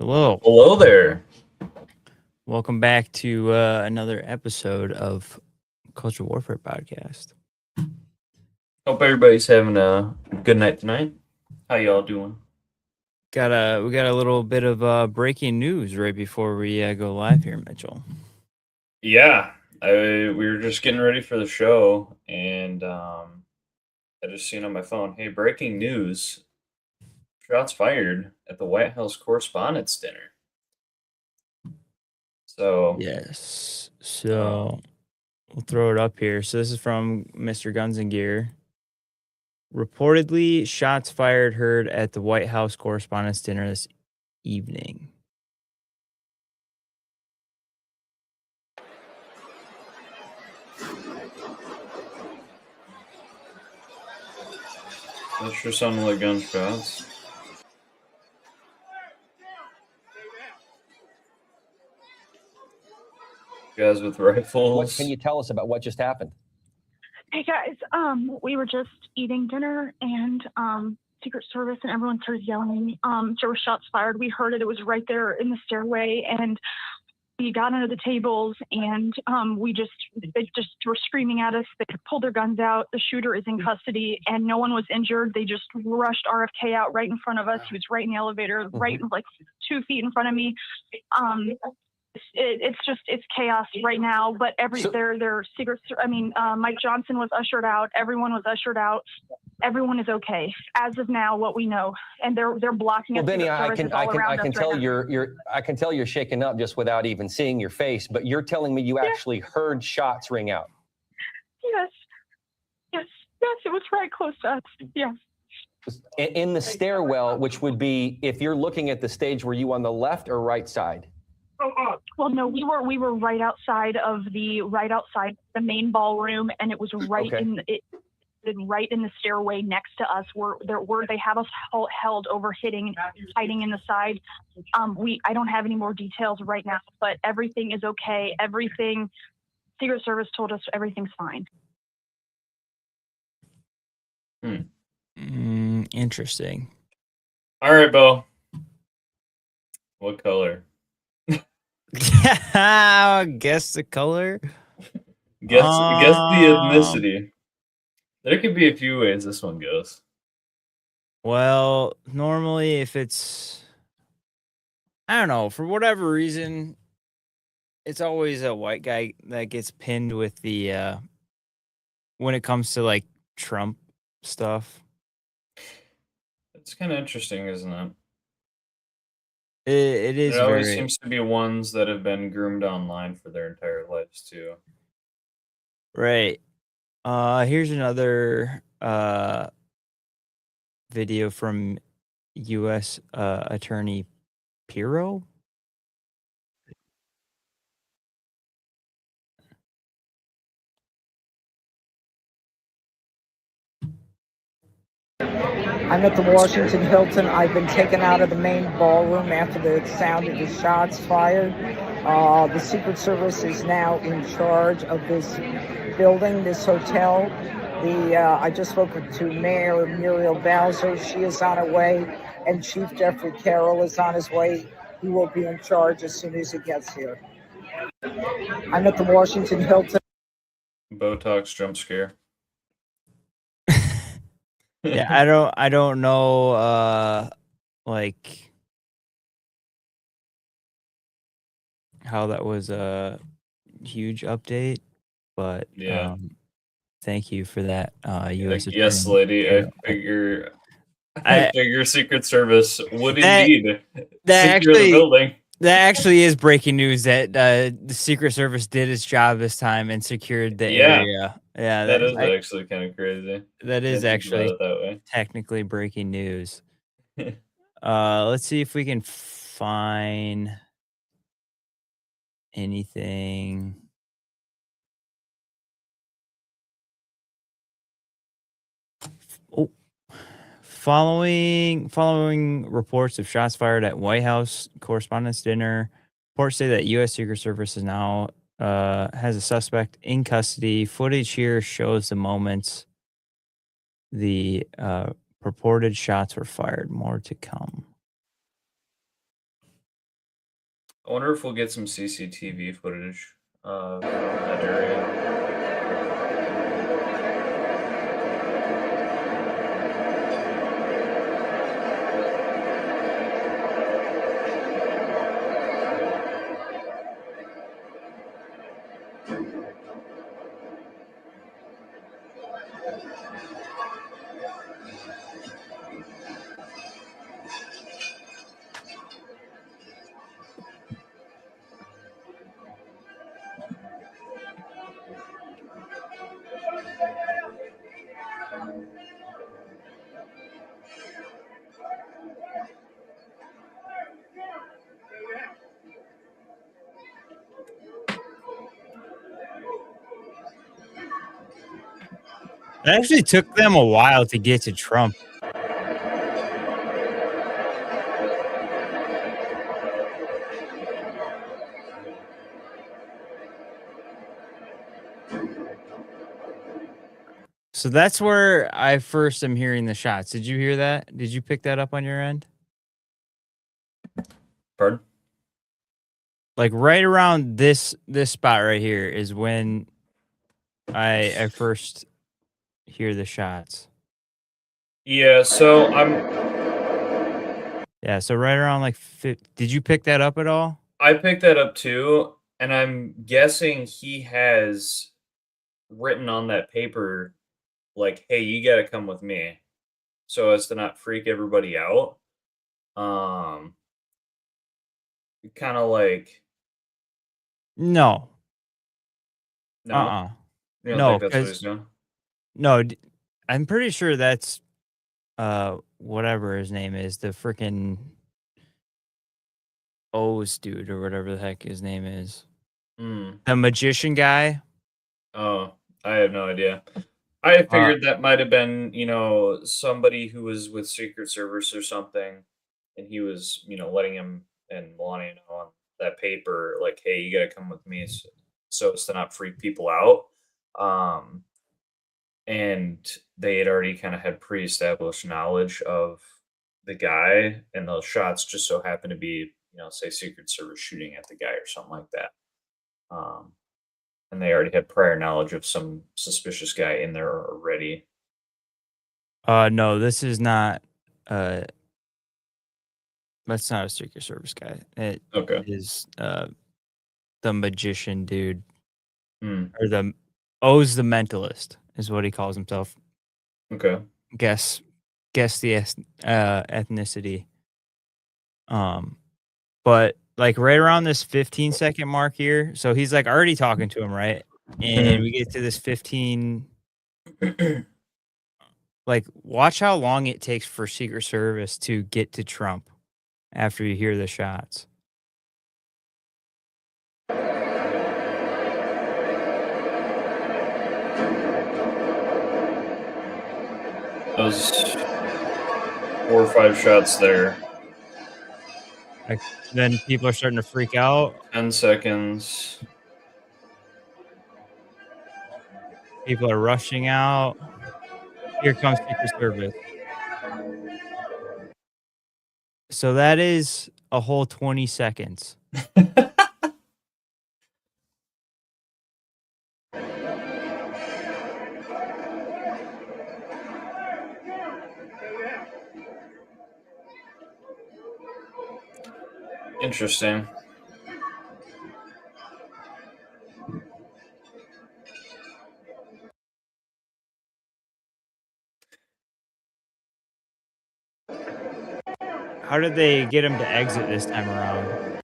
Hello. Hello there. Welcome back to another episode of Culture Warfare Podcast. Hope everybody's having a good night tonight. How y'all doing? We got a little bit of breaking news right before we go live here, Mitchell. Yeah, we were just getting ready for the show, and I just seen on my phone, hey, breaking news. Shots fired at the White House Correspondents' Dinner. So, Yes. So we'll throw it up here. So this is from Mr. Guns and Gear. Reportedly, shots fired heard at the White House Correspondents' Dinner this evening. that sure sounded like gunshots. Guys with rifles. What can you tell us about what just happened? Hey guys, we were just eating dinner and Secret Service and everyone started yelling. There were shots fired. We heard it. It was right there in the stairway, and we got under the tables and they just were screaming at us. They pulled their guns out. The shooter is in custody and no one was injured. They just rushed RFK out right in front of us. He was right in the elevator, right like 2 feet in front of me. It's chaos right now, but their secrets. Mike Johnson was ushered out. Everyone was ushered out. Everyone is okay as of now, what we know, and they're blocking us. Well, Benny, I can tell I can tell you're shaken up just without even seeing your face. But you're telling me you actually heard shots ring out. Yes, it was right close to us. Yes. In the stairwell, which would be, if you're looking at the stage, were you on the left or right side? Well, no, we were right outside the main ballroom, and it was right in the stairway next to us. They have us held over, hiding in the side. I don't have any more details right now, but everything is okay. Everything, Secret Service told us everything's fine. Interesting. All right, Bo. What color? Guess the color. Guess the ethnicity. There could be a few ways this one goes. Well, normally if it's, I don't know, for whatever reason, it's always a white guy that gets pinned with the when it comes to like Trump stuff. It's kind of interesting, isn't it? It is. It always seems to be ones that have been groomed online for their entire lives too. Right. Here's another video from U.S. Attorney Pirro. I'm at the Washington Hilton. I've been taken out of the main ballroom after the sound of the shots fired. The Secret Service is now in charge of this building, this hotel. I just spoke to Mayor Muriel Bowser. She is on her way, and Chief Jeffrey Carroll is on his way. He will be in charge as soon as he gets here. I'm at the Washington Hilton. Botox jump scare. Yeah, I don't know like how that was a huge update, but yeah. Thank you for that, U.S. Attorney. Yes, lady. I figure Secret Service would indeed secure the building. That actually is breaking news that the Secret Service did its job this time and secured the area. Yeah, that is actually kind of crazy. That is actually that way. Technically breaking news. Let's see if we can find anything. Oh, following reports of shots fired at White House Correspondents' Dinner, reports say that U.S. Secret Service is now has a suspect in custody. Footage here shows the moments the purported shots were fired. More to come. I wonder if we'll get some CCTV footage from that area. It actually took them a while to get to Trump. So that's where I first am hearing the shots. Did you hear that? Did you pick that up on your end? Pardon? Like right around this spot right here is when I first hear the shots. Yeah, so Yeah, so right around like did you pick that up at all? I picked that up too, and I'm guessing he has written on that paper like, "Hey, you got to come with me," so as to not freak everybody out. Kind of like No. no, Uh-uh. you don't No, think that's what because he's doing? no, I'm pretty sure that's whatever his name is, the freaking O's dude or whatever the heck his name is. Hmm. The magician guy. Oh, I have no idea. I figured that might have been, somebody who was with Secret Service or something, and he was, letting him and Melania know on that paper, like, "Hey, you got to come with me," so as to not freak people out. Um, and they had already kind of had pre-established knowledge of the guy, and those shots just so happened to be, say Secret Service shooting at the guy or something like that. Um, and they already had prior knowledge of some suspicious guy in there already. No, this is not uh that's not a Secret Service guy. It Okay. is the magician dude. Hmm. Or the O's the mentalist is what he calls himself. Okay. Guess the ethnicity. But like right around this 15-second mark here, so he's like already talking to him, right? And we get to this 15. Like, watch how long it takes for Secret Service to get to Trump after you hear the shots. Those 4 or 5 shots there. Like, then people are starting to freak out. 10 seconds. People are rushing out. Here comes Secret Service. So that is a whole 20 seconds. Interesting. How did they get him to exit this time around?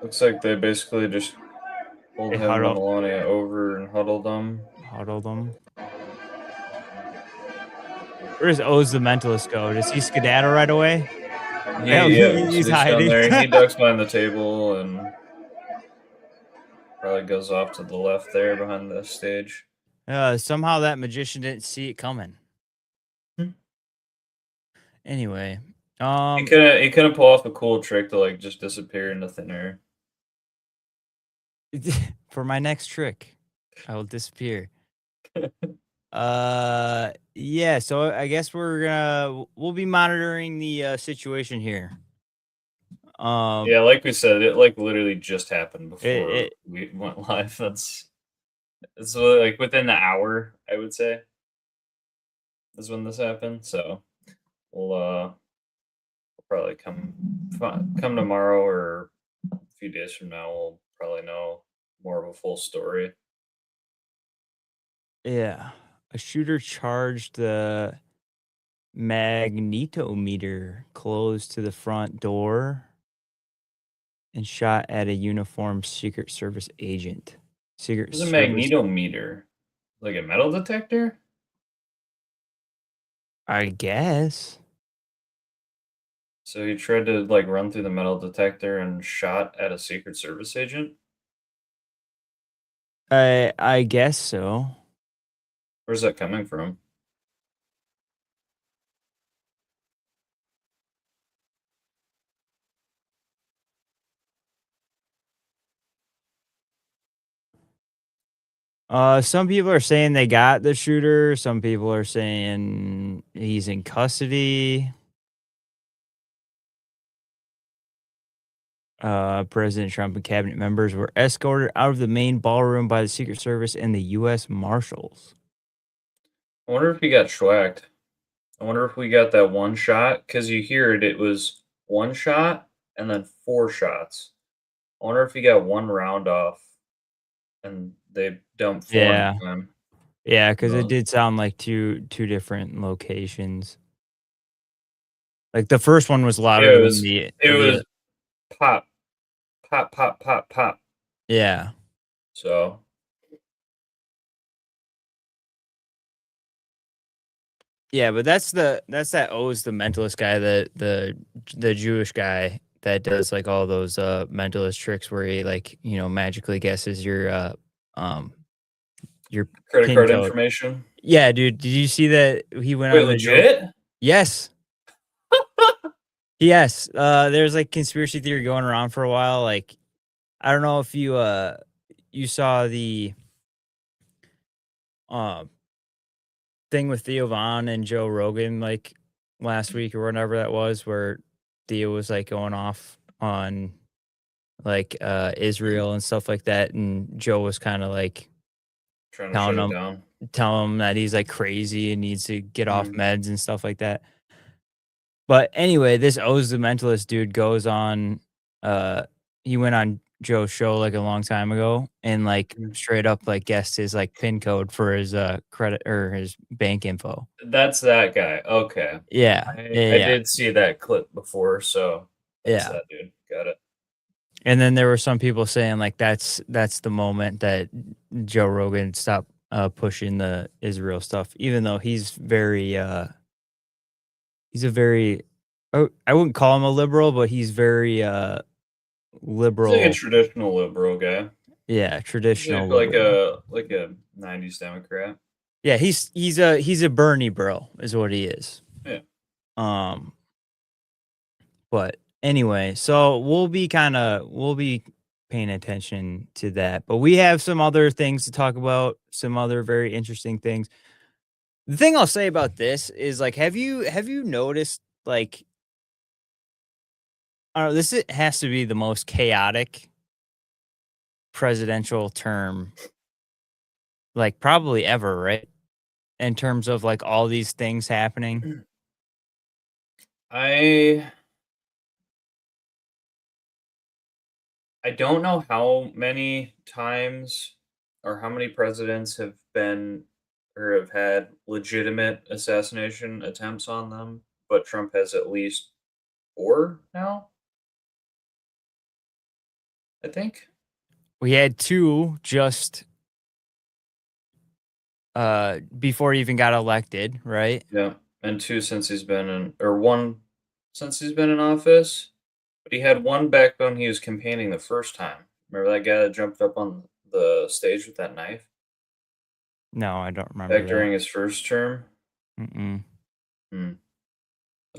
Looks like they basically just pulled They him and huddled Melania over and huddled them. him. Where does O's the mentalist go? Does he skedaddle right away? He's He's down hiding. there. He ducks behind the table and probably goes off to the left there behind the stage. Somehow that magician didn't see it coming. Anyway, He couldn't pull off a cool trick to like just disappear into thin air. for my next trick, I will disappear. Yeah, so I guess we'll be monitoring the situation here. Yeah, like we said, it like literally just happened before it we went live. It's like within the hour, I would say, is when this happened. So we'll probably come tomorrow or a few days from now. We'll probably know more of a full story. Yeah. A shooter charged the magnetometer close to the front door and shot at a uniformed Secret Service agent. Secret What's a Service, magnetometer? Like a metal detector? I guess. So he tried to like run through the metal detector and shot at a Secret Service agent? I guess so. Where's that coming from? Some people are saying they got the shooter. Some people are saying he's in custody. President Trump and cabinet members were escorted out of the main ballroom by the Secret Service and the U.S. Marshals. I wonder if he got schwacked. I wonder if we got that one shot because you hear it. It was one shot and then 4 shots. I wonder if he got one round off and they dumped 4 Yeah. into him. Yeah, because it Uh, did sound like two different locations. Like the first one was louder It than was the it was pop, pop, pop, pop, pop. yeah. So Yeah, but that's that O's the mentalist guy, the Jewish guy that does like all those mentalist tricks where he like, magically guesses your credit pin card code. information. Yeah, dude, did you see that he went Wait, on the Joe? legit? Yes. Yes. There's like conspiracy theory going around for a while. Like, I don't know if you saw the uh thing with Theo Vaughn and Joe Rogan like last week or whatever that was, where Theo was like going off on like Israel and stuff like that, and Joe was kind of like Trying to shut telling it him down. that he's like crazy and needs to get off Mhm. meds and stuff like that. But anyway, this O's the mentalist dude goes on he went on Joe's show like a long time ago and like Mhm. straight up like guessed his like pin code for his credit or his bank info. That's that guy. Okay. Yeah. Yeah. I Yeah. did see that clip before, so that's Yeah. that dude. Got it. And then there were some people saying like that's the moment that Joe Rogan stopped pushing the Israel stuff, even though he's he's a very I wouldn't call him a liberal, but he's very He's like a liberal. traditional liberal guy. Yeah, He's traditional like liberal. a 90s Democrat. Yeah, he's a Bernie bro is what he is. Yeah. But anyway, so we'll be paying attention to that. But we have some other things to talk about, some other very interesting things. The thing I'll say about this is like have you noticed like I don't know, has to be the most chaotic presidential term like probably ever, right? In terms of like all these things happening. I don't know how many times or how many presidents have been or have had legitimate assassination attempts on them, but Trump has at least 4 now, I think. We had two just before he even got elected, right? Yeah, and 2 since he's been in or 1 since he's been in office, but he had 1 back when he was campaigning the first time. Remember that guy that jumped up on the stage with that knife No, I don't remember back that. during his first term? Mm-mm. Hmm.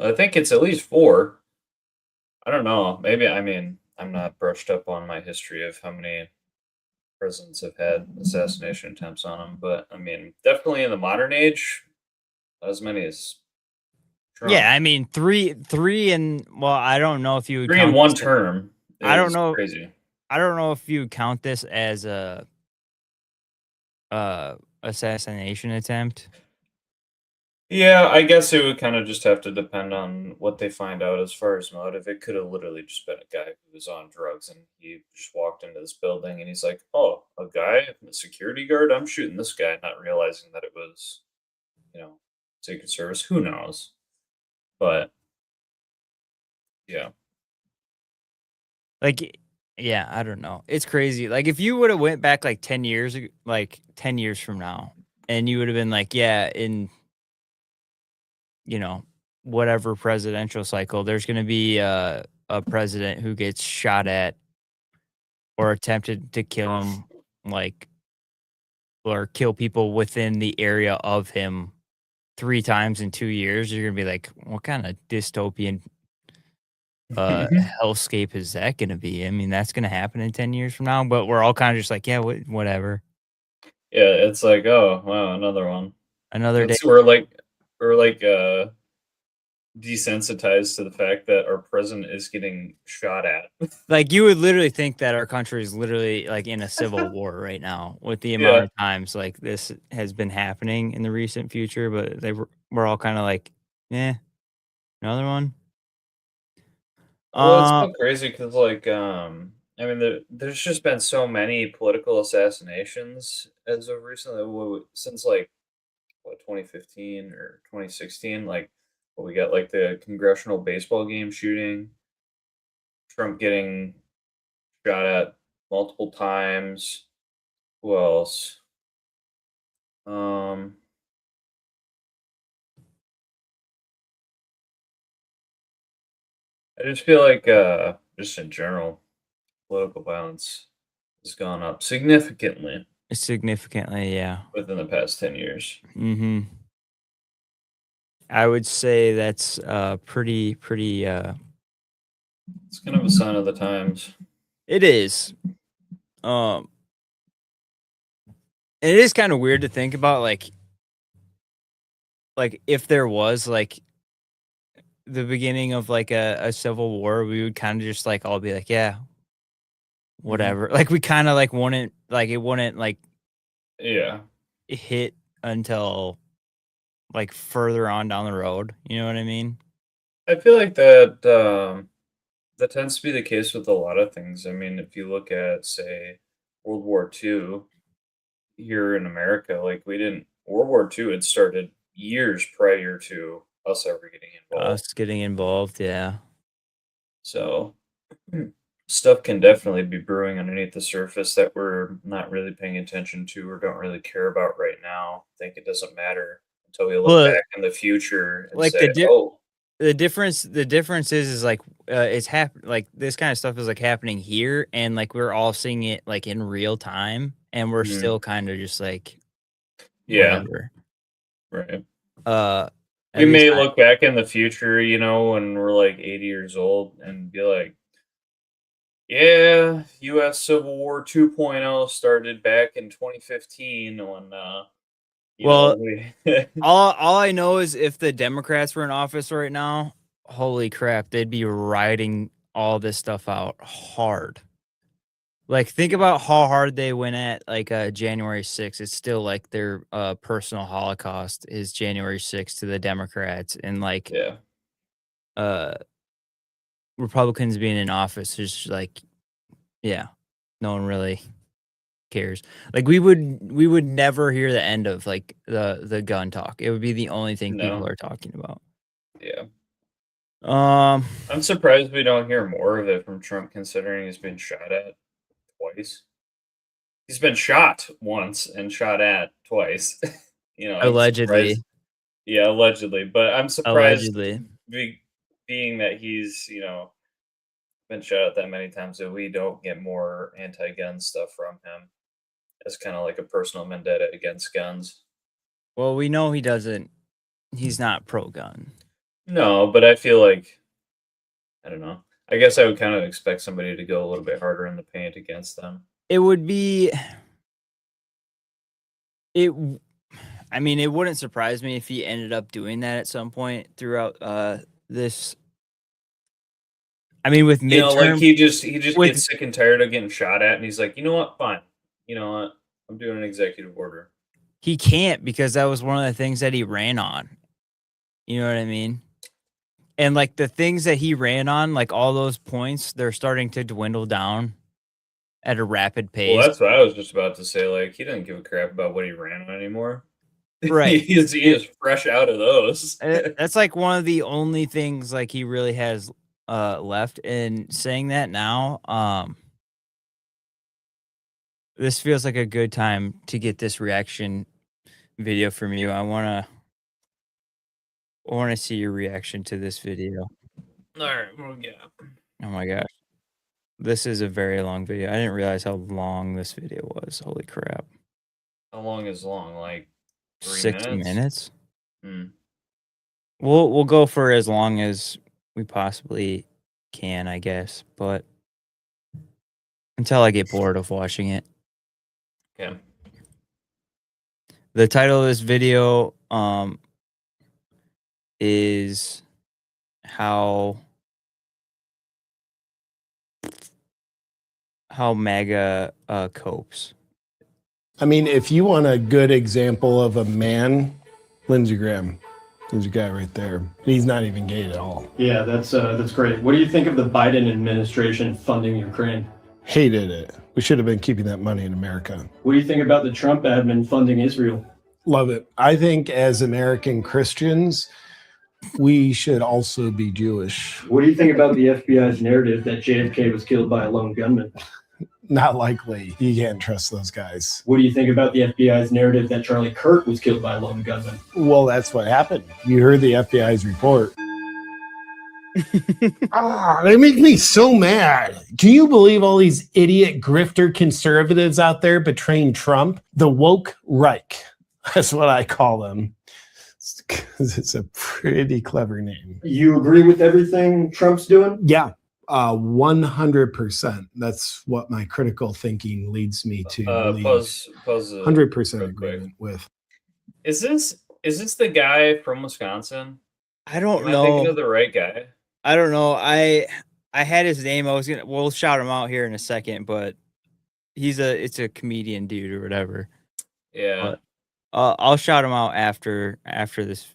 I think it's at least 4. I don't know. Maybe I mean, I'm not brushed up on my history of how many presidents have had assassination attempts on them, but I mean, definitely in the modern age, not as many as Trump. Yeah, I mean three and well, I don't know if you would 3 in count one this- term. I don't is know. Crazy. I don't know if you would count this as a assassination attempt. Yeah, I guess it would kind of just have to depend on what they find out as far as motive. It could have literally just been a guy who was on drugs and he just walked into this building and he's like, "Oh, a guy, a security guard. I'm shooting this guy," not realizing that it was, Secret Service. Who knows? But yeah, Like, yeah, I don't know. It's crazy. Like, if you would have went back like 10 years, like 10 years from now, and you would have been like, yeah, in whatever presidential cycle, there's going to be a president who gets shot at or attempted to kill him, like, or kill people within the area of him 3 times in 2 years. You're going to be like, what kind of dystopian hellscape is that going to be? I mean, that's going to happen in 10 years from now, but we're all kind of just like, yeah, whatever. yeah, it's like, oh wow, another one. Another day. We're like desensitized to the fact that our president is getting shot at. Like, you would literally think that our country is literally like in a civil war right now with the amount of times like this has been happening in the recent future, but we're all kind of like, another one. Well, it's so crazy because, like, I mean, there's just been so many political assassinations as of recently, since like what 2015 or 2016. Like, we got like the congressional baseball game shooting, Trump getting shot at multiple times. Who else? I just feel like just in general, political violence has gone up significantly Significantly, yeah. within the past 10 years. Mm-hmm. I would say that's pretty It's kind of a sign of the times. it is. It is kind of weird to think about like if there was like the beginning of like a civil war, we would kind of just like all be like, yeah, whatever. Like, we kind of like wouldn't like, it wouldn't like hit until like further on down the road. You know what I mean? I feel like that that tends to be the case with a lot of things. I mean, if you look at, say, World War II here in America, like World War II had started years prior to us ever getting involved. Us getting involved, yeah. So stuff can definitely be brewing underneath the surface that we're not really paying attention to or don't really care about right now. I think it doesn't matter until we look back in the future and like say, the difference is like it's like this kind of stuff is like happening here, and like we're all seeing it like in real time, and we're still kind of just like, whatever. Right. We may look back in the future, when we're like 80 years old and be like, yeah, U.S. Civil War 2.0 started back in 2015 when all I know is if the Democrats were in office right now, holy crap, they'd be riding all this stuff out hard. Like, think about how hard they went at like January 6th. It's still like their personal Holocaust is January 6th to the Democrats, and like Republicans being in office is like, yeah, no one really cares. Like, we would never hear the end of like the gun talk. It would be the only thing people are talking about. Yeah. I'm surprised we don't hear more of it from Trump, considering he's been shot at twice. He's been shot once and shot at twice. Allegedly. Yeah, allegedly. But I'm surprised, being that he's been shot at that many times, that we don't get more anti-gun stuff from him as kind of like a personal vendetta against guns. Well, we know he doesn't. He's not pro-gun. No, but I feel like, I don't know. I guess I would kind of expect somebody to go a little bit harder in the paint against them. it would be it. I mean, it wouldn't surprise me if he ended up doing that at some point throughout this. I mean, with You know, like midterm, he just with gets sick and tired of getting shot at, and he's like, you know what, fine. You know what, I'm doing an executive order. he can't because that was one of the things that he ran on. You know what I mean? And like the things that he ran on, like all those points, they're starting to dwindle down at a rapid pace. Well, that's what I was just about to say. Like, he doesn't give a crap about what he ran on anymore. Right. he is fresh out of those. That's like one of the only things like he really has left. And saying that now, this feels like a good time to get this reaction video from you. I wanna see your reaction to this video. All right, well, yeah. Oh my gosh. This is a very long video. I didn't realize how long this video was. Holy crap. How long is long? Like 3 60 minutes? Hmm. We'll go for as long as we possibly can, I guess, but until I get bored of watching it. Okay. The title of this video is how MAGA copes. I mean, if you want a good example of a man, Lindsey Graham. There's a guy right there. He's not even gay at all. Yeah, that's great. What do you think of the Biden administration funding Ukraine? Hated it. We should have been keeping that money in America. What do you think about the Trump admin funding Israel? Love it. I think as American Christians, we should also be Jewish. What do you think about the FBI's narrative that JFK was killed by a lone gunman? Not likely. You can't trust those guys. What do you think about the FBI's narrative that Charlie Kirk was killed by a lone gunman? Well, that's what happened. You heard the FBI's report. They make me so mad. Can you believe all these idiot grifter conservatives out there betraying Trump? The woke Reich. That's what I call them. Because it's a pretty clever name. You agree with everything Trump's doing? Yeah. 100%. That's what my critical thinking leads me to believe. Pause 100% agreement with. Is this the guy from Wisconsin? I don't Am I know. thinking of the right guy? I don't know. I had his name. We'll shout him out here in a second, but it's a comedian dude or whatever. Yeah. I'll shout him out after this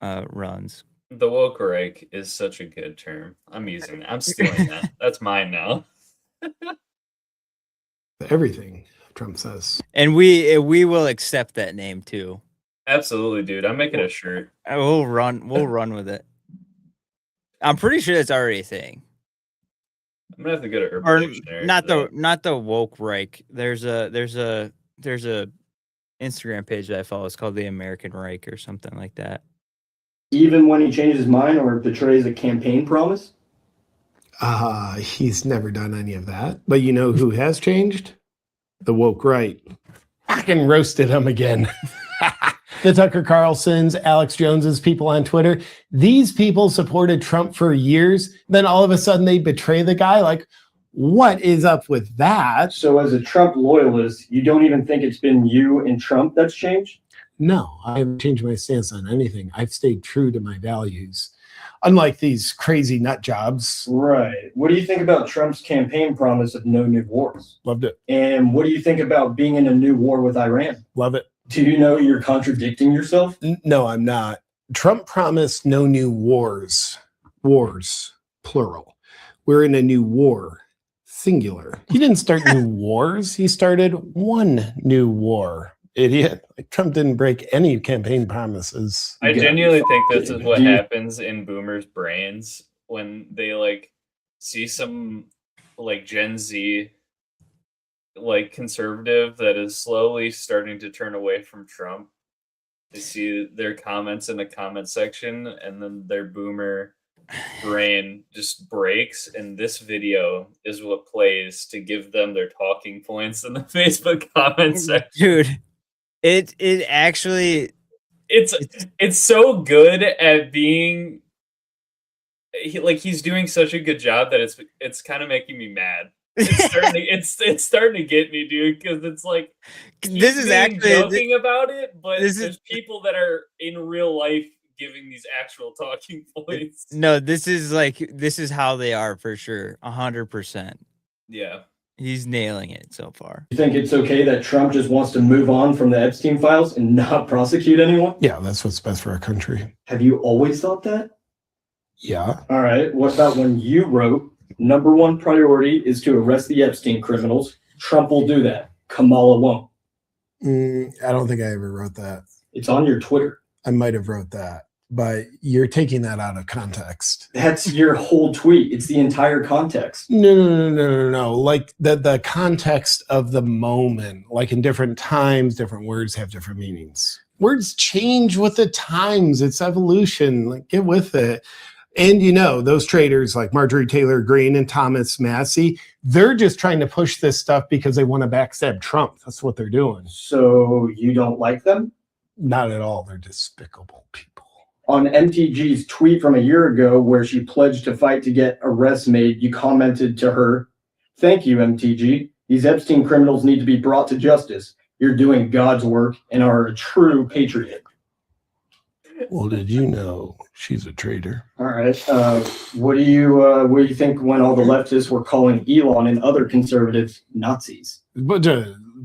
runs. The woke Reich is such a good term. I'm stealing that. That's mine now. Everything Trump says. And we will accept that name too. Absolutely, dude. I'm making a shirt. We'll run with it. I'm pretty sure it's already a thing. I'm gonna have to go to Urban Dictionary. Not the woke Reich. There's a Instagram page that I follow. It's called the American Reich or something like that. Even when he changes his mind or betrays a campaign promise? He's never done any of that. But you know who has changed? The woke right. Fucking roasted him again. The Tucker Carlsons, Alex Joneses, people on Twitter. These people supported Trump for years. Then all of a sudden they betray the guy. Like, what is up with that? So as a Trump loyalist, you don't even think it's been you and Trump that's changed? No, I haven't changed my stance on anything. I've stayed true to my values. Unlike these crazy nut jobs. Right. What do you think about Trump's campaign promise of no new wars? Loved it. And what do you think about being in a new war with Iran? Love it. Do you know you're contradicting yourself? No, I'm not. Trump promised no new wars. Wars, plural. We're in a new war, singular. He didn't start new wars. He started one new war. Idiot. Like, Trump didn't break any campaign promises. I genuinely think this is what happens in boomers' brains when they like see some like Gen Z like conservative that is slowly starting to turn away from Trump. They see their comments in the comment section and then their boomer brain just breaks, and this video is what plays to give them their talking points in the Facebook comment section. Dude, it actually it's so good at being he's doing such a good job that it's kind of making me mad. it's starting to get me, dude, because it's like This is actually joking about it, but this there's is people that are in real life giving these actual talking points. no, this is how they are for sure. 100%. Yeah. He's nailing it so far. You think it's okay that Trump just wants to move on from the Epstein files and not prosecute anyone? Yeah, that's what's best for our country. Have you always thought that? Yeah. All right. What about when you wrote, #1 priority is to arrest the Epstein criminals? Trump will do that. Kamala won't. I don't think I ever wrote that. It's on your Twitter. I might have wrote that, but you're taking that out of context. That's your whole tweet. It's the entire context. No. Like the context of the moment, like in different times, different words have different meanings. Words change with the times. It's evolution. Like, get with it. And those traders like Marjorie Taylor Greene and Thomas Massey, they're just trying to push this stuff because they want to backstab Trump. That's what they're doing. So you don't like them? Not at all. They're despicable people. On MTG's tweet from a year ago where she pledged to fight to get arrests made, you commented to her, "Thank you, MTG. These Epstein criminals need to be brought to justice. You're doing God's work and are a true patriot." Well, did you know she's a traitor? All right. What do you think when all the leftists were calling Elon and other conservatives Nazis? But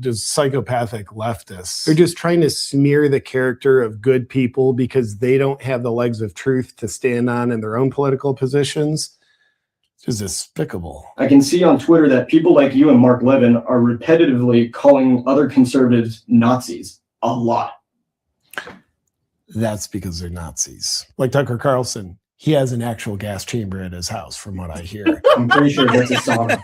just psychopathic leftists. They're just trying to smear the character of good people because they don't have the legs of truth to stand on in their own political positions. It's just despicable. I can see on Twitter that people like you and Mark Levin are repetitively calling other conservatives Nazis a lot. That's because they're Nazis. Like Tucker Carlson, he has an actual gas chamber at his house, from what I hear. I'm pretty sure that's a sauna.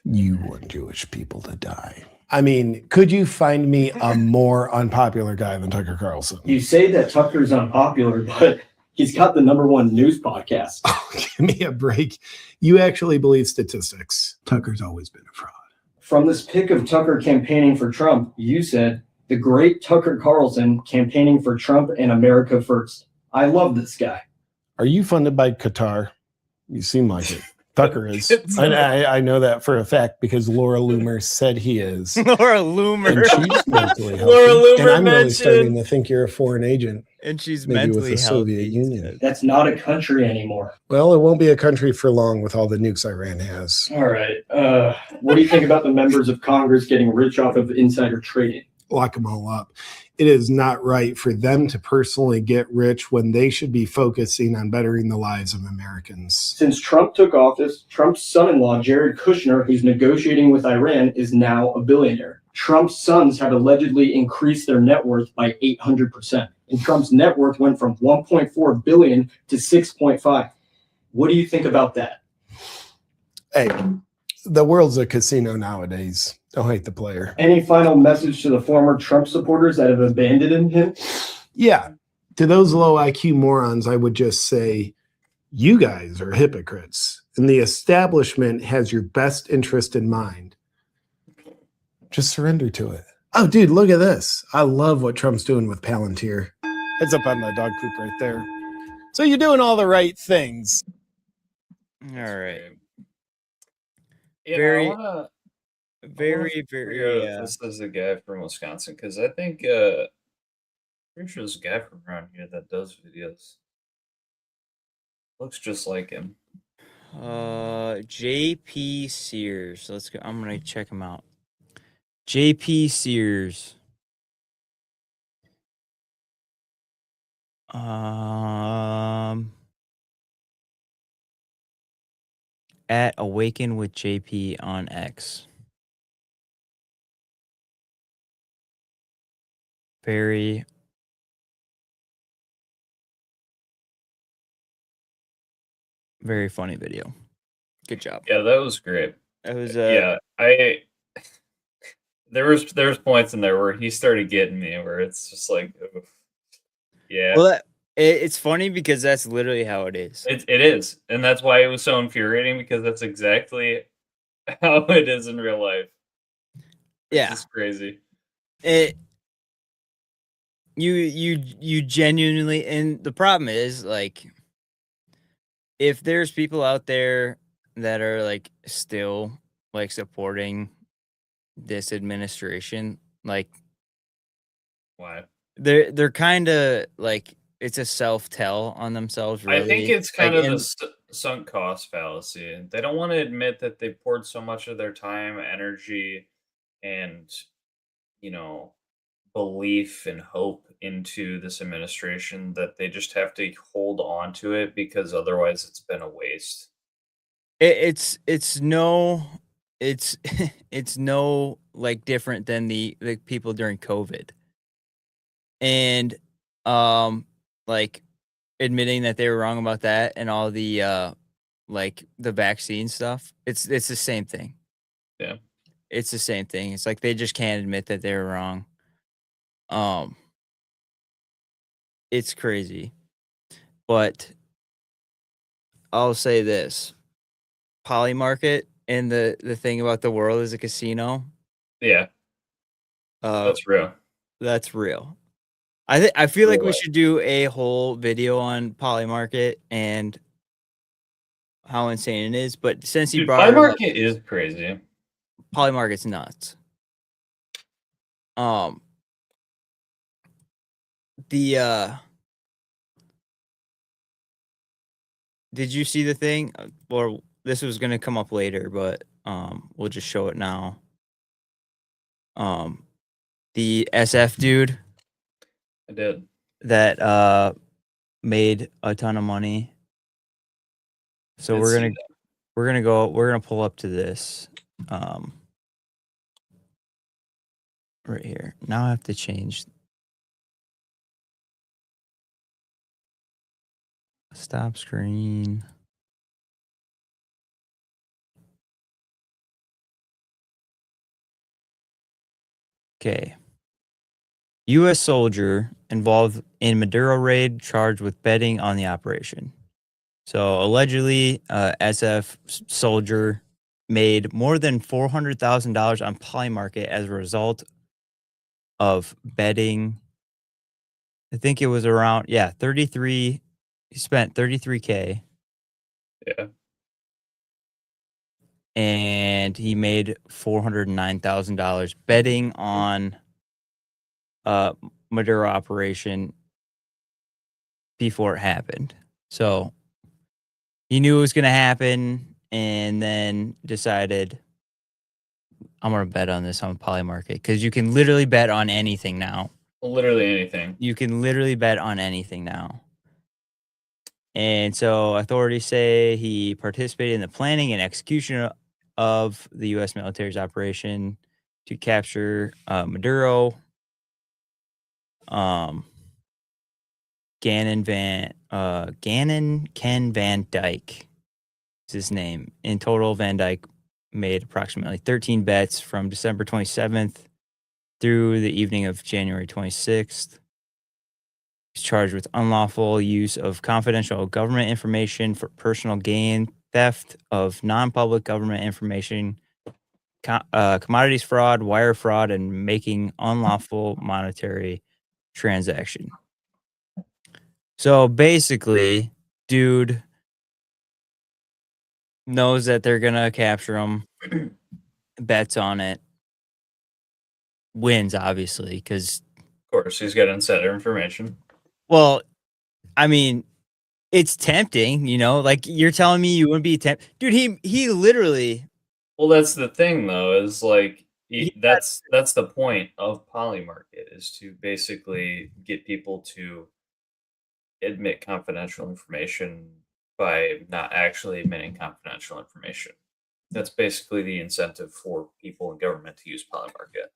You want Jewish people to die. I mean, could you find me a more unpopular guy than Tucker Carlson? You say that Tucker's unpopular, but he's got the #1 news podcast. Oh, give me a break. You actually believe statistics. Tucker's always been a fraud. From this pic of Tucker campaigning for Trump, you said, "The great Tucker Carlson campaigning for Trump and America first. I love this guy." Are you funded by Qatar? You seem like it. Tucker is. I know that for a fact because Laura Loomer said he is. Laura Loomer. And she's mentally healthy. Laura Loomer and I'm really mentioned. starting to think you're a foreign agent. And she's Maybe with mentally the healthy. Soviet Union. That's not a country anymore. Well, it won't be a country for long with all the nukes Iran has. All right. What do you think about the members of Congress getting rich off of insider trading? Lock them all up. It is not right for them to personally get rich when they should be focusing on bettering the lives of Americans. Since Trump took office, Trump's son-in-law, Jared Kushner, who's negotiating with Iran, is now a billionaire. Trump's sons have allegedly increased their net worth by 800%. And Trump's net worth went from 1.4 billion to 6.5. What do you think about that? Hey, the world's a casino nowadays. Don't hate the player. Any final message to the former Trump supporters that have abandoned him? Yeah. To those low IQ morons, I would just say, you guys are hypocrites, and the establishment has your best interest in mind. Just surrender to it. Oh, dude, look at this. I love what Trump's doing with Palantir. It's up on the dog poop right there. So you're doing all the right things. All right. Yeah, Very- I wanna Very. figure out if this is a guy from Wisconsin, because I think pretty sure there's a guy from around here that does videos. Looks just like him. JP Sears. Let's go. I'm gonna check him out. JP Sears. At Awaken with JP on X. Very funny video. Good job. Yeah, that was great. It was there's points in there where he started getting me where it's just like, oof. Yeah. Well, it's funny because that's literally how it is. It is, and that's why it was so infuriating, because that's exactly how it is in real life. Yeah, It's crazy. You genuinely, and the problem is, like, if there's people out there that are like still like supporting this administration. Like Why? they're kind of like it's a self-tell on themselves, really. I think it's like kind of the sunk cost fallacy. They don't want to admit that they poured so much of their time, energy, and belief and hope into this administration that they just have to hold on to it because otherwise it's been a waste. it's no it's it's no like different than the people during COVID and like admitting that they were wrong about that and all the like the vaccine stuff. It's the same thing. Yeah. It's the same thing. It's like they just can't admit that they were wrong. Um it's crazy. But I'll say this. Polymarket and the thing about the world is a casino. Yeah, that's real. That's real. I feel like we Real. should do a whole video on Polymarket and how insane it is. But since you Dude, brought it up, Polymarket is crazy. Polymarket's nuts. Did you see the thing? Or this was gonna come up later, but we'll just show it now. The SF dude I did. that made a ton of money. So Did we're see gonna pull up to this. Right here. Now I have to change. Stop screen. Okay. U.S. soldier involved in Maduro raid charged with betting on the operation. So allegedly, SF soldier made more than $400,000 on Polymarket as a result of betting. I think it was around 33. He spent $33K. Yeah. And he made $409,000 betting on Maduro operation before it happened. So he knew it was going to happen and then decided, I'm going to bet on this on Polymarket because you can literally bet on anything now. Literally anything. You can literally bet on anything now. And so authorities say he participated in the planning and execution of the U.S. military's operation to capture Maduro. Gannon Ken Van Dyke is his name. In total, Van Dyke made approximately 13 bets from December 27th through the evening of January 26th. He's charged with unlawful use of confidential government information for personal gain, theft of non-public government information, commodities fraud, wire fraud, and making unlawful monetary transaction. So basically, dude knows that they're gonna capture him, bets on it, wins obviously because, of course, he's got insider information. Well, I mean, it's tempting, like you're telling me you wouldn't be tempted, dude. He literally. Well, that's the thing, though, is like that's the point of Polymarket is to basically get people to admit confidential information by not actually admitting confidential information. That's basically the incentive for people in government to use Polymarket.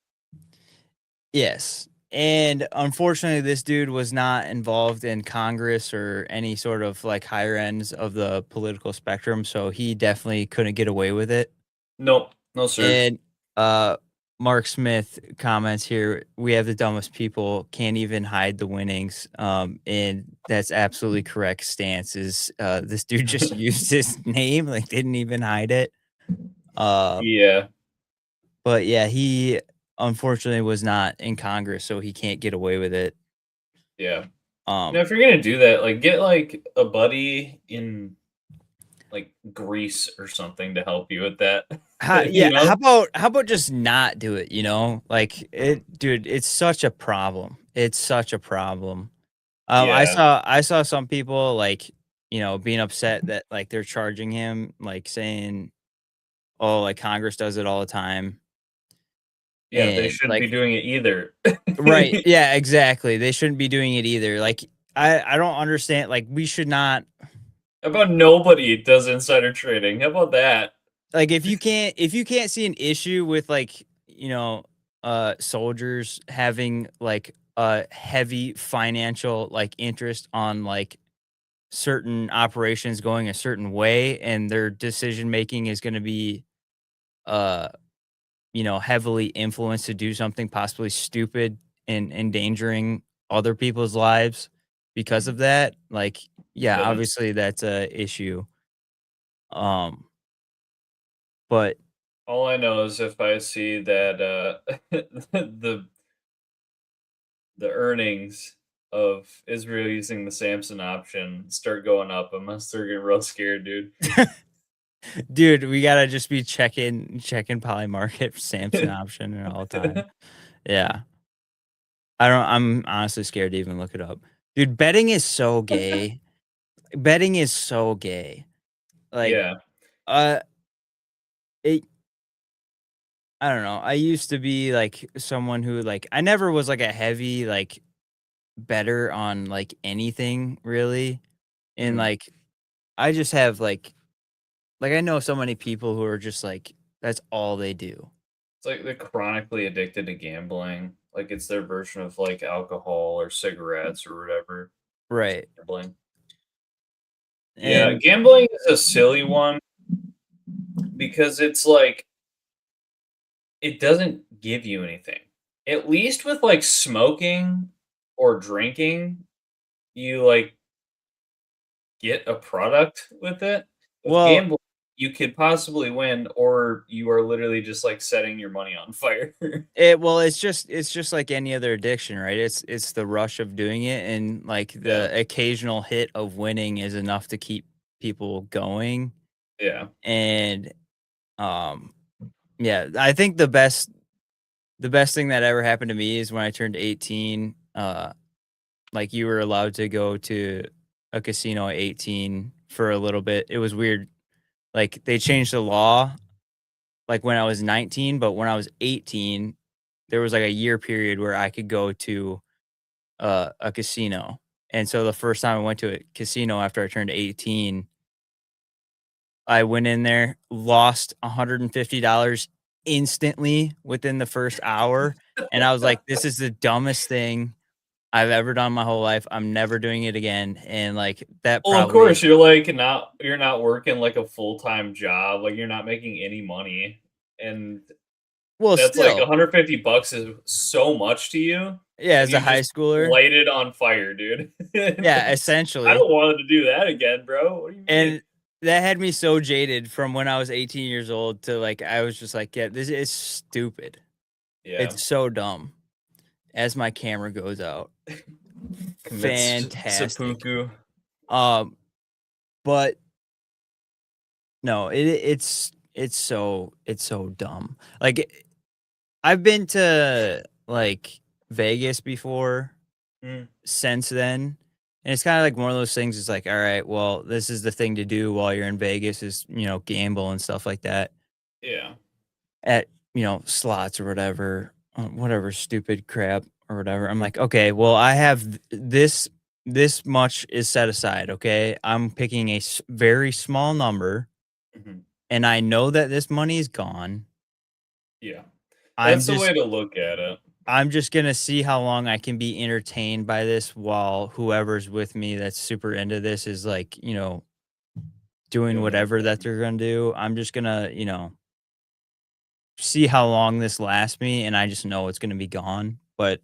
Yes. And unfortunately, this dude was not involved in Congress or any sort of like higher ends of the political spectrum. So he definitely couldn't get away with it. Nope. No, sir. And Mark Smith comments here, we have the dumbest people, can't even hide the winnings. And that's absolutely correct stance is this dude just used his name, like didn't even hide it. Yeah. But yeah, he unfortunately was not in Congress, so he can't get away with it. Yeah. If you're gonna do that, like get like a buddy in like grease or something to help you with that. Yeah, know? how about just not do it, you know? Like dude, it's such a problem. It's such a problem. I Yeah. saw some people like, you know, being upset that like they're charging him, like saying, "Oh, like Congress does it all the time." Yeah, they And shouldn't be like doing it either. right, yeah, exactly. They shouldn't be doing it either. Like I don't understand, like we should not How about nobody does insider trading? How about that? like if you can't see an issue with like, you know, soldiers having like a heavy financial like interest on like certain operations going a certain way and their decision making is going to be uh you know, heavily influenced to do something possibly stupid and endangering other people's lives because of that, like, yeah, Yeah, obviously that's a issue. Um, but all I know is if I see that the the earnings of Israel using the Samson option start going up, I'm gonna start getting real scared, dude. dude, we gotta just be checking polymarket Samson option at all time. Yeah. I'm honestly scared to even look it up. Dude, betting is so gay. Betting is so gay. Like, Yeah. uh, it I don't know. I used to be like someone who like I never was like a heavy like better on like anything really. And Mhm. like I just have like I know so many people who are just like that's all they do. It's like they're chronically addicted to gambling. Like it's their version of like alcohol or cigarettes or whatever. Right. Gambling. Yeah, And gambling is a silly one because it's like it doesn't give you anything. At least with like smoking or drinking, you like get a product with it. With well, gambling, you could possibly win, or you are literally just like setting your money on fire. it's just like any other addiction, right? It's the rush of doing it and like Yeah, the occasional hit of winning is enough to keep people going. yeah. And um yeah, I think the best thing that ever happened to me is when I turned 18, like you were allowed to go to a casino at 18 for a little bit. It was weird. Like they changed the law like when I was 19, but when I was 18, there was like a year period where I could go to a casino. And so the first time I went to a casino after I turned 18, I went in there, lost $150 instantly within the first hour. And I was like, this is the dumbest thing I've ever done my whole life. I'm never doing it again. And like that Well, of probably, course, you're not working like a full-time job, like you're not making any money. And well, that's like still, 150 bucks is so much to you, yeah, and as a you high just schooler, light it on fire, dude. yeah, I essentially. don't want to do that again, bro. What do you mean? And that had me so jaded from when I was 18 years old to like, I was just like, yeah, this is stupid. Yeah. It's so dumb. As my camera goes out, Commits fantastic. seppuku. But no, it's so dumb. Like I've been to like Vegas before Mm, since then. And it's kind of like one of those things. It's like, all right, well, this is the thing to do while you're in Vegas is, you know, gamble and stuff like that yeah. at, you know, slots or whatever stupid crap or whatever. I'm like, okay, well, I have this much is set aside. Okay. I'm picking a very small number Mhm. and I know that this money is gone. Yeah. I'm That's the just way to look at it. I'm just gonna see how long I can be entertained by this while whoever's with me that's super into this is like, you know, doing Doing their whatever that thing. they're gonna do. I'm just gonna, you know, see how long this lasts me and I just know it's gonna be gone. But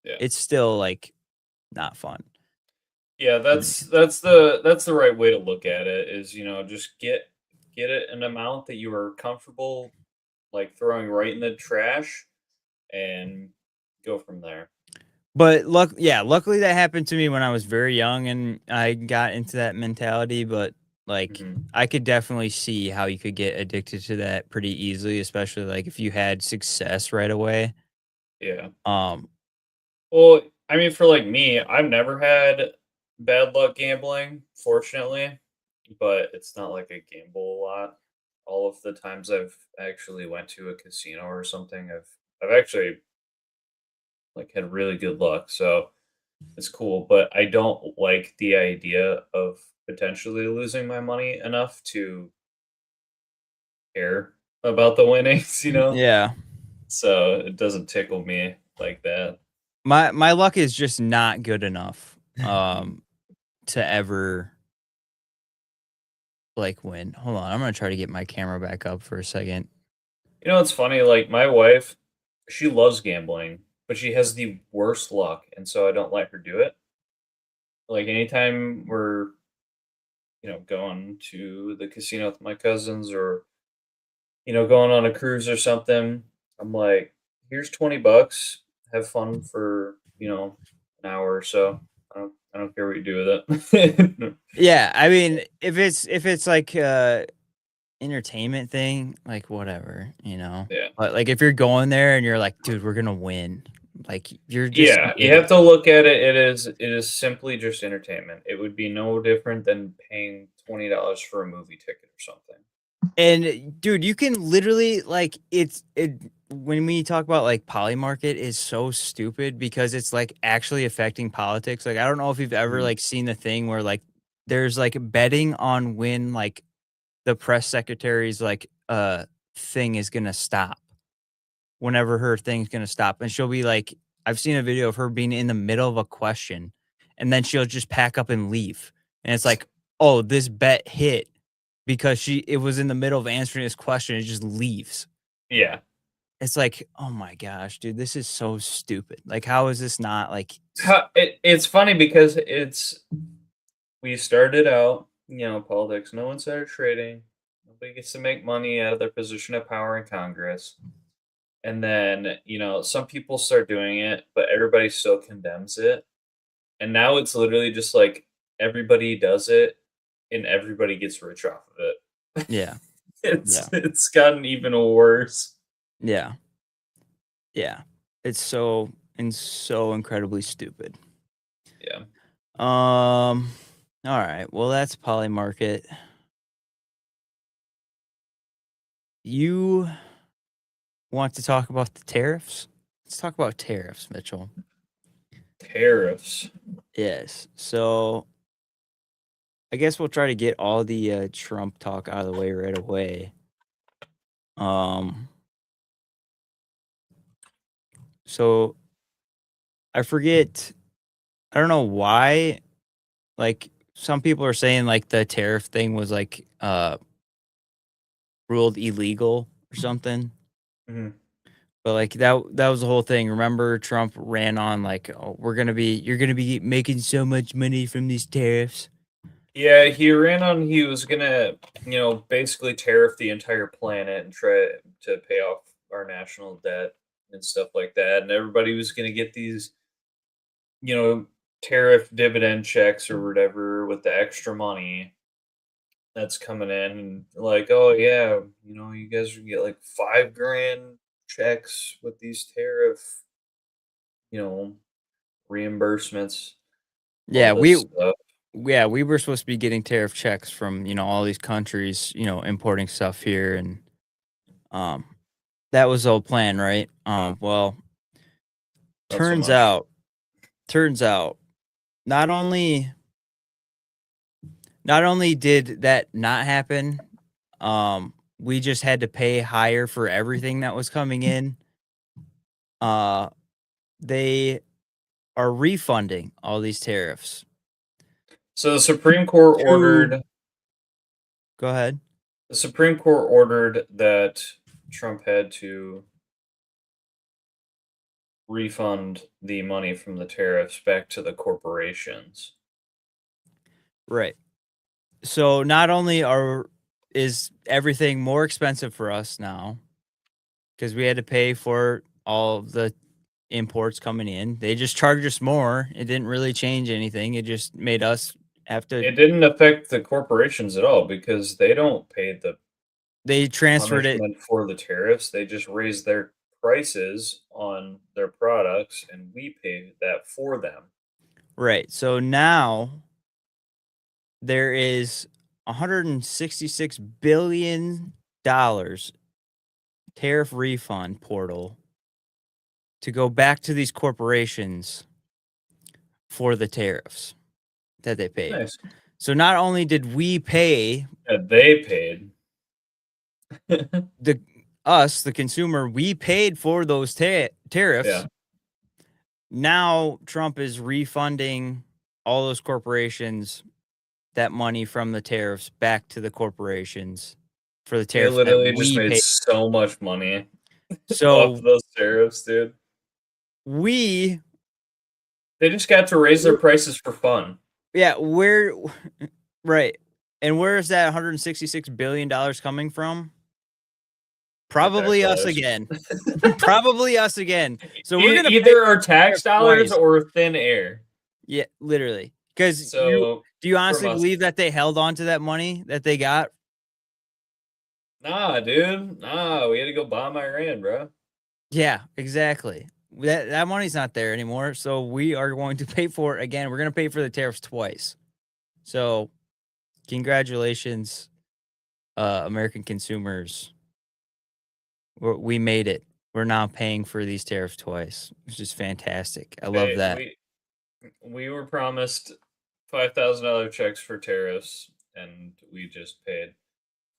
Yeah. it's still like not fun. Yeah, that's the right way to look at it is, just get it an amount that you are comfortable like throwing right in the trash and go from there. But luckily that happened to me when I was very young and I got into that mentality. But Like, Mhm. I could definitely see how you could get addicted to that pretty easily, especially like if you had success right away. Yeah. Um, Well, I mean, for like me, I've never had bad luck gambling, fortunately, but it's not like I gamble a lot. All of the times I've actually went to a casino or something, I've actually like had really good luck. So it's cool, but I don't like the idea of potentially losing my money enough to care about the winnings, you know? yeah. So it doesn't tickle me like that. My luck is just not good enough to ever like win. Hold on, I'm gonna try to get my camera back up for a second. You know, it's funny, like my wife, she loves gambling, but she has the worst luck, and so I don't let her do it. Like anytime we're, going to the casino with my cousins or, going on a cruise or something, I'm like, here's $20. Have fun for, an hour or so. I don't care what you do with it. Yeah, I mean, if it's like entertainment thing, like whatever, you know. Yeah. But like if you're going there and you're like, dude, we're gonna win, like you're just an Yeah, you idiot. have to look at it. It is simply just entertainment. It would be no different than paying $20 for a movie ticket or something. And dude, you can literally like it when we talk about like polymarket is so stupid because it's like actually affecting politics. Like I don't know if you've ever Mhm. like seen the thing where like there's like betting on when like the press secretary's like thing is gonna stop. Whenever her thing's gonna stop. And she'll be like, I've seen a video of her being in the middle of a question and then she'll just pack up and leave. And it's like, oh, this bet hit because it was in the middle of answering this question. It just leaves. Yeah. It's like, oh my gosh, dude, this is so stupid. Like, how is this not like It's funny because we started out, politics. No one started trading. Nobody gets to make money out of their position of power in Congress. And then, some people start doing it, but everybody still condemns it. And now it's literally just like everybody does it and everybody gets rich off of it. yeah, It's yeah, it's gotten even worse. yeah, yeah. It's so incredibly stupid. Yeah. All right. Well, that's polymarket. You want to talk about the tariffs? Let's talk about tariffs, Mitchell. Tariffs. Yes. So I guess we'll try to get all the Trump talk out of the way right away. So I forget. I don't know why. Like some people are saying, like the tariff thing was like ruled illegal or something. Mhm. But like that was the whole thing. Remember, Trump ran on like, oh, you're gonna be making so much money from these tariffs. Yeah, he was gonna, basically tariff the entire planet and try to pay off our national debt and stuff like that. And everybody was gonna get these, you know, tariff dividend checks or whatever with the extra money that's coming in. And like, oh yeah, you guys are gonna get like 5 grand checks with these tariff, you know, reimbursements, all Yeah, this stuff. we were supposed to be getting tariff checks from, all these countries, importing stuff here and um that was the whole plan, right? Well, Not so turns much. out turns out not only did that not happen, we just had to pay higher for everything that was coming in. They are refunding all these tariffs. So the Supreme Court To ordered Go ahead. The Supreme Court ordered that Trump had to refund the money from the tariffs back to the corporations. Right. So not only is everything more expensive for us now because we had to pay for all of the imports coming in. They just charged us more. It didn't really change anything. It just made us after It didn't affect the corporations at all because they don't pay the they transferred it. punishment for the tariffs. They just raise their prices on their products, and we pay that for them. Right. So now there is $166 billion tariff refund portal to go back to these corporations for the tariffs that they paid. Nice. So not only did we pay They paid. the consumer, we paid for those tariffs. Yeah. Now Trump is refunding all those corporations that money from the tariffs back to the corporations for the They tariffs literally that just we made paid. so much money So off those tariffs, dude. we, They just got to raise their prices for fun. yeah, right. And where is that $166 billion coming from? Probably us dollars. again. Probably us again. So we're gonna either our tax tariff dollars twice. or thin air. Yeah, literally. Because So do you honestly from us. believe that they held on to that money that they got? Nah, dude. Nah, we had to go bomb Iran, bro. Yeah, exactly. That money's not there anymore. So we are going to pay for it again. We're going to pay for the tariffs twice. So congratulations, American consumers. We made it. We're now paying for these tariffs twice, which is fantastic. I love that. We were promised $5,000 checks for tariffs, and we just paid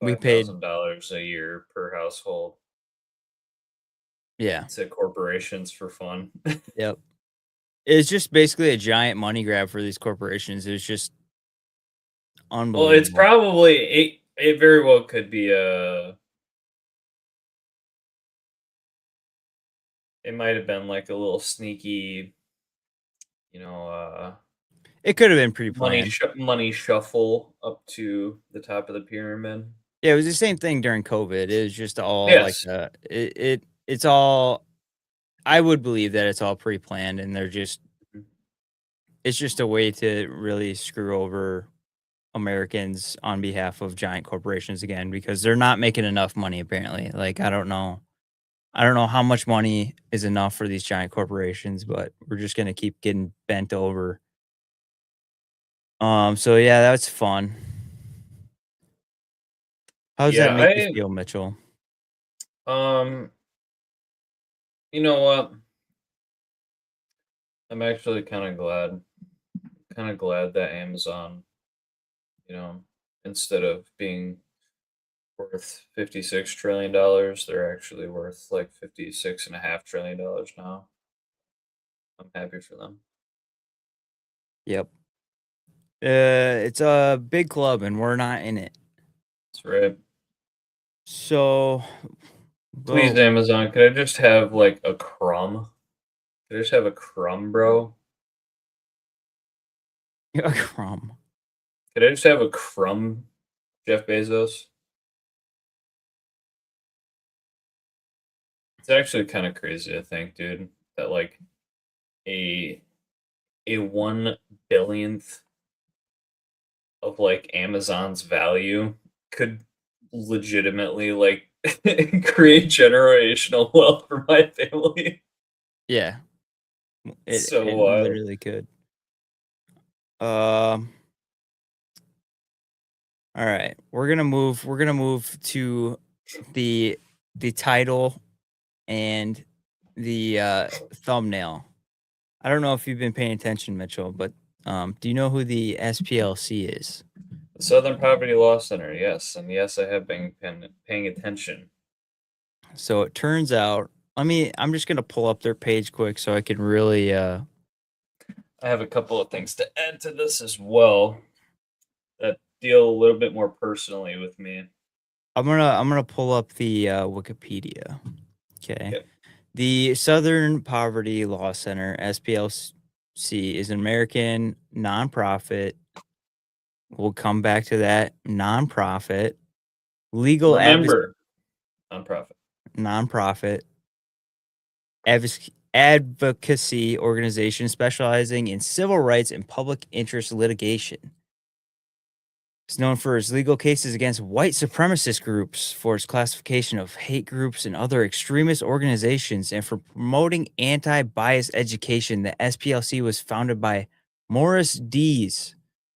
$5,000 a year per household. Yeah. To corporations for fun. Yep. It's just basically a giant money grab for these corporations. It's just unbelievable. Well, it's probably it very well could be it might have been like a little sneaky, it could have been pre-planned. money shuffle up to the top of the pyramid. Yeah, it was the same thing during COVID. It was just all Yes. like it's all. I would believe that it's all pre-planned, and it's just a way to really screw over Americans on behalf of giant corporations again, because they're not making enough money apparently. Like I don't know how much money is enough for these giant corporations, but we're just gonna keep getting bent over. So yeah, that's fun. How does that make you feel, Mitchell? You know what? I'm actually kind of glad. That Amazon, instead of being worth $56 trillion, they're actually worth like $56.5 trillion now. I'm happy for them. Yep. It's a big club, and we're not in it. That's right. So, please, Amazon, could I just have like a crumb? Could I just have a crumb, bro? A crumb. Could I just have a crumb, Jeff Bezos? It's actually kind of crazy to think, dude, that like a 1/100000th of like Amazon's value could legitimately like create generational wealth for my family. Yeah. It literally could. All right. We're gonna move to the title and the thumbnail. I don't know if you've been paying attention, Mitchell, but do you know who the SPLC is? The Southern Poverty Law Center, yes. And yes, I have been paying attention. So it turns out, I'm just going to pull up their page quick so I can really... I have a couple of things to add to this as well that deal a little bit more personally with me. I'm gonna pull up the Wikipedia. Okay. Yep. The Southern Poverty Law Center, SPLC, is an American nonprofit. We'll come back to that. Nonprofit. Legal nonprofit advocacy organization specializing in civil rights and public interest litigation. It's known for its legal cases against white supremacist groups, for its classification of hate groups and other extremist organizations, and for promoting anti-bias education. The SPLC was founded by Morris Dees,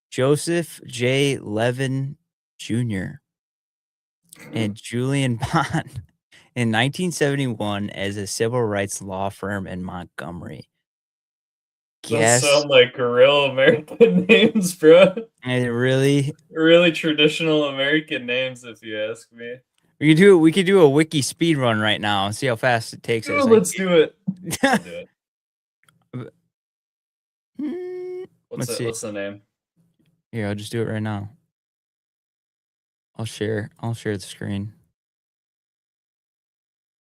Joseph J. Levin Jr., and Julian Bond in 1971 as a civil rights law firm in Montgomery. Those sound like real American names, bro. Really traditional American names, if you ask me. We could do a wiki speed run right now and see how fast it takes us. Let's do it. I'll do it. What's the name? Here, I'll just do it right now. I'll share the screen.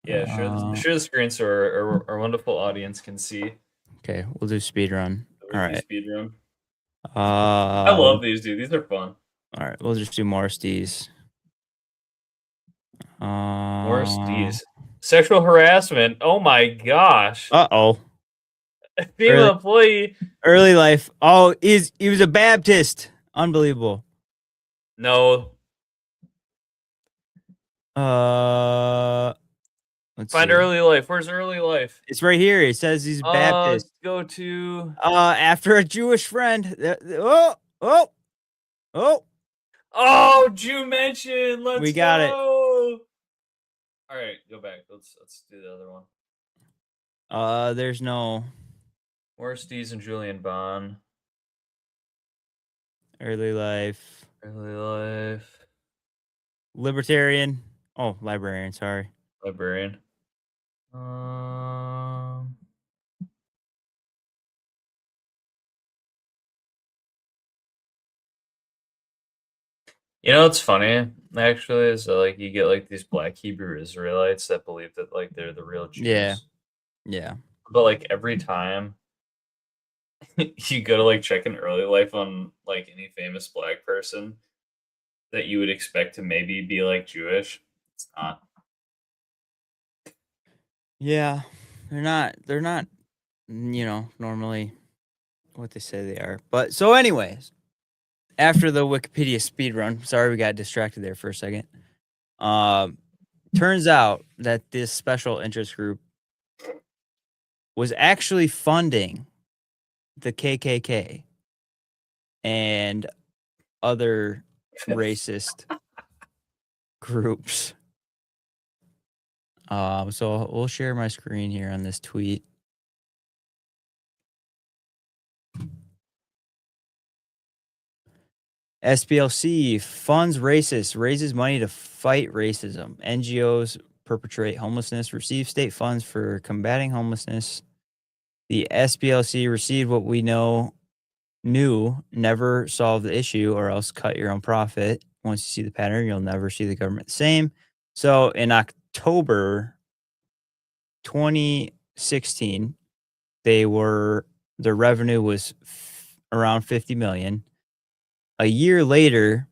Yeah, share the screen so our wonderful audience can see. Okay, we'll do speed run. All right. Speed run. I love these, dude. These are fun. All right, we'll just do Morris Dees. Morris Dees. Sexual harassment. Oh my gosh. Uh-oh. Female employee. Early life. Oh, he was a Baptist. Unbelievable. No. Let's Find see. early life. Where's early life? It's right here. It says he's Baptist. Go to after a Jewish friend. Oh, Jew mention. We got it. All right, go back. Let's do the other one. There's no Morris Dees and Julian Bond. early life. Early life. Libertarian. Oh, librarian, sorry. Librarian. You know what's funny actually is that, like, you get like these black Hebrew Israelites that believe that like they're the real Jews. Yeah. But like every time you go to like check an early life on like any famous black person that you would expect to maybe be like Jewish, it's not. Yeah. They're not normally what they say they are. But so anyways, after the Wikipedia speed run, sorry we got distracted there for a second. Turns out that this special interest group was actually funding the KKK and other racist groups. So we'll share my screen here on this tweet. SPLC funds racists, raises money to fight racism. NGOs perpetrate homelessness, receive state funds for combating homelessness. The SPLC received what we knew never solve the issue, or else cut your own profit. Once you see the pattern, you'll never see the government the same. So in October 2016, their revenue was around 50 million. A year later,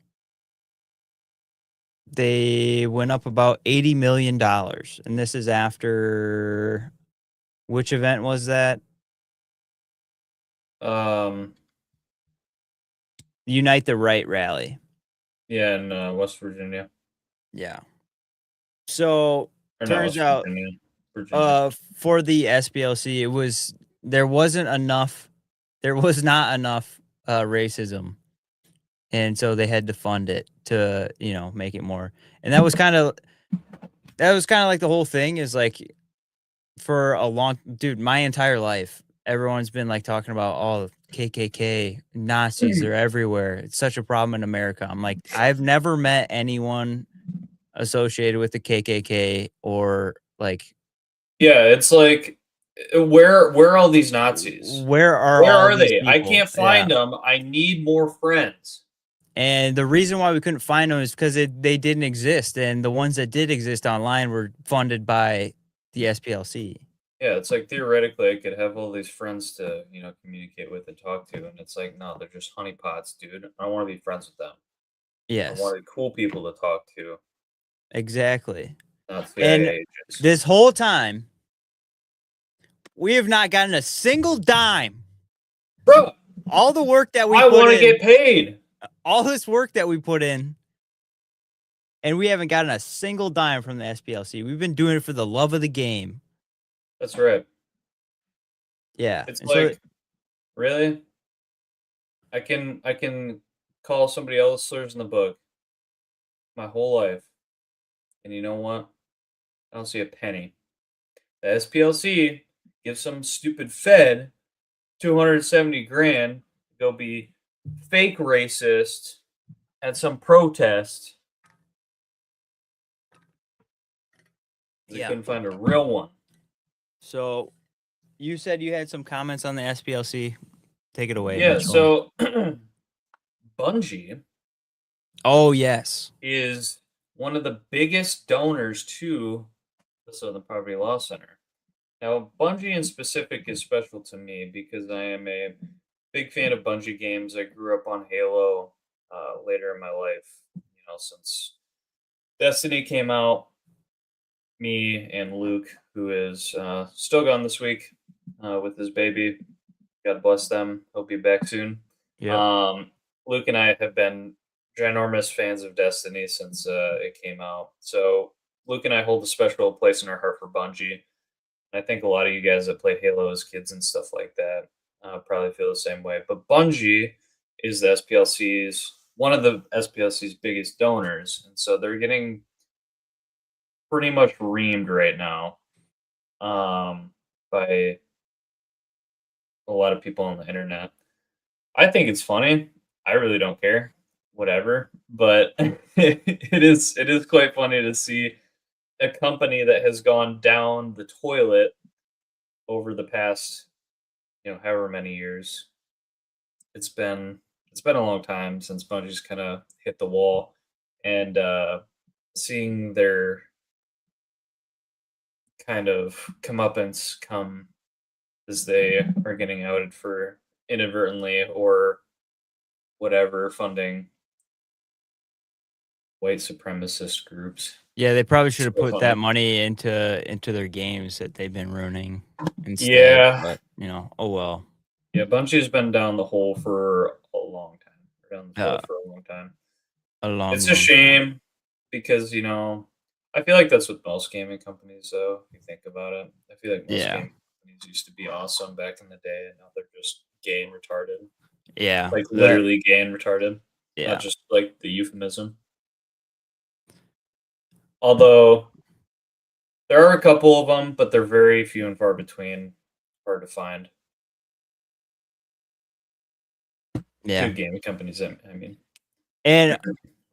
they went up about $80 million. And this is after, which event was that? Unite the Right rally. Yeah, in West Virginia. Yeah. So turns out, Virginia. for the SPLC, there was not enough racism, and so they had to fund it to make it more. And that was kind of like the whole thing is like, for a long, my entire life, everyone's been like talking about all KKK, Nazis, they're everywhere. It's such a problem in America. I'm like, I've never met anyone associated with the KKK or like. Yeah, it's like, where are all these Nazis? Where are they? People? I can't find them. I need more friends. And the reason why we couldn't find them is because they didn't exist, and the ones that did exist online were funded by the SPLC. Yeah, it's like theoretically I could have all these friends to communicate with and talk to, and it's like, no, they're just honeypots, dude. I don't want to be friends with them. Yes, I want cool people to talk to. Exactly. Not CIA agents. This whole time, we have not gotten a single dime, bro. All the work that we I want to get paid. all this work that we put in, and we haven't gotten a single dime from the SPLC. We've been doing it for the love of the game. That's right. Yeah. It's and like, really? I can call somebody else slurs in the book my whole life. And you know what? I don't see a penny. The SPLC gives some stupid Fed 270 grand to go be fake racist at some protest. They couldn't find a real one. So you said you had some comments on the SPLC. Take it away. Yeah, Mitchell. so Bungie Oh, yes. is one of the biggest donors to the Southern Poverty Law Center. Now, Bungie in specific is special to me because I am a big fan of Bungie games. I grew up on Halo later in my life. You know, since Destiny came out, me and Luke, who is still gone this week with his baby, God bless them. He'll be back soon. Yeah. Luke and I have been ginormous fans of Destiny since it came out. So Luke and I hold a special place in our heart for Bungie. I think a lot of you guys that played Halo as kids and stuff like that probably feel the same way. But Bungie is the SPLC's one of the SPLC's biggest donors, and so they're getting pretty much reamed right now by a lot of people on the internet. I think it's funny. I really don't care. Whatever. But it is quite funny to see a company that has gone down the toilet over the past, however many years. It's been a long time since Bungie's kind of hit the wall, and seeing their kind of comeuppance come as they are getting outed for inadvertently or whatever funding white supremacist groups. Yeah, they probably should have So put funny. that money into their games that they've been ruining instead. Yeah. But, oh well. Yeah, Bungie's been down the hole for a long time. Down the hole for a long time. It's a long shame because, I feel like that's with most gaming companies, though, if you think about it. I feel like most gaming companies used to be awesome back in the day, and now they're just gay and retarded. Yeah. Like, literally gay and retarded. Yeah. Not just, like, the euphemism. Although, there are a couple of them, but they're very few and far between. Hard to find. Yeah. Good gaming companies, I mean. And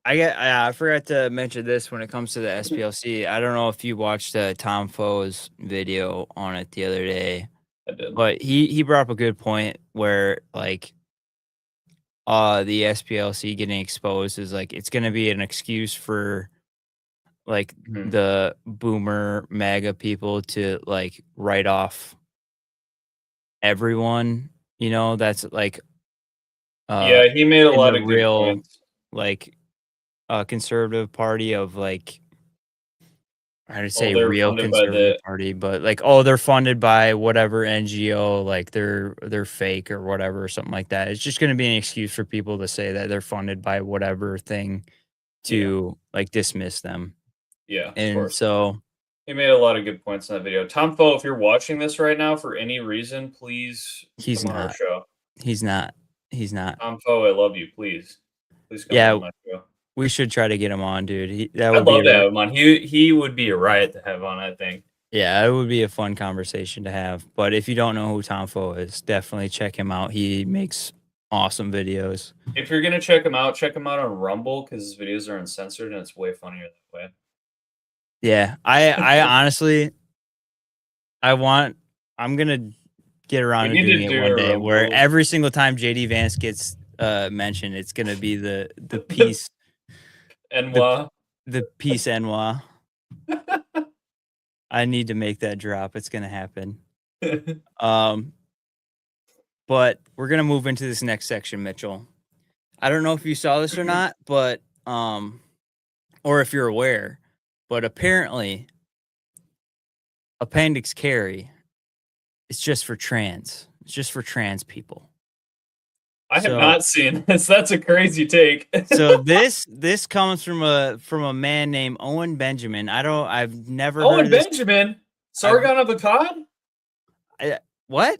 I forgot to mention this when it comes to the SPLC. I don't know if you watched Tom Foe's video on it the other day. I did. But he brought up a good point where like the SPLC getting exposed is like it's gonna be an excuse for like the boomer MAGA people to like write off everyone, that's like yeah, he made a lot of good real points. Like conservative party of like I'd say they're real funded by conservative party, but like they're funded by whatever NGO, like they're fake or whatever or something like that. It's just going to be an excuse for people to say that they're funded by whatever thing to like dismiss them. Yeah, of and course. So he made a lot of good points in that video. Tom Foe, if you're watching this right now for any reason, please come on our show. He's not. Tom Foe, I love you. Please come on my show. We should try to get him on, dude. I'd love to have him on. He would be a riot to have on, I think. Yeah, it would be a fun conversation to have. But if you don't know who Tom Foe is, definitely check him out. He makes awesome videos. If you're gonna check him out on Rumble because his videos are uncensored and it's way funnier that way. Yeah, I honestly, I'm gonna get around to doing it one day where every single time JD Vance gets mentioned, it's gonna be the peace. The peace Enwa. I need to make that drop. It's gonna happen. But we're gonna move into this next section, Mitchell. I don't know if you saw this or not, but or if you're aware, but apparently appendix carry is just for trans. It's just for trans people. I have So- not seen this. That's a crazy take. So this comes from a man named Owen Benjamin. I've never heard Owen of this. Benjamin, Sargon of Akkad. What?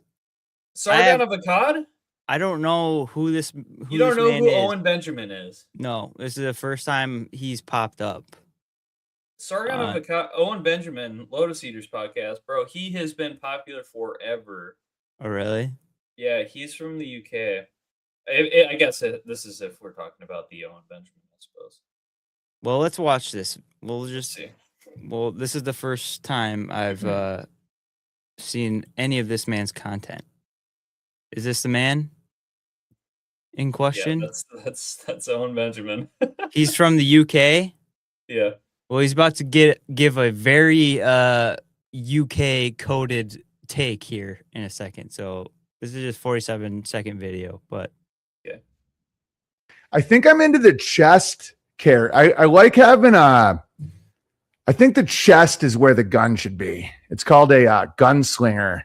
Sargon of Akkad. I don't know who this. You don't know man who is. Owen Benjamin is. No, this is the first time he's popped up. Sargon of Akkad, Owen Benjamin, Lotus Eaters podcast, bro. He has been popular forever. Oh, really? Yeah, he's from the UK. I guess this is if we're talking about the Owen Benjamin, I suppose. Well, let's watch this. We'll just See. Well, this is the first time I've seen any of this man's content. Is this the man in question? Yeah, that's Owen Benjamin. He's from the UK. Yeah. Well, he's about to give a very UK coded take here in a second. So this is just 47-second video, but yeah. I think I'm into the chest carry. I like having I think the chest is where the gun should be. It's called a gunslinger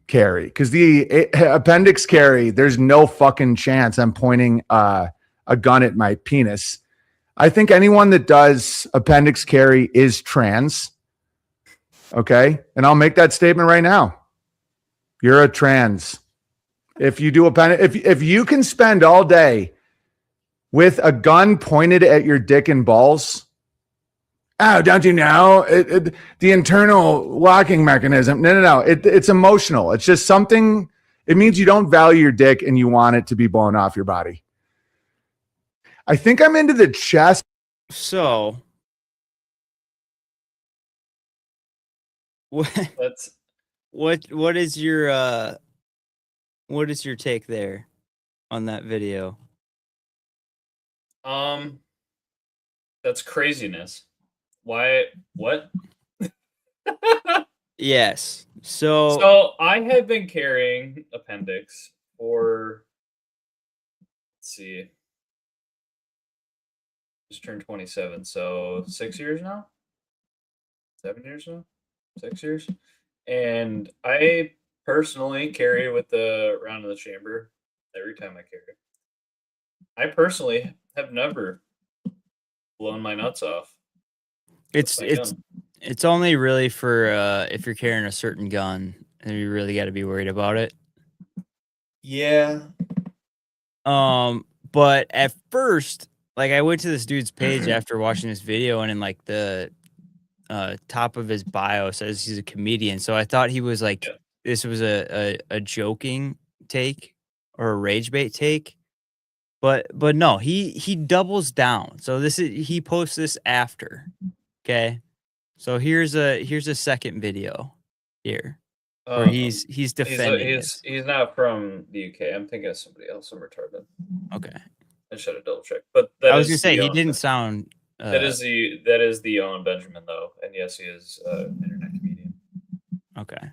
carry, because the appendix carry, there's no fucking chance I'm pointing a gun at my penis. I think anyone that does appendix carry is trans. Okay. And I'll make that statement right now. You're a trans. If you do if you can spend all day with a gun pointed at your dick and balls, don't you know? The internal locking mechanism. No. It's emotional. It's just something. It means you don't value your dick and you want it to be blown off your body. I think I'm into the chest. so what is your take there on that video? That's craziness. Why? What? Yes. So I have been carrying appendix for, let's see, just turned 27, so 6 years now? 7 years now? 6 years? And I personally carry with the round of the chamber every time I carry. I personally have never blown my nuts off. it's only really for if you're carrying a certain gun and you really got to be worried about it. Yeah. But at first, like, I went to this dude's page after watching this video, and in like the top of his bio says he's a comedian. So I thought he was like, this was a joking take or a rage bait take. But no, he doubles down. So he posts this after. Okay. So here's a second video here where he's defending he's not from the UK. I'm thinking of somebody else. I'm retarded. Okay. I should have double checked. But I was gonna say he didn't sound. That is the Owen Benjamin though, and yes, he is an internet comedian. Okay.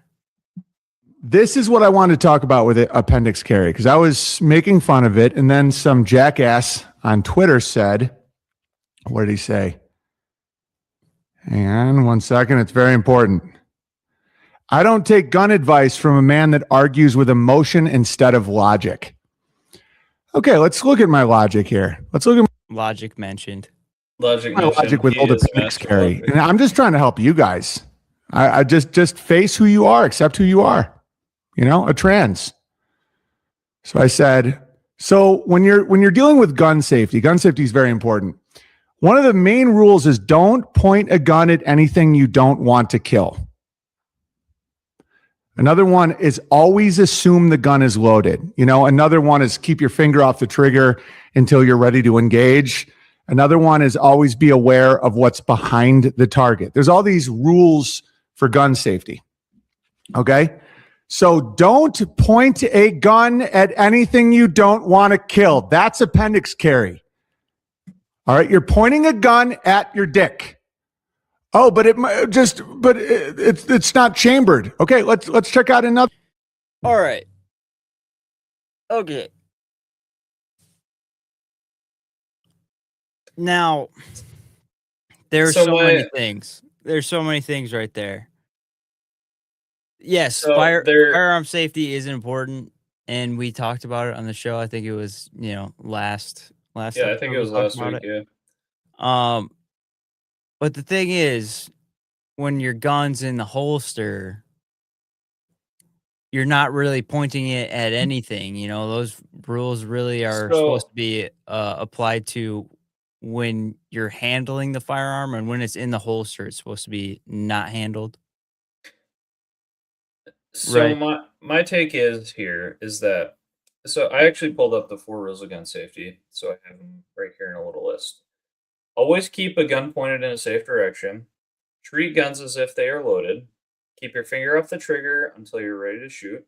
This is what I wanted to talk about with appendix carry, because I was making fun of it, and then some jackass on Twitter said, what did he say? Hang on 1 second. It's very important. I don't take gun advice from a man that argues with emotion instead of logic. Okay, let's look at my logic here. Let's look at Logic mentioned. my logic with old appendix carry. And I'm just trying to help you guys. I just face who you are, accept who you are. You know, a trans. So I said, so when you're dealing with gun safety is very important. One of the main rules is don't point a gun at anything you don't want to kill. Another one is always assume the gun is loaded. You know, another one is keep your finger off the trigger until you're ready to engage. Another one is always be aware of what's behind the target. There's all these rules for gun safety. Okay? So don't point a gun at anything you don't want to kill. That's appendix carry. All right, you're pointing a gun at your dick. Oh, but it's not chambered. Okay, let's check out another. All right. Okay. Now, there's so many things. There's so many things right there. Yes, firearm safety is important, and we talked about it on the show. I think it was, last Yeah, I think episode it we was talked last about week. it. Yeah. But the thing is, when your gun's in the holster, you're not really pointing it at anything. Those rules really are supposed to be applied to when you're handling the firearm, and when it's in the holster, it's supposed to be not handled. So Right. my take is that so I actually pulled up the 4 rules of gun safety, so I have them right here in a little list. Always keep a gun pointed in a safe direction. Treat guns as if they are loaded. Keep your finger off the trigger until you're ready to shoot.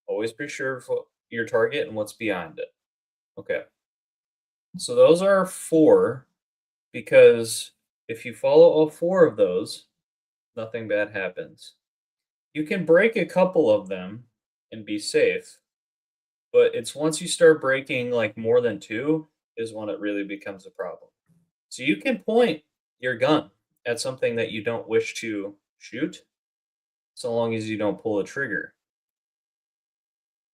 Always be sure of your target and what's behind it. Okay. So those are 4, because if you follow all 4 of those, nothing bad happens. You can break a couple of them and be safe, but it's once you start breaking like more than 2 is when it really becomes a problem. So you can point your gun at something that you don't wish to shoot, so long as you don't pull a trigger.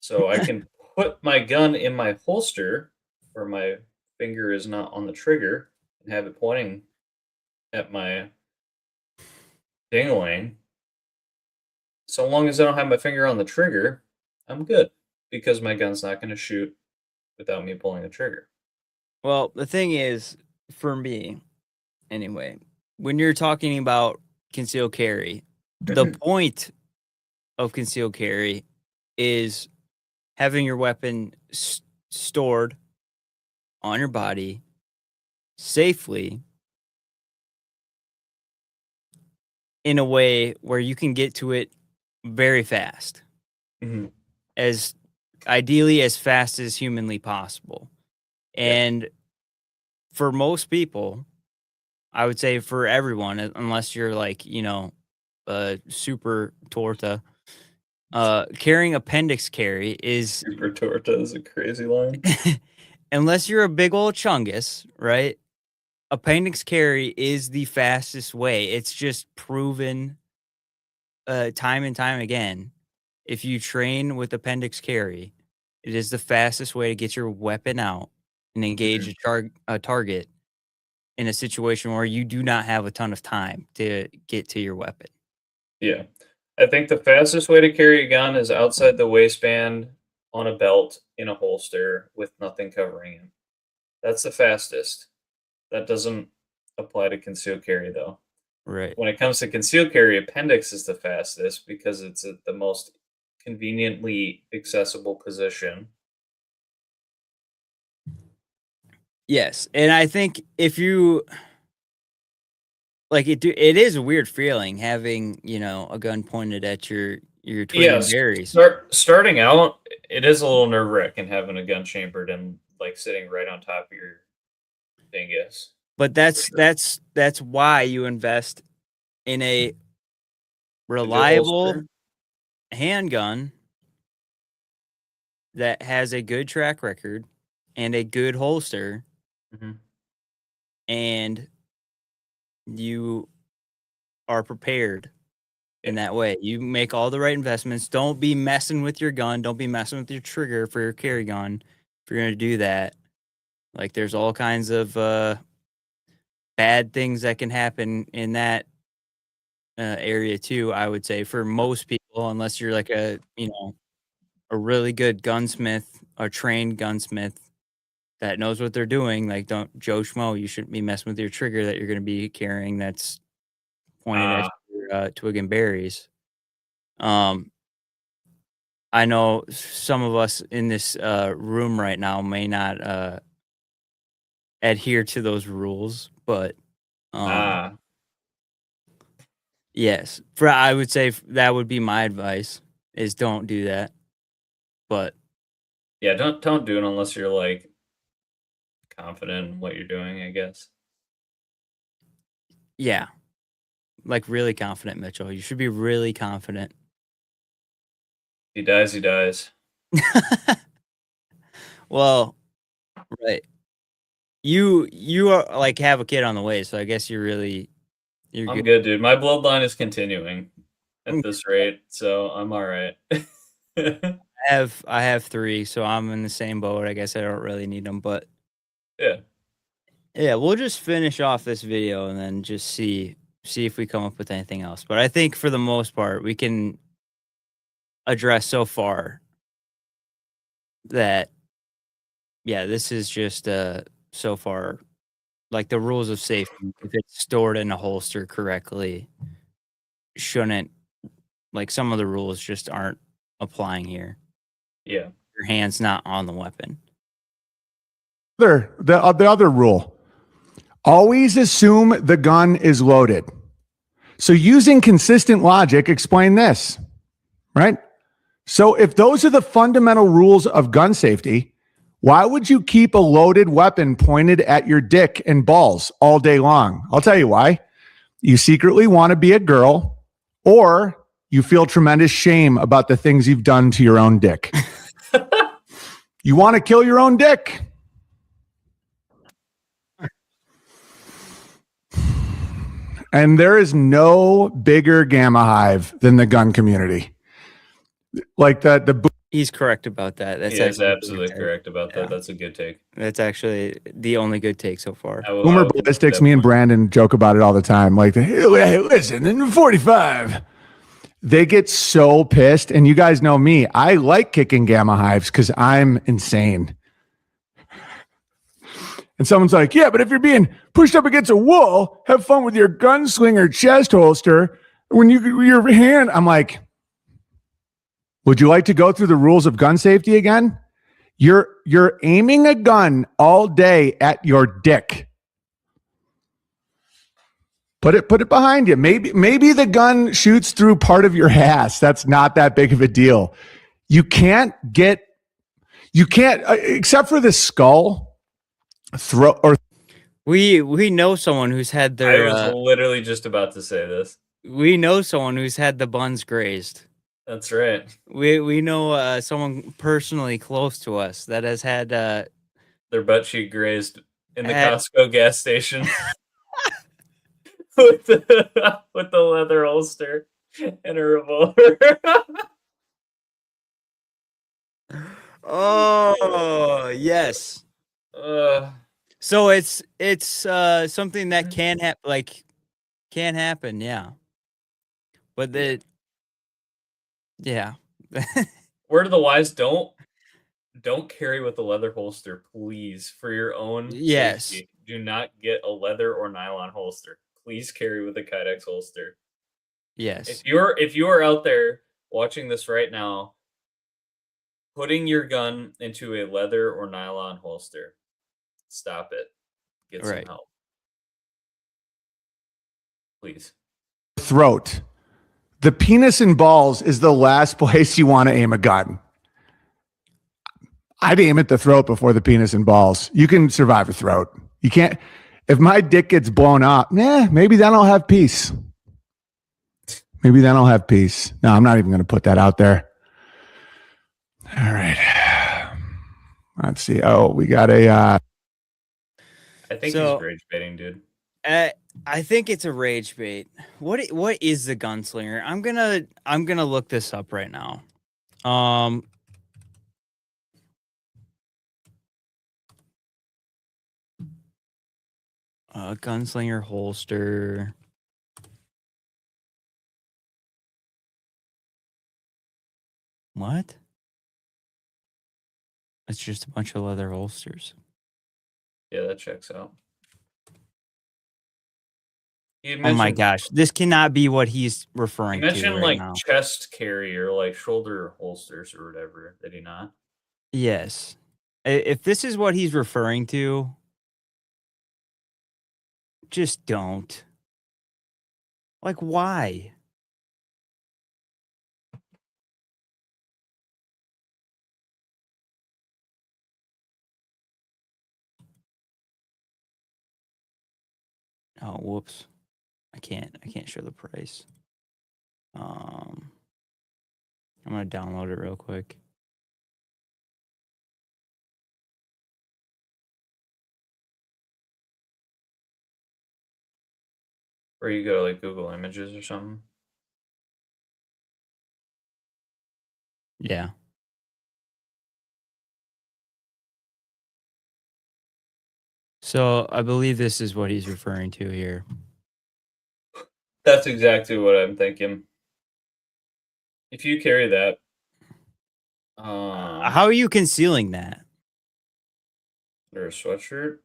So I can put my gun in my holster where my finger is not on the trigger and have it pointing at my dingling. So long as I don't have my finger on the trigger, I'm good, because my gun's not going to shoot without me pulling the trigger. Well, the thing is, for me, anyway, when you're talking about concealed carry, the point of concealed carry is having your weapon stored on your body safely in a way where you can get to it very fast, as ideally as fast as humanly possible. And for most people, I would say for everyone, unless you're like, a super torta, carrying appendix carry is Super torta is a crazy line. unless you're a big old chungus, right? Appendix carry is the fastest way. It's just proven time and time again. If you train with appendix carry, it is the fastest way to get your weapon out and engage a target in a situation where you do not have a ton of time to get to your weapon. Yeah. I think the fastest way to carry a gun is outside the waistband, on a belt, in a holster, with nothing covering it. That's the fastest. That doesn't apply to concealed carry, though. Right. When it comes to concealed carry, appendix is the fastest because it's at the most conveniently accessible position. Yes, and I think if you like it is a weird feeling having, a gun pointed at your twig and berries. Starting out, it is a little nerve-wracking having a gun chambered and like sitting right on top of your dingus. But that's why you invest in a reliable handgun that has a good track record and a good holster, and you are prepared in that way. You make all the right investments. Don't be messing with your gun. Don't be messing with your trigger for your carry gun. If you're going to do that, like there's all kinds of bad things that can happen in that area too, I would say, for most people, unless you're like a really good gunsmith or trained gunsmith that knows what they're doing. Like, don't Joe Schmo, you shouldn't be messing with your trigger that you're going to be carrying that's pointed at your twig and berries. I know some of us in this room right now may not adhere to those rules, but yes, I would say that would be my advice, is don't do that. But yeah, don't do it unless you're like confident in what you're doing, I guess. Yeah, like really confident, Mitchell. You should be really confident. He dies, he dies. Well, right. You are like have a kid on the way, so I guess you're I'm good, dude. My bloodline is continuing at this rate, so I'm all right. I have 3, so I'm in the same boat. I guess I don't really need them, but Yeah. yeah, we'll just finish off this video and then just see if we come up with anything else. But I think for the most part, we can address so far that yeah, this is just so far like the rules of safety. If it's stored in a holster correctly, shouldn't like some of the rules just aren't applying here. Yeah. Your hand's not on the weapon. The other rule: always assume the gun is loaded. So using consistent logic, explain this, right? So if those are the fundamental rules of gun safety, why would you keep a loaded weapon pointed at your dick and balls all day long? I'll tell you why. You secretly want to be a girl, or you feel tremendous shame about the things you've done to your own dick. You want to kill your own dick. And there is no bigger gamma hive than the gun community. Like He's correct about that. That's He is actually a good absolutely take. correct about that. Yeah. That's a good take. That's actually the only good take so far. Boomer Ballistics, me and Brandon joke about it all the time. Like, hey, listen, in 45, they get so pissed. And you guys know me. I like kicking gamma hives because I'm insane. And someone's like, yeah, but if you're being pushed up against a wall, have fun with your gunslinger chest holster. When your hand, I'm like, would you like to go through the rules of gun safety again? You're aiming a gun all day at your dick. Put it behind you. Maybe the gun shoots through part of your ass. That's not that big of a deal. You can't except for the skull. We know someone who's had their. I was literally just about to say this. We know someone who's had the buns grazed. That's right. We know someone personally close to us that has had their butt cheek grazed in the Costco gas station with the leather holster and a revolver. Oh yes. So it's something that can happen, yeah. But yeah. Word of the wise, don't carry with a leather holster, please, for your own safety. Do not get a leather or nylon holster. Please carry with a Kydex holster. Yes. If you are out there watching this right now, putting your gun into a leather or nylon holster, stop it. Get some help. Please. Throat. The penis and balls is the last place you want to aim a gun. I'd aim at the throat before the penis and balls. You can survive a throat. You can't. If my dick gets blown up, maybe then I'll have peace. Maybe then I'll have peace. No, I'm not even going to put that out there. All right. Let's see. Oh, we got a. I think he's rage baiting, dude. I think it's a rage bait. What is the gunslinger? I'm gonna look this up right now. Gunslinger holster. What? It's just a bunch of leather holsters. Yeah, that checks out. Oh my gosh, this cannot be what he's referring to. You mentioned right now. chest carry or like shoulder holsters or whatever. Did he not? Yes. If this is what he's referring to, just don't. Like, why? Oh, whoops. I can't show the price. I'm gonna download it real quick. Or you go to like Google Images or something. Yeah. So I believe this is what he's referring to here. That's exactly what I'm thinking. If you carry that, How are you concealing that? under a sweatshirt,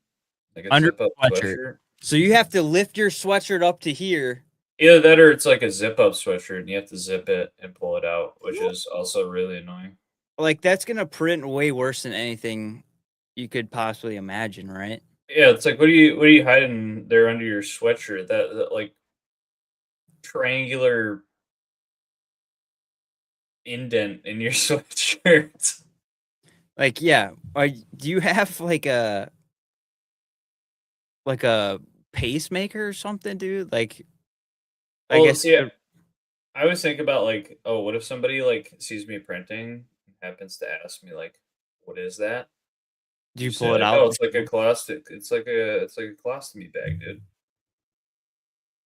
like a Under zip-up a sweatshirt. sweatshirt. So you have to lift your sweatshirt up to here. Either that or it's like a zip-up sweatshirt, and you have to zip it and pull it out, which is also really annoying. Like, that's going to print way worse than anything you could possibly imagine, right? Yeah, it's like, what are you hiding there under your sweatshirt? That like triangular indent in your sweatshirt. Like, yeah. Do you have like a pacemaker or something, dude? Like, I Well, guess. see, I always think about like, oh, what if somebody like sees me printing and happens to ask me like, what is that? Do you say, pull it like, out? oh, it's like a colostomy bag, dude.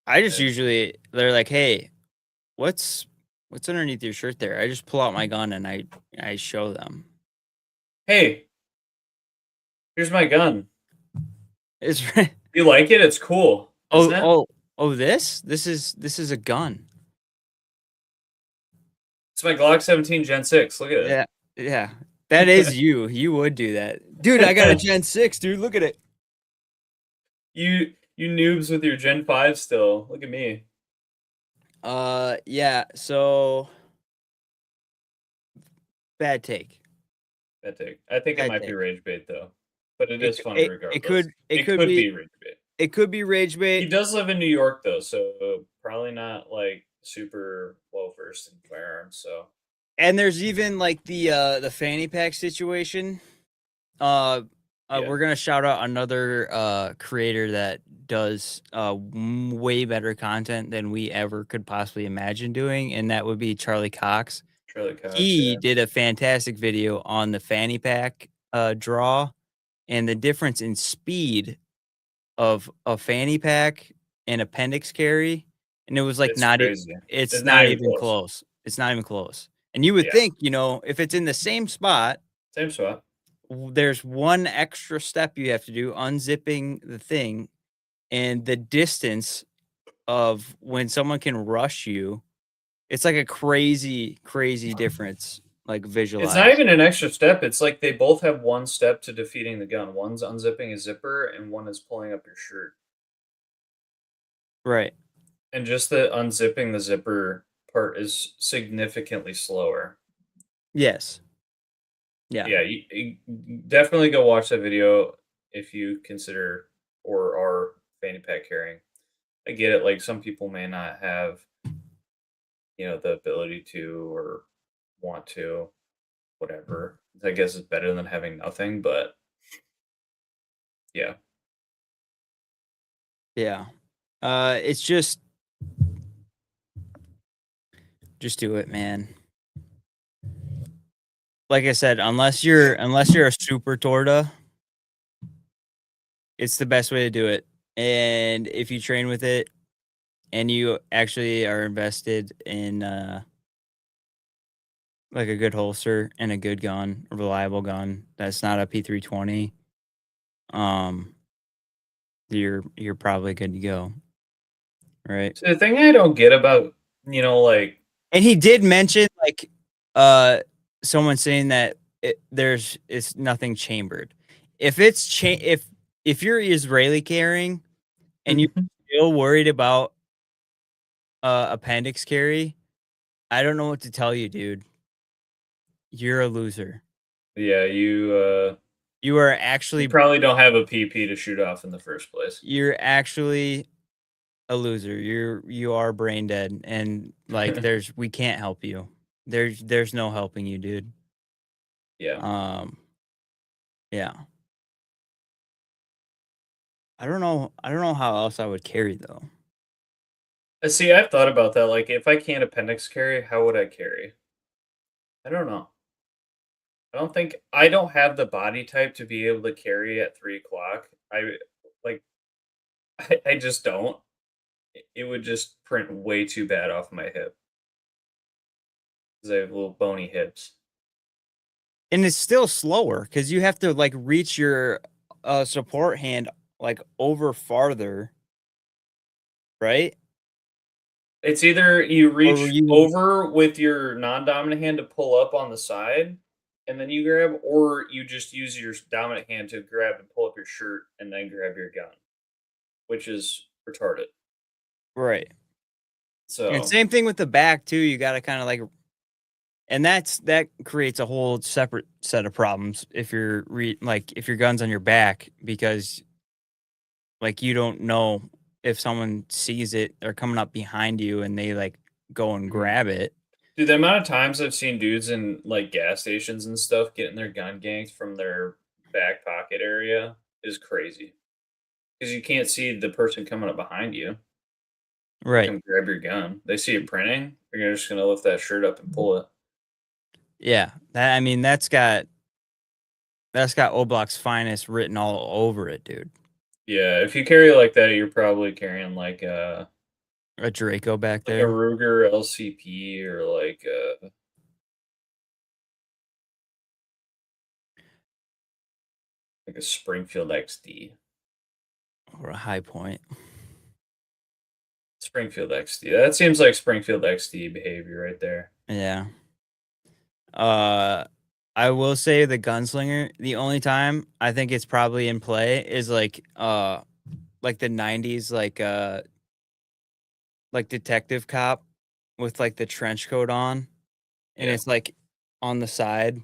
I just usually, they're like, hey, what's underneath your shirt there? I just pull out my gun and I show them. Hey, here's my gun. It's You like it? It's cool. Isn't it? This is a gun. It's my Glock 17 Gen 6. Look at it. Yeah. That is you. You would do that. Dude, I got a Gen 6, dude. Look at it. You noobs with your Gen 5 still. Look at me. Yeah, so bad take. I think it Bad might take. be rage bait though. But it is fun regardless. It could be rage bait. It could be rage bait. He does live in New York though, so probably not like super well versed in firearms, so. And there's even like the fanny pack situation. We're gonna shout out another creator that does way better content than we ever could possibly imagine doing, and that would be Charlie Cox. He did a fantastic video on the fanny pack draw and the difference in speed of a fanny pack and appendix carry, and it was like It's not crazy. it's not even close. It's not even close. And you would think, if it's in the same spot, there's one extra step you have to do, unzipping the thing, and the distance of when someone can rush you, it's like a crazy difference, like visualize. It's not even an extra step. It's like they both have one step to defeating the gun. One's unzipping a zipper and one is pulling up your shirt. Right. And just the unzipping the zipper part is significantly slower. Yes. Yeah. Yeah, you definitely go watch that video if you consider or are fanny pack carrying. I get it, like some people may not have, the ability to or want to, whatever. I guess it's better than having nothing, but yeah. Yeah. It's just do it, man. Like I said, unless you're a super torta, it's the best way to do it. And if you train with it and you actually are invested in like a good holster and a good gun, a reliable gun that's not a P320, you're probably good to go. Right? So the thing I don't get about, like, and he did mention like someone saying that it's nothing chambered. If it's if you're Israeli carrying and you're still worried about appendix carry, I don't know what to tell you, dude. You're a loser. Yeah, you are actually, you probably don't have a PP to shoot off in the first place. You're actually a loser. You are brain dead, and like we can't help you. There's no helping you, dude. Yeah. Yeah. I don't know how else I would carry though. See, I've thought about that. Like, if I can't appendix carry, how would I carry? I don't know. I don't have the body type to be able to carry at 3 o'clock. I just don't. It would just print way too bad off my hip. Because I have little bony hips. And it's still slower because you have to like reach your support hand like over farther, right? It's either you reach you- over with your non-dominant hand to pull up on the side, and then you grab, or you just use your dominant hand to grab and pull up your shirt and then grab your gun, which is retarded. Right. So And same thing with the back too. You got to kind of like, and that creates a whole separate set of problems if you're if your gun's on your back, because like you don't know if someone sees it, they're coming up behind you and they like go and grab it. dude, the amount of times I've seen dudes in like gas stations and stuff getting their gun ganked from their back pocket area is crazy. Because you can't see the person coming up behind you. Right. Come grab your gun. They see it printing, you're just gonna lift that shirt up and pull it. Yeah. I mean, that's got Oblock's finest written all over it, dude. Yeah, if you carry like that, you're probably carrying like a Draco back like there. a Ruger LCP or like a Springfield XD. Or a High Point. Springfield XD. That seems like Springfield XD behavior right there. Yeah. I will say the gunslinger, the only time I think it's probably in play is like the 90s, like detective cop with like the trench coat on, and Yeah. it's like on the side.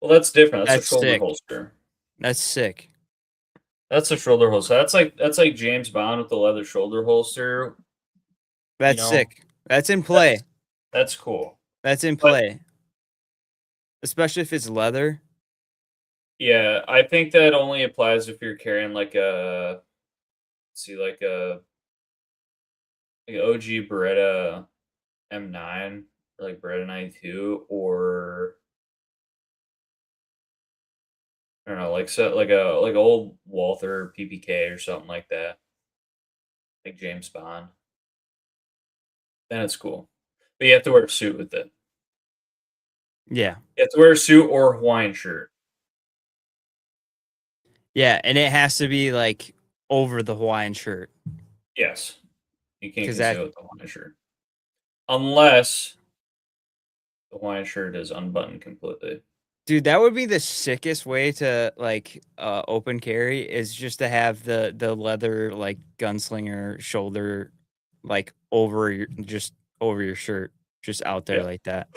Well, that's different. That's That's a shoulder sick. holster. That's sick. That's a shoulder holster. That's like James Bond with the leather shoulder holster. That's know, sick. That's in play. That's cool. That's in play. Especially if it's leather. Yeah, I think that only applies if you're carrying like a like a OG Beretta M9 or like Beretta 92 or I don't know, like old Walther PPK or something like that. Like James Bond. Then it's cool. But you have to wear a suit with it. Yeah. You have to wear a suit or a Hawaiian shirt. Yeah, and it has to be like over the Hawaiian shirt. Yes. You can't 'Cause conceal with the Hawaiian shirt. Unless the Hawaiian shirt is unbuttoned completely. Dude, that would be the sickest way to like open carry, is just to have the leather like gunslinger shoulder like over your shirt, just out there like that.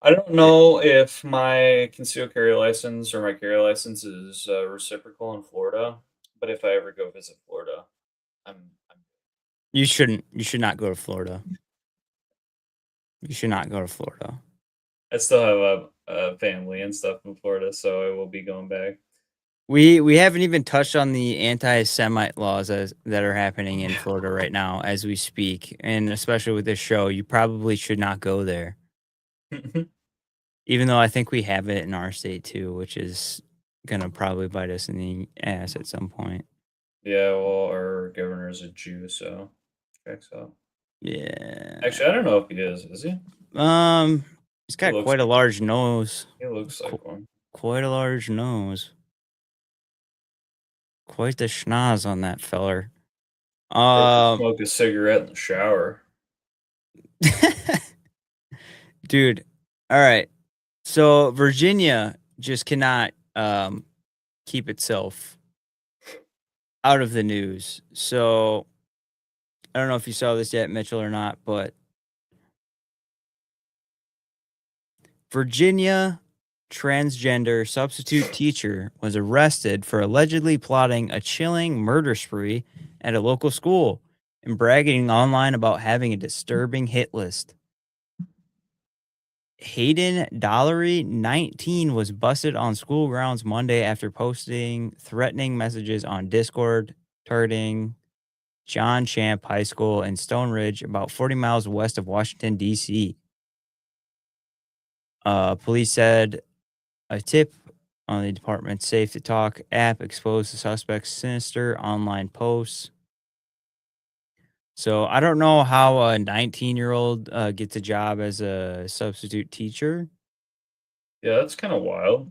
I don't know if my concealed carry license or my carry license is reciprocal in Florida, but if I ever go visit Florida, I'm You should not go to Florida. You should not go to Florida. I still have a family and stuff in Florida, so I will be going back. We haven't even touched on the anti-Semite laws that are happening in Florida right now as we speak, and especially with this show, you probably should not go there. Even though I think we have it in our state too, which is gonna probably bite us in the ass at some point. Yeah, well, our governor is a Jew, so checks out. Yeah. Actually, I don't know if he is. Is he? He's got quite a large nose. He looks like one. Quite a large nose. Quite the schnoz on that feller. Smoked a cigarette in the shower. Dude, all right. So Virginia just cannot keep itself out of the news. So I don't know if you saw this yet, Mitchell, or not, but Virginia transgender substitute teacher was arrested for allegedly plotting a chilling murder spree at a local school and bragging online about having a disturbing hit list. Hayden Dollery, 19, was busted on school grounds Monday after posting threatening messages on Discord targeting John Champ High School in Stone Ridge, about 40 miles west of Washington, D.C. Police said a tip on the department's Safe to Talk app exposed the suspect's sinister online posts. So I don't know how a 19-year-old gets a job as a substitute teacher. Yeah, that's kind of wild.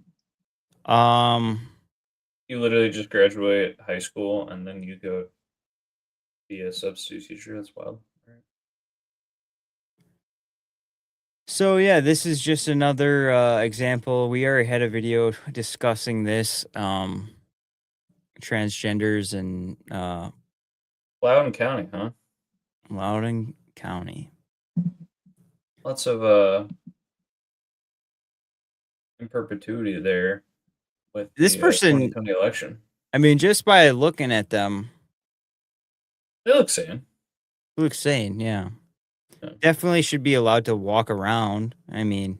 You literally just graduate high school and then you go be a substitute teacher. That's wild. Right. So yeah, this is just another example. We already had a video discussing this, transgenders and Loudoun County, huh? Loudoun County. Lots of in perpetuity there with This the person, 2020 election. I mean, just by looking at them, They look sane. looks sane. Yeah, Yeah. definitely should be allowed to walk around. I mean,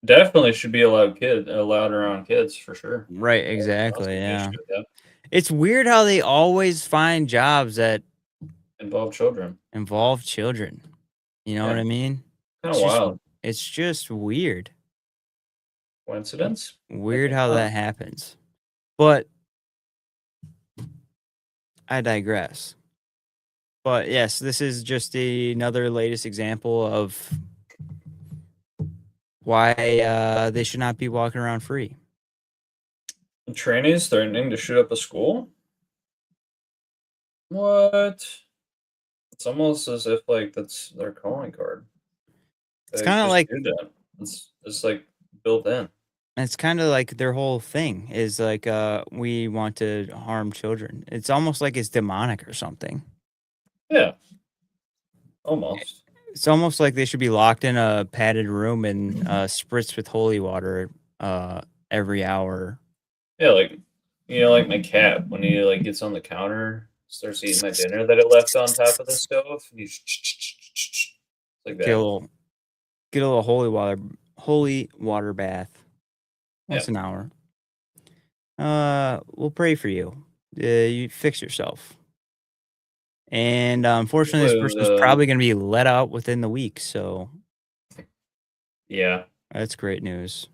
Definitely should be allowed around kids for sure. right? That's Exactly. an Yeah. issue with that. It's weird how they always find jobs that Involve children. involve children. You know what Yeah. I mean? Kind of wild. It's just weird. Coincidence? Weird think how not. that happens. But I digress. But yes, this is just another latest example of why they should not be walking around free. Trainees threatening to shoot up a school? What? It's almost as if like that's their calling card. It's They kinda just like do that. It's like built in. It's kind of like their whole thing is like we want to harm children. It's almost like it's demonic or something. Yeah. Almost. It's almost like they should be locked in a padded room and spritzed with holy water every hour. Yeah, like like my cat when he like gets on the counter, starts eating my dinner that it left on top of the stove. He's like Get a that. little holy water bath once an hour. We'll pray for you. You fix yourself. And unfortunately, this person's probably going to be let out within the week. So Yeah. that's great news.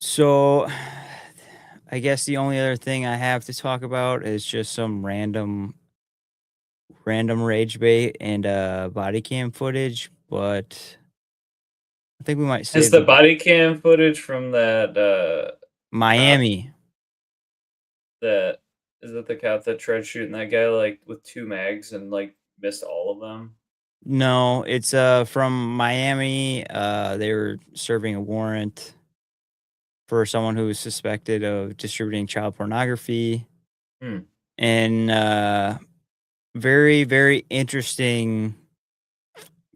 So I guess the only other thing I have to talk about is just some random rage bait and body cam footage, but I think we might save Is the body cam footage from that Miami. That is it the cop that tried shooting that guy like with 2 mags and like missed all of them? No, it's from Miami. They were serving a warrant for someone who was suspected of distributing child pornography. Hmm. And very, very interesting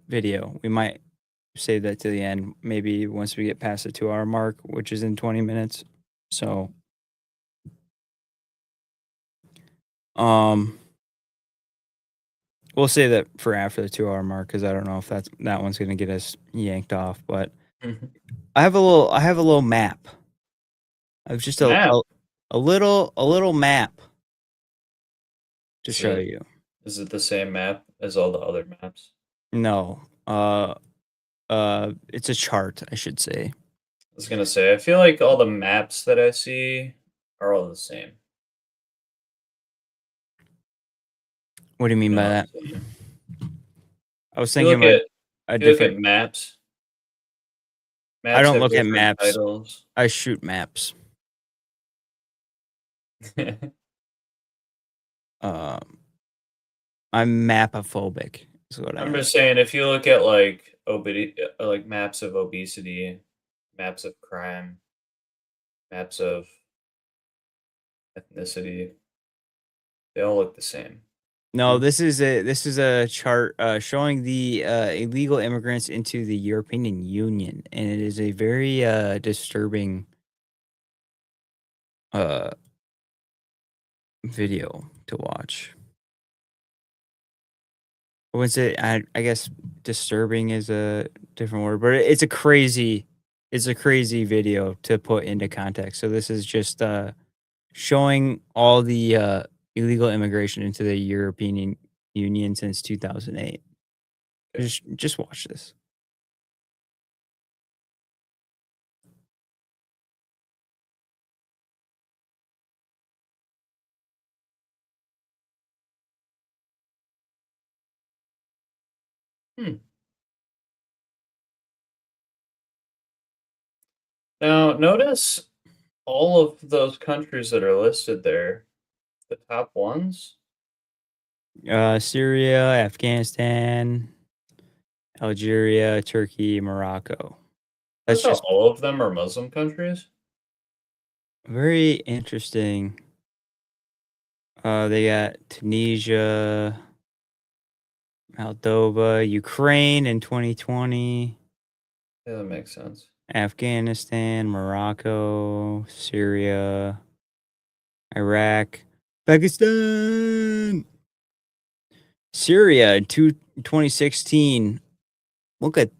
video. We might save that to the end, maybe once we get past the 2-hour mark, which is in 20 minutes. So we'll save that for after the 2-hour mark because I don't know if that one's gonna get us yanked off. But I have a little map. I have just a little map to show you. Is it the same map as all the other maps? No. It's a chart, I should say. I was gonna say, I feel like all the maps that I see are all the same. What do you mean You know by what that? I'm saying? I was If you thinking look about at, a if you look at different. maps. I don't have look at different maps. Titles. I shoot maps. I'm mapophobic. Is what I'm just saying, if you look at like maps of obesity, maps of crime, maps of ethnicity, they all look the same. No, this is a chart showing the illegal immigrants into the European Union, and it is a very disturbing video to watch. I wouldn't say I guess disturbing is a different word, but it's a crazy video to put into context. So this is just showing all the illegal immigration into the European Union since 2008. Just watch this. Now, notice all of those countries that are listed there, the top ones? Syria, Afghanistan, Algeria, Turkey, Morocco. I That's thought just all of them are Muslim countries. very interesting. They got Tunisia, Moldova, Ukraine in 2020, Yeah, that makes sense. Afghanistan, Morocco, Syria, Iraq, Pakistan, Syria in 2016. Look at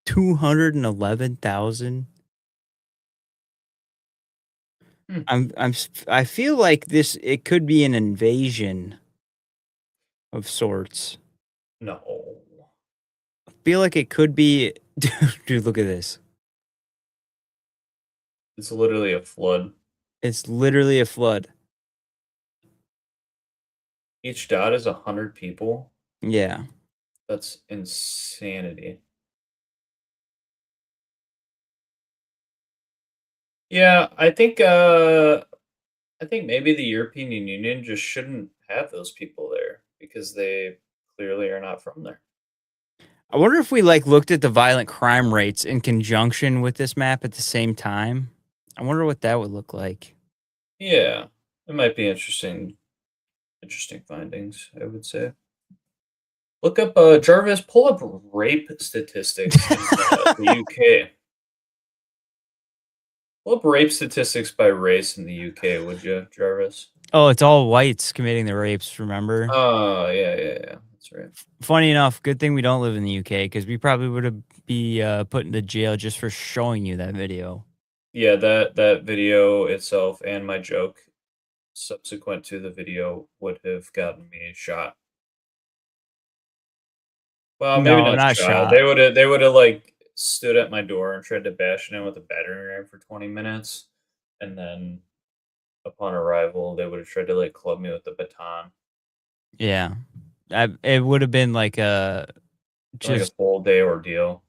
211,000. Hmm. I feel like it could be an invasion of sorts. No. I feel like it could be dude, look at this. It's literally a flood. It's literally a flood. Each dot is 100 people. Yeah. That's insanity. Yeah, I think maybe the European Union just shouldn't have those people there because they clearly are not from there. I wonder if we looked at the violent crime rates in conjunction with this map at the same time. I wonder what that would look like. Yeah, it might be interesting findings, I would say. Look up Jarvis, pull up rape statistics in the UK. Pull up rape statistics by race in the UK, would you, Jarvis? Oh, it's all whites committing the rapes, remember? Oh, yeah. That's right. Funny enough, good thing we don't live in the UK because we probably would be put into jail just for showing you that video. Yeah, that video itself and my joke subsequent to the video would have gotten me shot. Well, maybe No, not not shot. shot. They would have like stood at my door and tried to bash it in with a battering ram for 20 minutes, and then upon arrival, they would have tried to like club me with a baton. Yeah. It would have been like a Like a full day ordeal.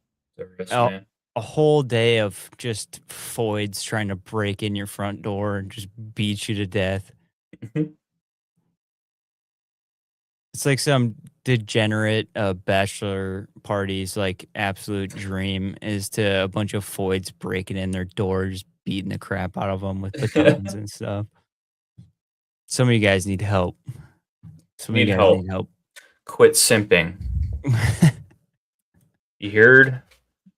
a whole day of just foids trying to break in your front door and just beat you to death. It's like some degenerate bachelor party's like absolute dream is to a bunch of foids breaking in their doors, beating the crap out of them with batons and stuff. Some of you guys need help. Some of you Need guys help. need help. Quit simping. You heard?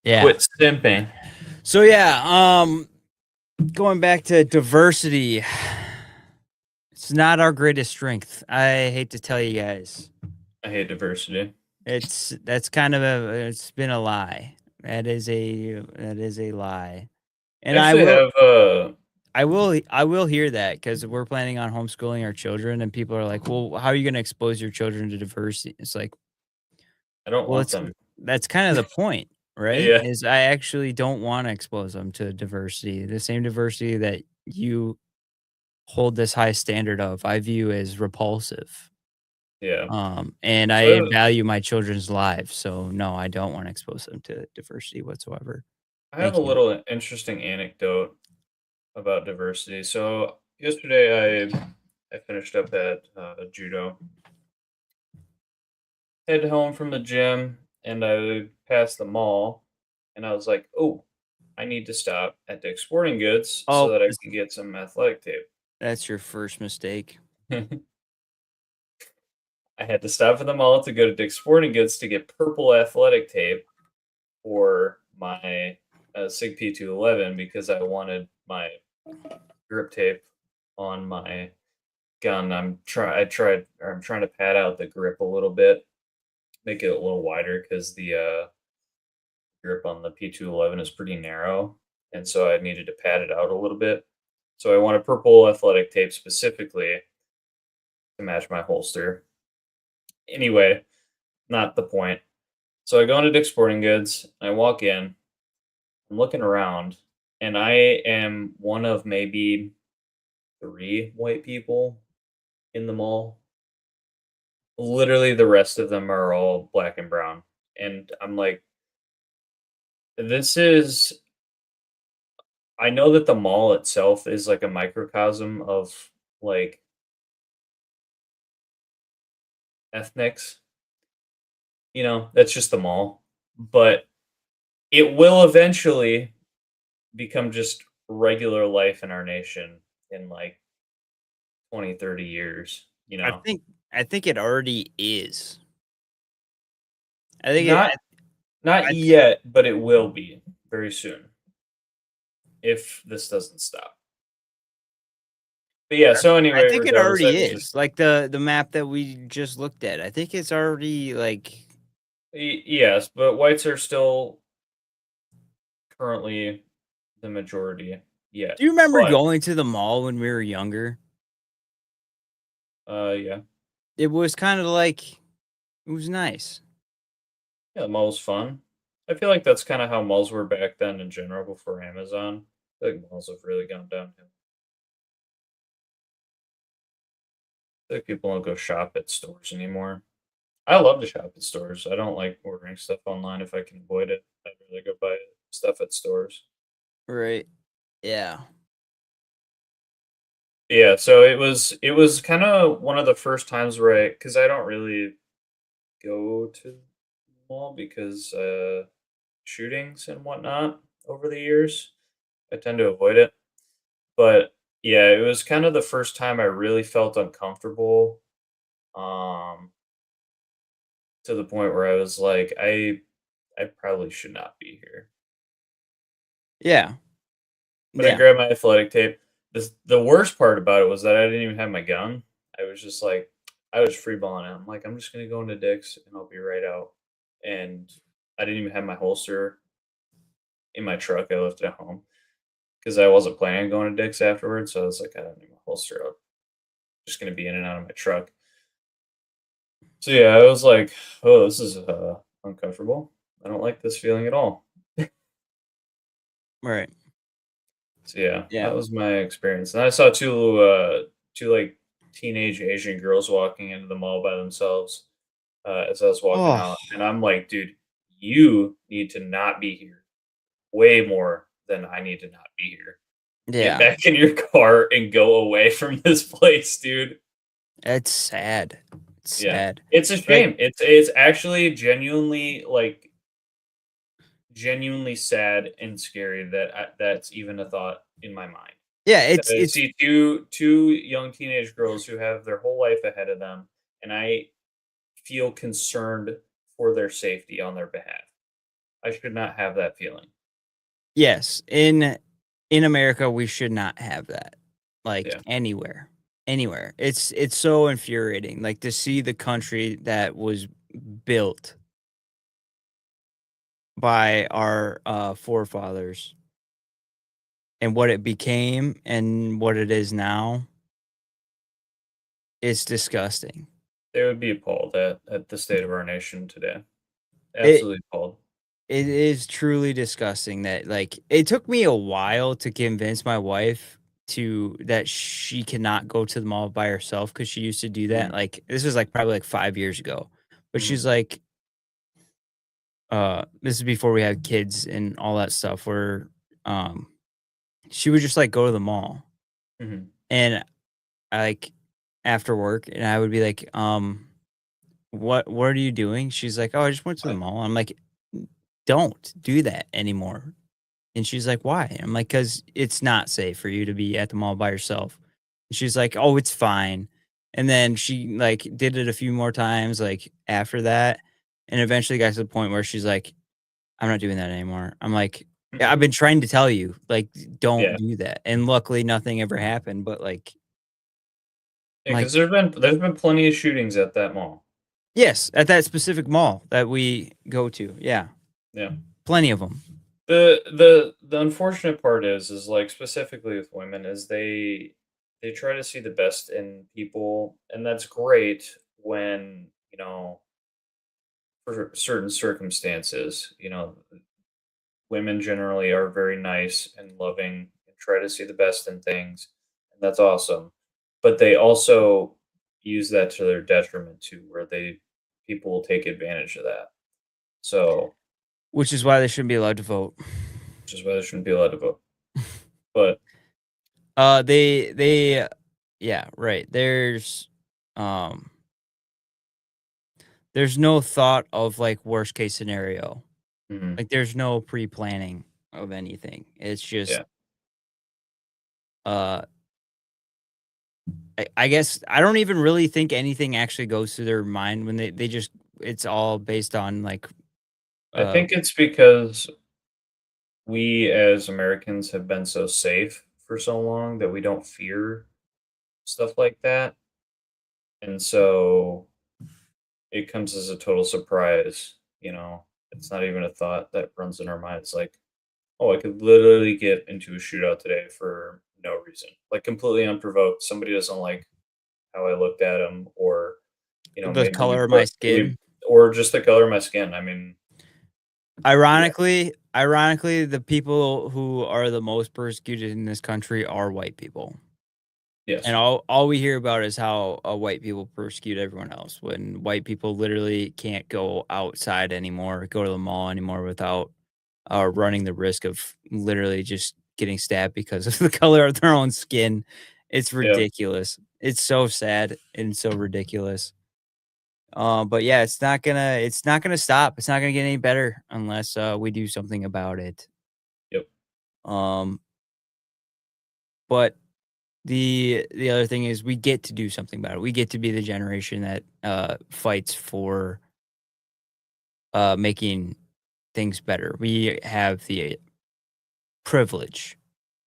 Yeah. Quit simping. So yeah, going back to diversity, it's not our greatest strength. I hate to tell you guys. I hate diversity. That's kind of it's been a lie. That is a lie. And I will hear that because we're planning on homeschooling our children, and people are like, "Well, how are you going to expose your children to diversity?" It's like, I don't well, want them. that's kind of the point, right? Yeah. Is I actually don't want to expose them to diversity, the same diversity that you hold this high standard of. I view as repulsive. Yeah. And I value my children's lives, so no, I don't want to expose them to diversity whatsoever. I have a little interesting anecdote about diversity. So yesterday I finished up at judo. Head home from the gym and I passed the mall and I was like, "Oh, I need to stop at Dick's Sporting Goods so that I can get some athletic tape." That's your first mistake. I had to stop at the mall to go to Dick's Sporting Goods to get purple athletic tape for my SIG P211 because I wanted my grip tape on my gun. I'm trying to pad out the grip a little bit, make it a little wider because the grip on the P211 is pretty narrow, and so I needed to pad it out a little bit. So I wanted purple athletic tape specifically to match my holster. Anyway, not the point. So I go into Dick's Sporting Goods, I walk in, I'm looking around, and I am one of maybe 3 white people in the mall. Literally, the rest of them are all black and brown. And I'm like, this is I know that the mall itself is like a microcosm of like ethnics. You know, that's just the mall. But it will eventually become just regular life in our nation in like 20, 30 years, you I know. think it already is. I think Not it. not I, yet, but it will be very soon if this doesn't stop. But yeah, so I anyway, think it regardless, I already think is. Like the map that we just looked at. I think it's already like. yes, but whites are still currently the majority yet. Do you remember But going to the mall when we were younger? yeah. It was kind of like it was nice. Yeah, the mall's fun. I feel like that's kind of how malls were back then in general before Amazon. I feel like malls have really gone downhill. I feel like people don't go shop at stores anymore. I love to shop at stores. I don't like ordering stuff online if I can avoid it. I'd rather go buy stuff at stores. Right. Yeah. Yeah, so it was kind of one of the first times where because I don't really go to the mall because shootings and whatnot over the years. I tend to avoid it. But yeah, it was kind of the first time I really felt uncomfortable, um, to the point where I was like, I probably should not be here. Yeah. But I Yeah. grabbed my athletic tape. The worst part about it was that I didn't even have my gun. I was just like, I was freeballing it. I'm like, I'm just gonna go into Dick's and I'll be right out. And I didn't even have my holster in my truck. I left it at home because I wasn't planning on going to Dick's afterwards. So I was like, I don't need my holster up. Just gonna be in and out of my truck. So yeah, I was like, "Oh, this is uncomfortable. I don't like this feeling at all." Right. So yeah, Yeah. that was my experience. And I saw two like teenage Asian girls walking into the mall by themselves as I was walking Oh. out, and I'm like, "Dude, you need to not be here way more than I need to not be here. Get Yeah. back in your car and go away from this place, dude." It's sad. It's Yeah, sad. it's a Like shame. It's actually genuinely sad and scary that that's even a thought in my mind. yeah, That I it's see two young teenage girls who have their whole life ahead of them, and I feel concerned for their safety on their behalf. I should not have that feeling. yes. In America we should not have that. Like Yeah. anywhere. Anywhere. It's so infuriating like to see the country that was built by our forefathers and what it became and what it is now. It's disgusting. They would be appalled at the state of our nation today. It Absolutely appalled. it is truly disgusting that like it took me a while to convince my wife to that she cannot go to the mall by herself because she used to do that. Mhm, Like this was like probably like 5 years ago. But mhm, she's like, this is before we had kids and all that stuff where um she would just like go to the mall mhm. and I like after work and I would be like, what are you doing? She's like, "Oh, I just went to the I mall." I'm like, "Don't do that anymore." And she's like, "Why?" I'm like, "'Cause it's not safe for you to be at the mall by yourself." And she's like, "Oh, it's fine." And then she, like, did it a few more times, like, after that, and eventually got to the point where she's like, "I'm not doing that anymore." I'm like, "Yeah, I've been trying to tell you, like, don't yeah. do that." And luckily, nothing ever happened, but, like Yeah, like because there's been plenty of shootings at that mall. yes, at that specific mall that we go to, yeah, Yeah. plenty of them. The unfortunate part is like specifically with women is they try to see the best in people, and that's great when, for certain circumstances, women generally are very nice and loving and try to see the best in things, and that's awesome. But they also use that to their detriment too, where people will take advantage of that. So, Which is why they shouldn't be allowed to vote. which is why they shouldn't be allowed to vote. But yeah, right. There's no thought of like worst case scenario. mhm, Like there's no pre-planning of anything. It's just yeah, uh I guess I don't even really think anything actually goes through their mind when they just it's all based on like I think it's because we as Americans have been so safe for so long that we don't fear stuff like that, and so it comes as a total surprise. It's not even a thought that runs in our minds. Like, oh, I could literally get into a shootout today for no reason, like completely unprovoked. Somebody doesn't like how I looked at them, or the maybe color of my skin. or just the color of my skin. I mean, Ironically, the people who are the most persecuted in this country are white people. yes, And all we hear about is how white people persecute everyone else when white people literally can't go outside anymore, go to the mall anymore without running the risk of literally just getting stabbed because of the color of their own skin. It's yeah, ridiculous. It's so sad and so ridiculous. But yeah, it's not gonna stop. It's not gonna get any better unless we do something about it. yep, Um, but the other thing is we get to do something about it. We get to be the generation that fights for making things better. We have the privilege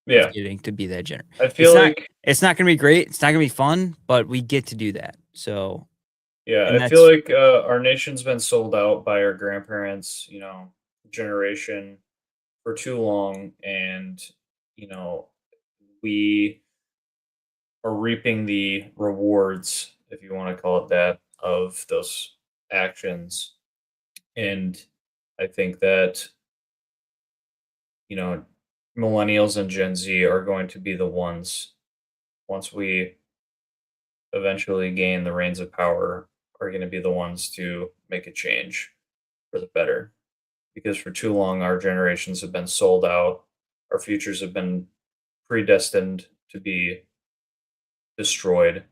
of yeah. getting to be that generation. I feel like It's not gonna be great. It's not gonna be fun, but we get to do that. So, Yeah, and I feel that's like our nation's been sold out by our grandparents, generation for too long, and you know, we are reaping the rewards, if you want to call it that, of those actions. And I think that you know, millennials and Gen Z are going to be the ones once we eventually gain the reins of power, are going to be the ones to make a change for the better. Because for too long, our generations have been sold out. Our futures have been predestined to be destroyed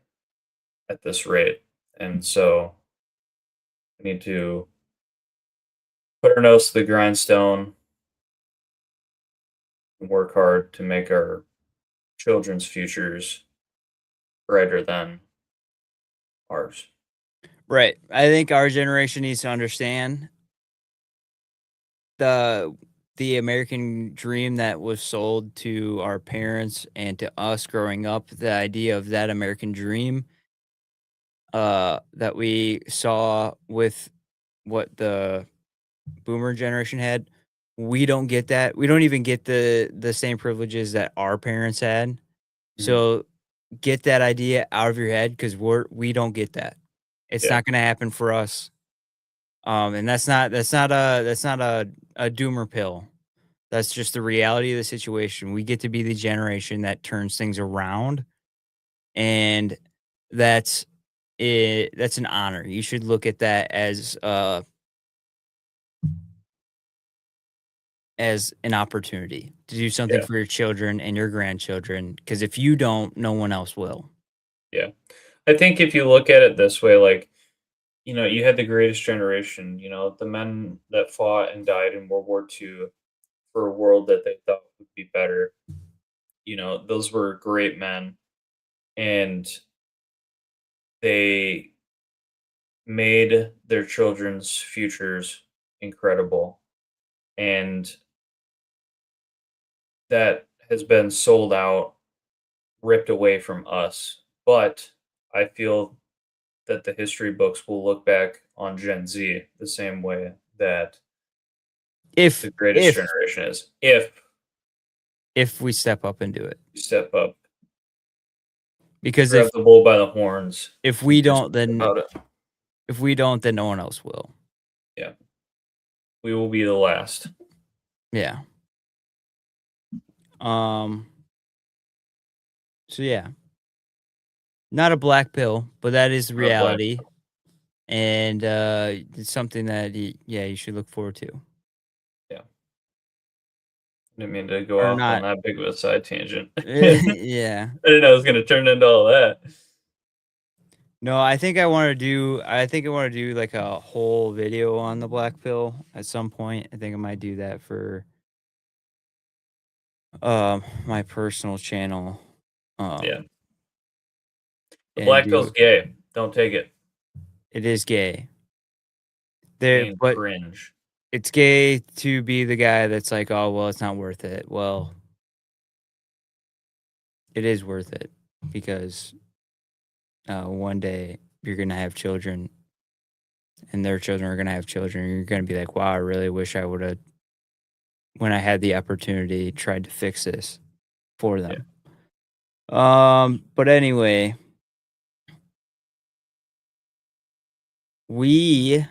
at this rate. And so we need to put our nose to the grindstone and work hard to make our children's futures brighter than ours. right. I think our generation needs to understand the American dream that was sold to our parents and to us growing up, the idea of that American dream that we saw with what the boomer generation had. We don't get that. We don't even get the same privileges that our parents had. Mhm. So get that idea out of your head because we don't get that. It's Yeah. not gonna happen for us. And that's not a doomer pill. That's just the reality of the situation. We get to be the generation that turns things around, and that's that's an honor. You should look at that as an opportunity to do something Yeah. for your children and your grandchildren. Because if you don't, no one else will. Yeah. I think if you look at it this way, like, you had the greatest generation, the men that fought and died in World War II for a world that they thought would be better. Those were great men, and they made their children's futures incredible. And that has been sold out, ripped away from us. But I feel that the history books will look back on Gen Z the same way that If the greatest if generation is. If we step up and do it, you step up, because grab the bull by the horns, if and we do don't, something about it. then no one else will. Yeah. We will be the last. Yeah. So yeah, not a black pill, but that is the Not a black reality, and it's something that you should look forward to. Yeah. Didn't mean to go Or off on not. that big of a side tangent. I Yeah. didn't know it was going to turn into all that. No, I think I want to do like a whole video on the black pill at some point. I think I might do that for my personal channel. Yeah. The and black do pill's gay. Don't take it. it is gay. Ain't But cringe. it's gay to be the guy that's like, oh well, it's not worth it. Well, it is worth it because one day you're gonna have children, and their children are gonna have children. And you're gonna be like, wow, I really wish I would have, when I had the opportunity, tried to fix this for them. But anyway, we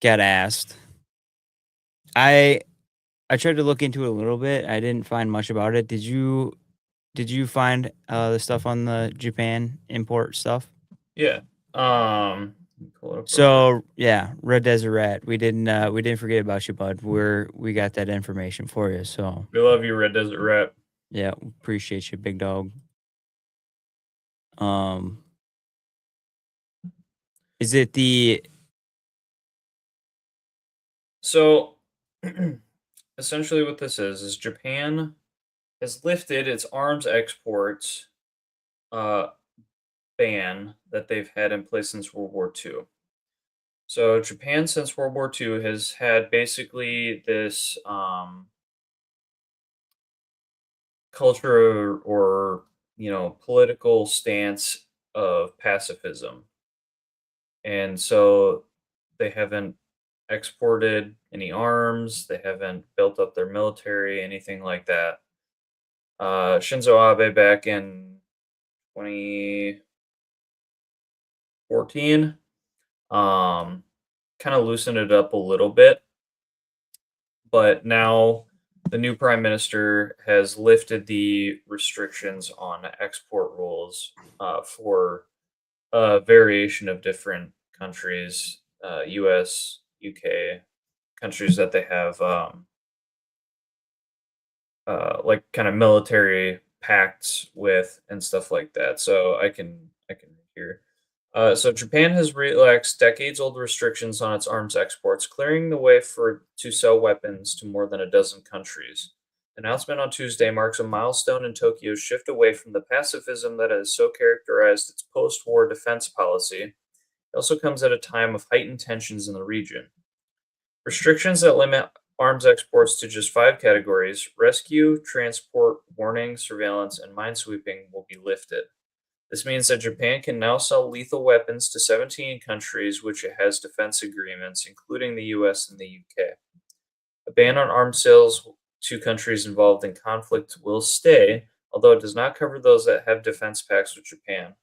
got asked. I tried to look into it a little bit. I didn't find much about it. Did you find the stuff on the Japan import stuff? Yeah. Pull it up real quick. So yeah, Red Desert Rat. We didn't forget about you, bud. We got that information for you. So we love you, Red Desert Rat. yeah, appreciate you, big dog. Is it the So essentially what this is Japan has lifted its arms exports ban that they've had in place since World War II. So Japan since World War II has had basically this culture or political stance of pacifism. And so they haven't exported any arms, they haven't built up their military, anything like that. Shinzo Abe back in 2014 kind of loosened it up a little bit, but now the new prime minister has lifted the restrictions on export rules for a variation of different countries, US, UK, countries that they have like kind of military pacts with and stuff like that. So I can read here. So Japan has relaxed decades-old restrictions on its arms exports, clearing the way to sell weapons to more than a dozen countries. The announcement on Tuesday marks a milestone in Tokyo's shift away from the pacifism that has so characterized its post-war defense policy. It also comes at a time of heightened tensions in the region. Restrictions that limit arms exports to just 5 categories: rescue, transport, warning, surveillance, and minesweeping will be lifted. This means that Japan can now sell lethal weapons to 17 countries which it has defense agreements, including the US and the UK. A ban on arms sales to countries involved in conflict will stay, although it does not cover those that have defense pacts with Japan.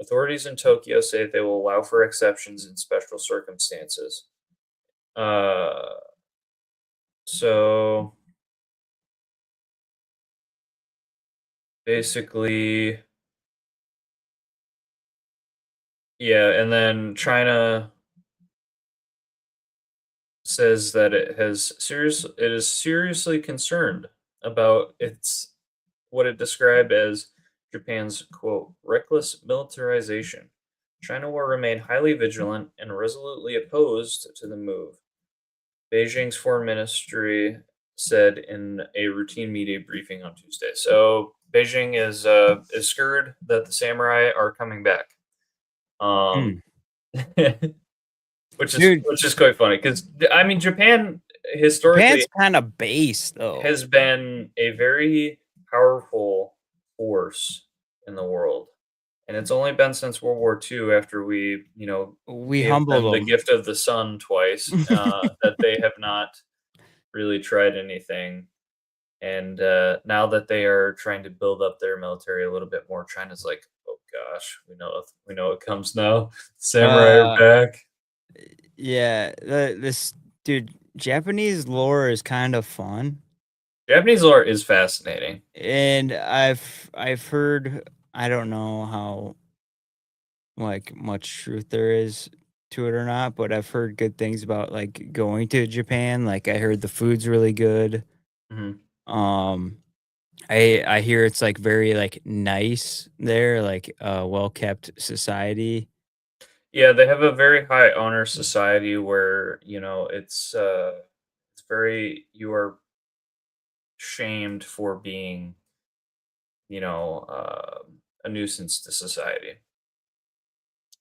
Authorities in Tokyo say they will allow for exceptions in special circumstances. So basically, yeah, and then China says that it is seriously concerned about what it described as Japan's quote reckless militarization. China will remain highly vigilant and resolutely opposed to the move, Beijing's foreign ministry said in a routine media briefing on Tuesday. So Beijing is scared that the samurai are coming back, which is quite funny because I mean Japan historically Japan's kind of base though has been a very powerful force in the world, and it's only been since World War II after we gave humbled them the them. gift of the sun twice that they have not really tried anything. And now that they are trying to build up their military a little bit more, China's like, oh gosh, we know it comes now. Samurai are back. Yeah, this dude, Japanese lore is kind of fun. Japanese lore is fascinating, and I've heard, I don't know how like much truth there is to it or not, but I've heard good things about like going to Japan. Like I heard the food's really good. I hear it's like very like nice there, like well kept society. Yeah, they have a very high honor society where, it's very you are shamed for being, a nuisance to society,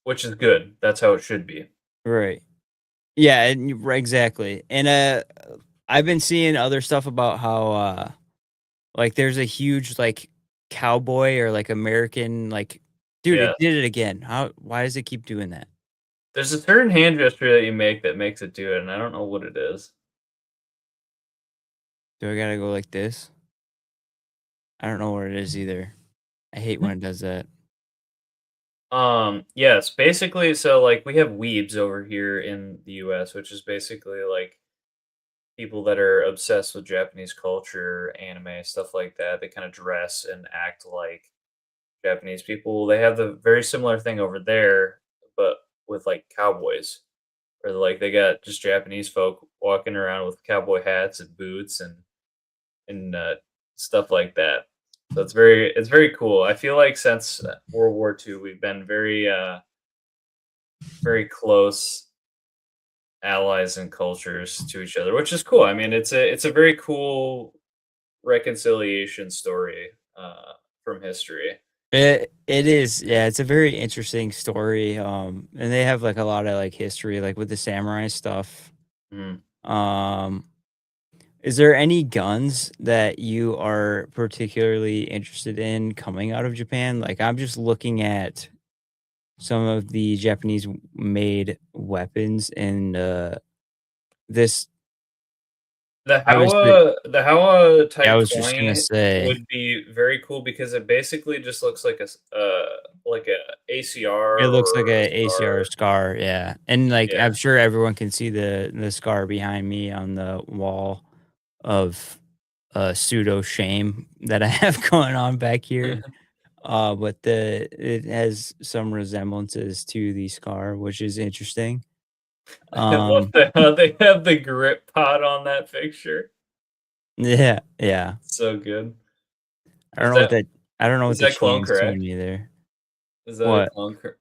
which is good. That's how it should be. Right. Yeah, and right, exactly. And I've been seeing other stuff about how like there's a huge like cowboy or like American like dude, Yeah. it did it again. Why does it keep doing that? There's a certain hand gesture that you make that makes it do it, and I don't know what it is. Do I gotta go like this? I don't know what it is either. I hate when it does that. Yes, basically, so like we have weebs over here in the US, which is basically like people that are obsessed with Japanese culture, anime, stuff like that. They kind of dress and act like Japanese people. They have the very similar thing over there, but with like cowboys, where like they got just Japanese folk walking around with cowboy hats and boots and stuff like that. So it's very cool. I feel like since World War II, we've been very close allies and cultures to each other, which is cool. I mean, it's a very cool reconciliation story from history. It is, yeah, it's a very interesting story. And they have like a lot of like history, like with the samurai stuff. Mhm. Is there any guns that you are particularly interested in coming out of Japan? Like I'm just looking at some of the Japanese made weapons and this The obviously Howa yeah, I Type was just gonna 20 say would be very cool because it basically just looks like a ACR it looks like or a a ACR SCAR. scar, yeah. And like Yeah. I'm sure everyone can see the scar behind me on the wall of pseudo shame that I have going on back here. But it has some resemblances to the scar, which is interesting. What the hell? They have the grip pod on that picture. Yeah, yeah. So good. I don't Is know what that that I don't know is what the that clone shame's doing correct? either. Is What?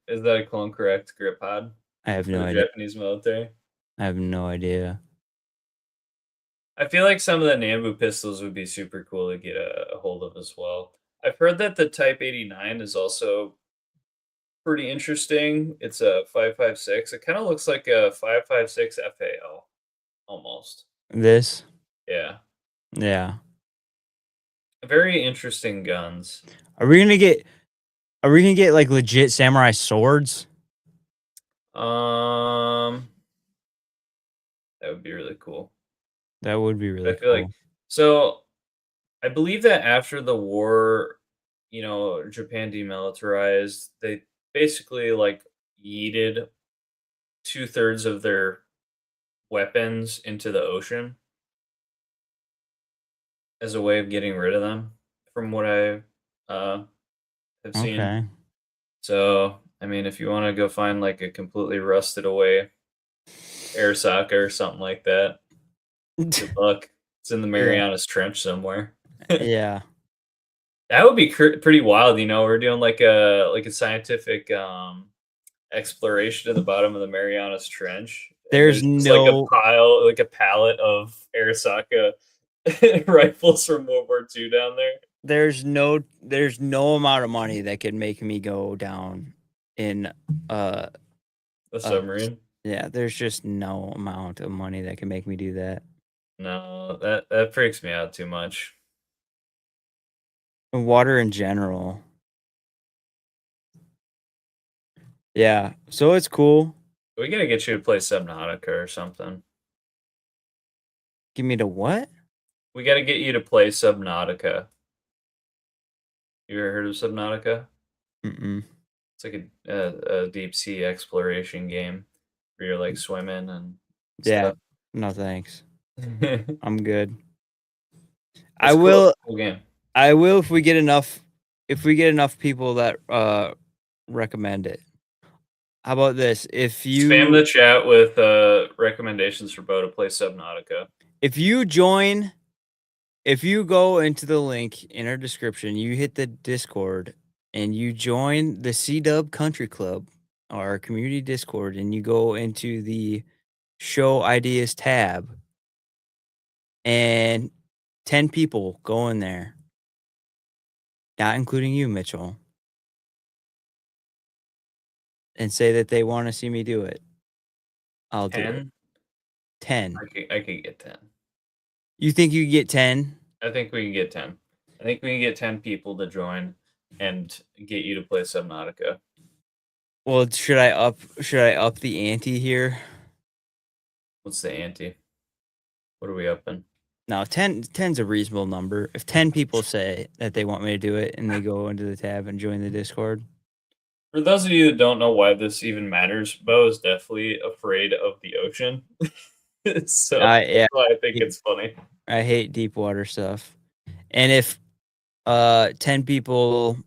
that a clone correct grip pod I have for no the idea. Japanese military? I have no idea. I feel like some of the Nambu pistols would be super cool to get a hold of as well. I've heard that the Type 89 is also pretty interesting. It's a 5.56. It kind of looks like a 5.56 FAL almost. This? Yeah. Yeah. Very interesting guns. Are we gonna get like legit samurai swords? Um that would be really cool. That would be I really feel like cool. so I believe that after the war, Japan demilitarized, they basically like yeeted 2/3 of their weapons into the ocean as a way of getting rid of them, from what I have seen. Okay. So, I mean, if you want to go find like a completely rusted away Arisaka or something like that, good luck. It's in the Yeah. Marianas Trench somewhere. Yeah. That would be pretty wild. We're doing like a scientific exploration at the bottom of the Marianas Trench, and There's there's just like a no pile, like a pallet of Arisaka rifles from World War II down there. there's no amount of money that could make me go down in The submarine. yeah, there's just no amount of money that can make me do that. No, that freaks me out too much. Water in general. Yeah, so it's cool. We gotta get you to play Subnautica or something. Give me the what? We gotta get you to play Subnautica. You ever heard of Subnautica? Mm-mm. It's like a deep sea exploration game where you're like swimming and Yeah, stuff. no thanks. It's I'm good. cool. Cool game. I will if we get enough people that recommend it. How about this? Spam the chat with recommendations for Bo to play Subnautica. If you join If you go into the link in our description, you hit the Discord and you join the CW Country Club, our community Discord, and you go into the show ideas tab, and 10 people go in there, not including you, Mitchell, and say that they want to see me do it. I'll do it. 10. I could get 10. You think you get 10? I think we can get 10. I think we can get 10 people to join and get you to play Subnautica. Well, should I up the ante here? What's the ante? What are we upping? No, 10's a reasonable number. If 10 people say that they want me to do it and they go into the tab and join the Discord. For those of you that don't know why this even matters, Bo is definitely afraid of the ocean. So yeah, that's why I think it's funny. I hate deep water stuff. And if 10 people,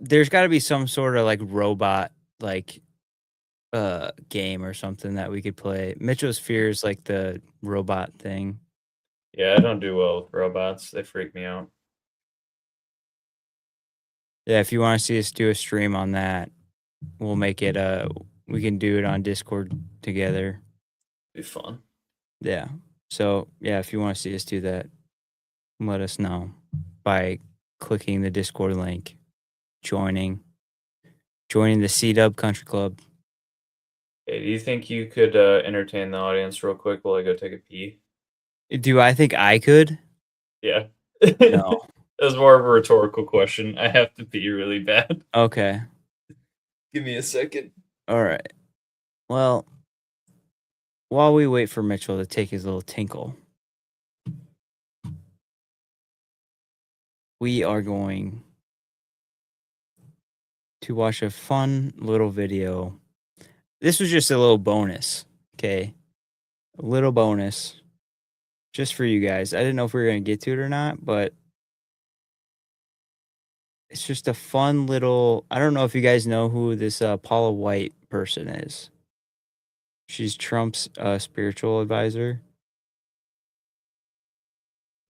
there's got to be some sort of like robot like game or something that we could play. Mitchell's Fear is like the robot thing. Yeah, I don't do well with robots. They freak me out. Yeah, if you want to see us do a stream on that, we'll make it we can do it on Discord together. Be fun. Yeah. So yeah, if you want to see us do that, let us know by clicking the Discord link, joining the CW Country Club. Hey, do you think you could entertain the audience real quick while I go take a pee? Do I think I could? Yeah. No. That was more of a rhetorical question. I have to pee really bad. Okay. Give me a second. All right. Well, while we wait for Mitchell to take his little tinkle, we are going to watch a fun little video. This was just a little bonus, okay? A little bonus just for you guys. I didn't know if we were going to get to it or not, but it's just a fun little... I don't know if you guys know who this Paula White person is. She's Trump's spiritual advisor.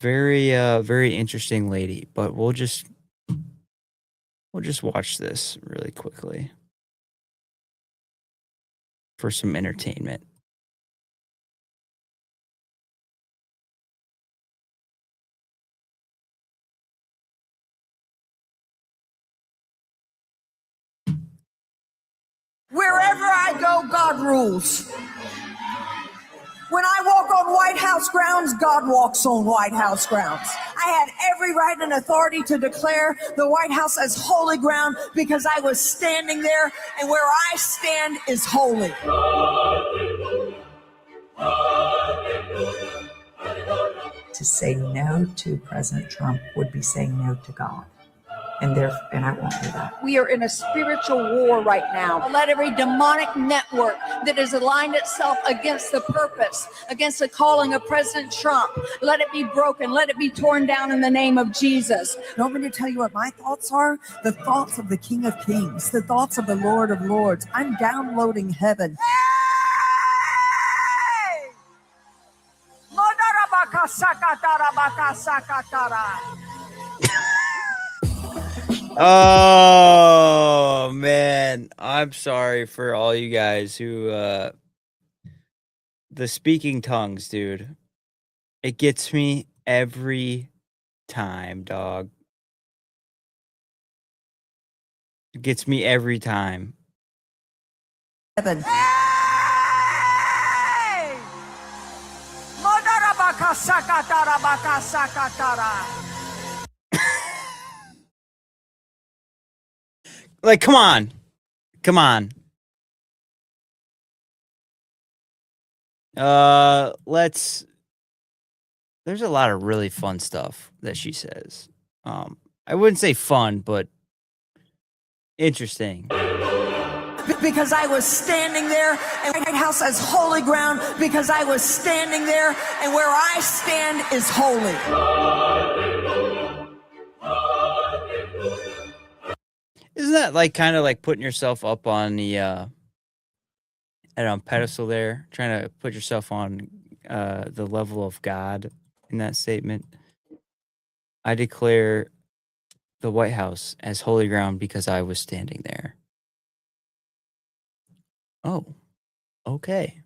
Very, very interesting lady, but we'll just watch this really quickly for some entertainment. Wherever I go, God rules. When I walk on White House grounds, God walks on White House grounds. I had every right and authority to declare the White House as holy ground because I was standing there, and where I stand is holy. To say no to President Trump would be saying no to God. And I won't do that. We are in a spiritual war right now. Let every demonic network that has aligned itself against the purpose, against the calling of President Trump, let it be broken. Let it be torn down in the name of Jesus. You want me to tell you what my thoughts are? The thoughts of the King of Kings, the thoughts of the Lord of Lords. I'm downloading heaven. Hey! Oh man, I'm sorry for all you guys who the speaking tongues, dude. It gets me every time, dog. It gets me every time. Heaven. Hey! Like, come on. Come on. There's a lot of really fun stuff that she says. I wouldn't say fun, but interesting. Because I was standing there, and White House as holy ground, because I was standing there, and where I stand is holy. Isn't that like kind of like putting yourself up on the pedestal there, trying to put yourself on the level of God? in that statement. I declare the White House as holy ground because I was standing there. Oh, okay.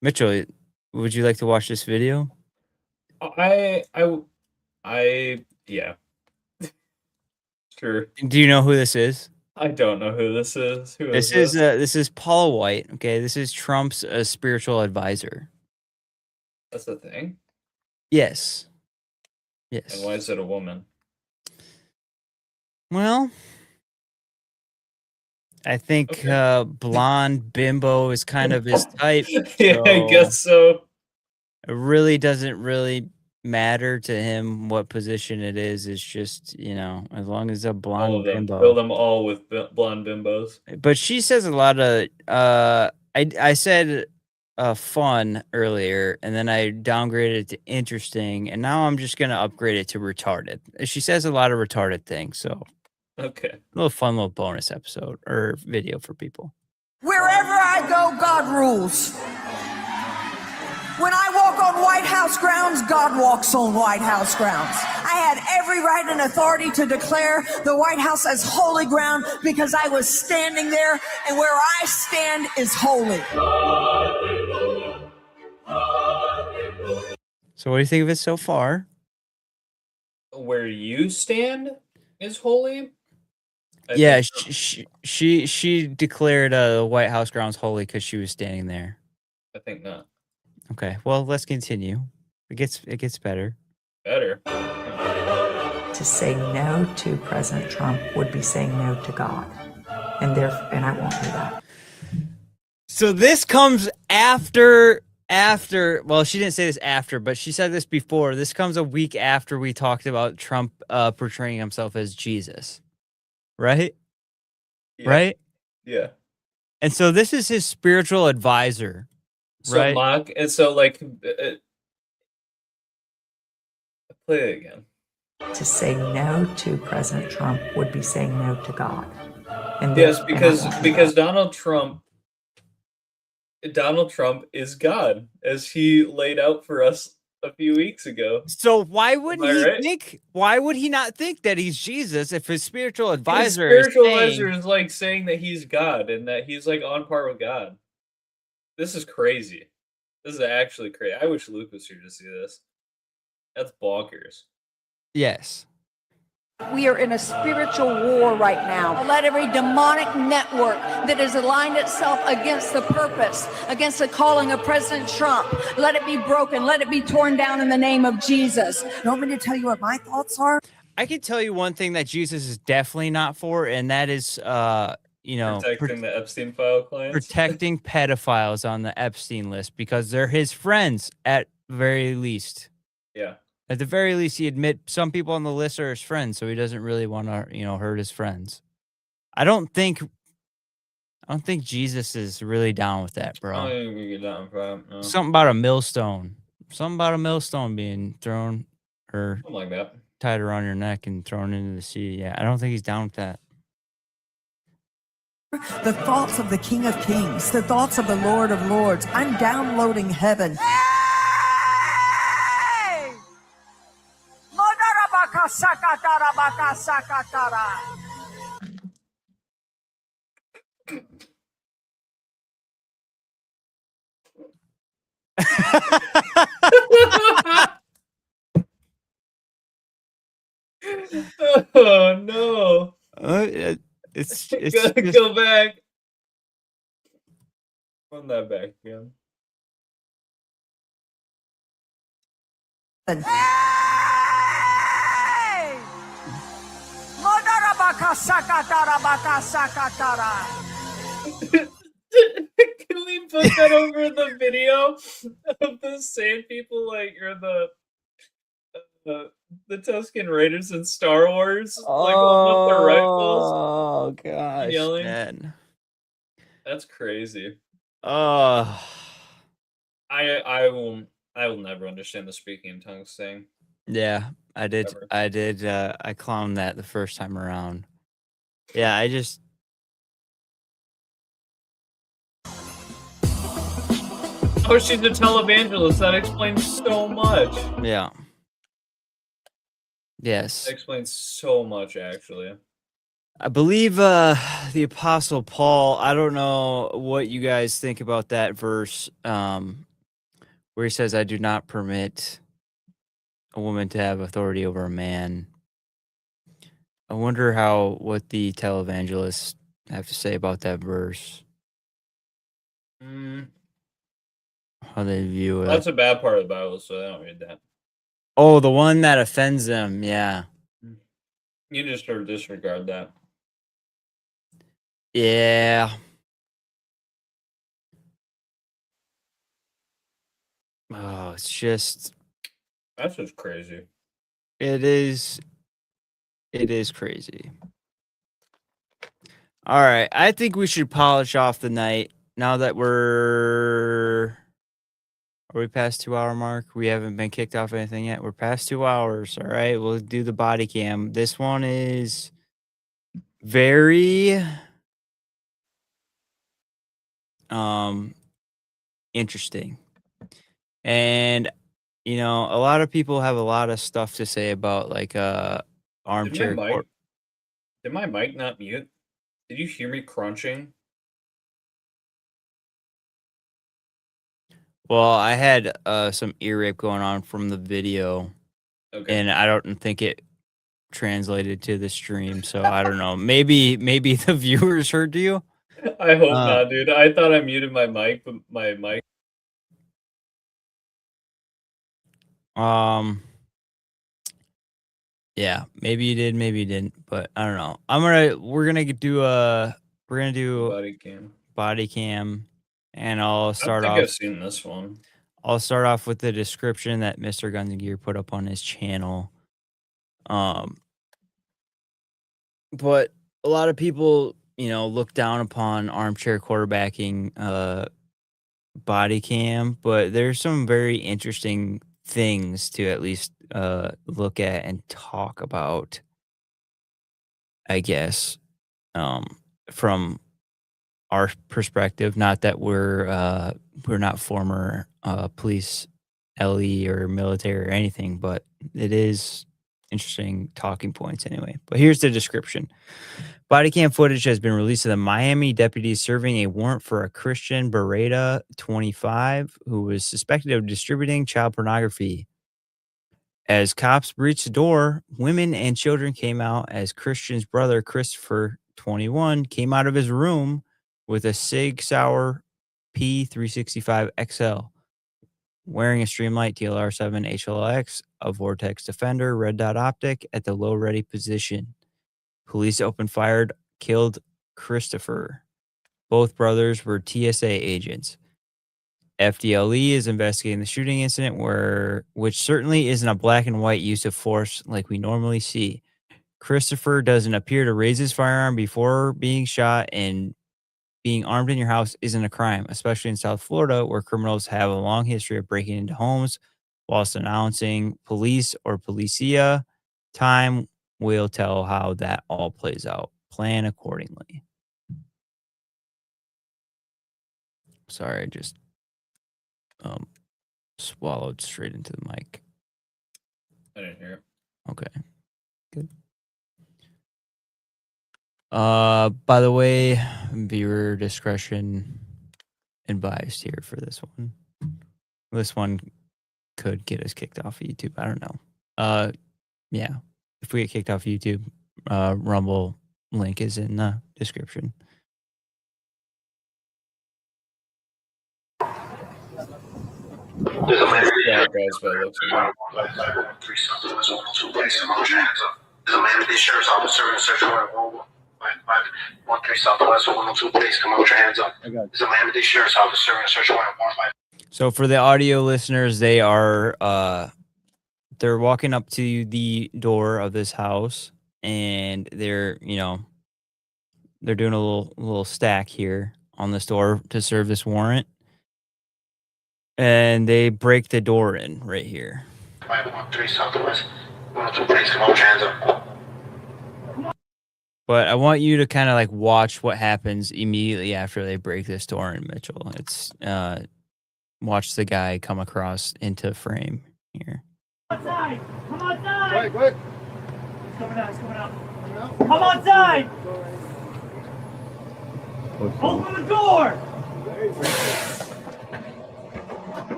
Mitchell, would you like to watch this video? Yeah. Sure. Do you know who this is? I don't know who this is. Who is This is Paula White. Okay, this is Trump's spiritual advisor. That's the thing. Yes. Yes. And why is it a woman? Well, I think blonde bimbo is kind of his type. Yeah, I guess so. It really doesn't really matter to him what position it is. It's just, as long as a blonde All of them. bimbo. Fill them all with blonde bimbos. But she says a lot of I said fun earlier, and then I downgraded it to interesting, and now I'm just gonna upgrade it to retarded. She says a lot of retarded things, so okay. A little fun little bonus episode or video for people. Wherever I go, God rules. When I walk on White House grounds, God walks on White House grounds. I had every right and authority to declare the White House as holy ground because I was standing there, and where I stand is holy. So what do you think of it so far? Where you stand is holy? Yeah, she declared the White House grounds holy because she was standing there. I think not. Okay, well, let's continue. It gets better. Better. To say no to President Trump would be saying no to God, and I won't do that. So this comes after. Well, she didn't say this after, but she said this before. This comes a week after we talked about Trump portraying himself as Jesus, right? Yeah. Right? Yeah. And so this is his spiritual advisor. So right? mock, and so like, play it again. To say no to President Trump would be saying no to God. And yes, because Donald Trump is God, as he laid out for us a few weeks ago. So why wouldn't he right? think? Why would he not think that he's Jesus if his spiritual advisor? His spiritual advisor is like saying that he's God and that he's like on par with God. This is crazy. This is actually crazy. I wish Luke was here to see this. That's bonkers. Yes. We are in a spiritual war right now. Let every demonic network that has aligned itself against the purpose, against the calling of President Trump, let it be broken. Let it be torn down in the name of Jesus. You want me to tell you what my thoughts are? I can tell you one thing that Jesus is definitely not for, and that is, protecting the Epstein file clients. Protecting pedophiles on the Epstein list because they're his friends at very least. Yeah. At the very least, he admit some people on the list are his friends, so he doesn't really want to, hurt his friends. I don't think Jesus is really down with that, bro. I don't think we get down for it, no. Something about a millstone. Something about a millstone being thrown or something like that. Tied around your neck and thrown into the sea. Yeah, I don't think he's down with that. The thoughts of the King of Kings, the thoughts of the Lord of Lords. I'm downloading heaven. Oh no! It's go back. Run that back again. Can we put that over the video of the same people or the Tusken Raiders in Star Wars, like holding up their rifles? Oh gosh, yelling. Man. That's crazy. I will never understand the speaking in tongues thing. Yeah, I did. Never. I did. I clowned that the first time around. Yeah, I just. Oh, she's a televangelist. That explains so much. Yeah. Yes. That explains so much, actually. I believe the Apostle Paul, I don't know what you guys think about that verse where he says, I do not permit a woman to have authority over a man. I wonder what the televangelists have to say about that verse. How they view it. That's a bad part of the Bible, so I don't read that. Oh, the one that offends them, yeah. You just disregard that. Yeah. Oh, it's just... That's just crazy. It is crazy. All right, I think we should polish off the night now that are we past 2 hour mark? We haven't been kicked off anything yet. We're past 2 hours. All right, we'll do the body cam. This one is very interesting. And you know, a lot of people have a lot of stuff to say about like armchair court. Did my mic not mute? Did you hear me crunching? Well, I had some ear rape going on from the video, and I don't think it translated to the stream, so I don't know. Maybe the viewers heard you. I hope not, dude. I thought I muted my mic, but my mic. Yeah, maybe you did, maybe you didn't, but I don't know. We're gonna do body cam, and I'll start off. I've seen this one. I'll start off with the description that Mr. Guns and Gear put up on his channel. But a lot of people, you know, look down upon armchair quarterbacking body cam, but there's some very interesting things to at least look at and talk about, I guess, from our perspective. Not that we're not former police, LE, or military or anything, but it is interesting talking points anyway. But here's the description. Body cam footage has been released of the Miami deputies serving a warrant for a Christian Beretta 25 who was suspected of distributing child pornography. As cops breached the door, women and children came out as Christian's brother, Christopher, 21, came out of his room with a Sig Sauer P365 XL, wearing a Streamlight TLR7 HLX, a Vortex Defender, red dot optic at the low ready position. Police opened fire, killed Christopher. Both brothers were TSA agents. FDLE is investigating the shooting incident, which certainly isn't a black and white use of force like we normally see. Christopher doesn't appear to raise his firearm before being shot, and being armed in your house isn't a crime, especially in South Florida, where criminals have a long history of breaking into homes whilst announcing police or policia. Time will tell how that all plays out. Plan accordingly. Sorry, I just swallowed straight into the mic. I didn't hear it. Okay, good. By the way, viewer discretion advised here for this one. This one could get us kicked off of YouTube. I don't know. Yeah, if we get kicked off YouTube, Rumble link is in the description. There's a man Yeah, guys, but it looks like There's a man-made sheriff's officer in a search warrant. 13 Southwest 102, please come on with your hands up. There's a man-made sheriff's officer in a search warrant. So for the audio listeners, they are they're walking up to the door of this house, and they're doing a little stack here on this door to serve this warrant. And they break the door in right here. 513 Southwest 102, please come on with your hands up. But I want you to kind of like watch what happens immediately after they break this door in, Mitchell. It's watch the guy come across into frame here. Outside! Come outside! Quick! He's coming out, he's coming out. Come outside! Open the door!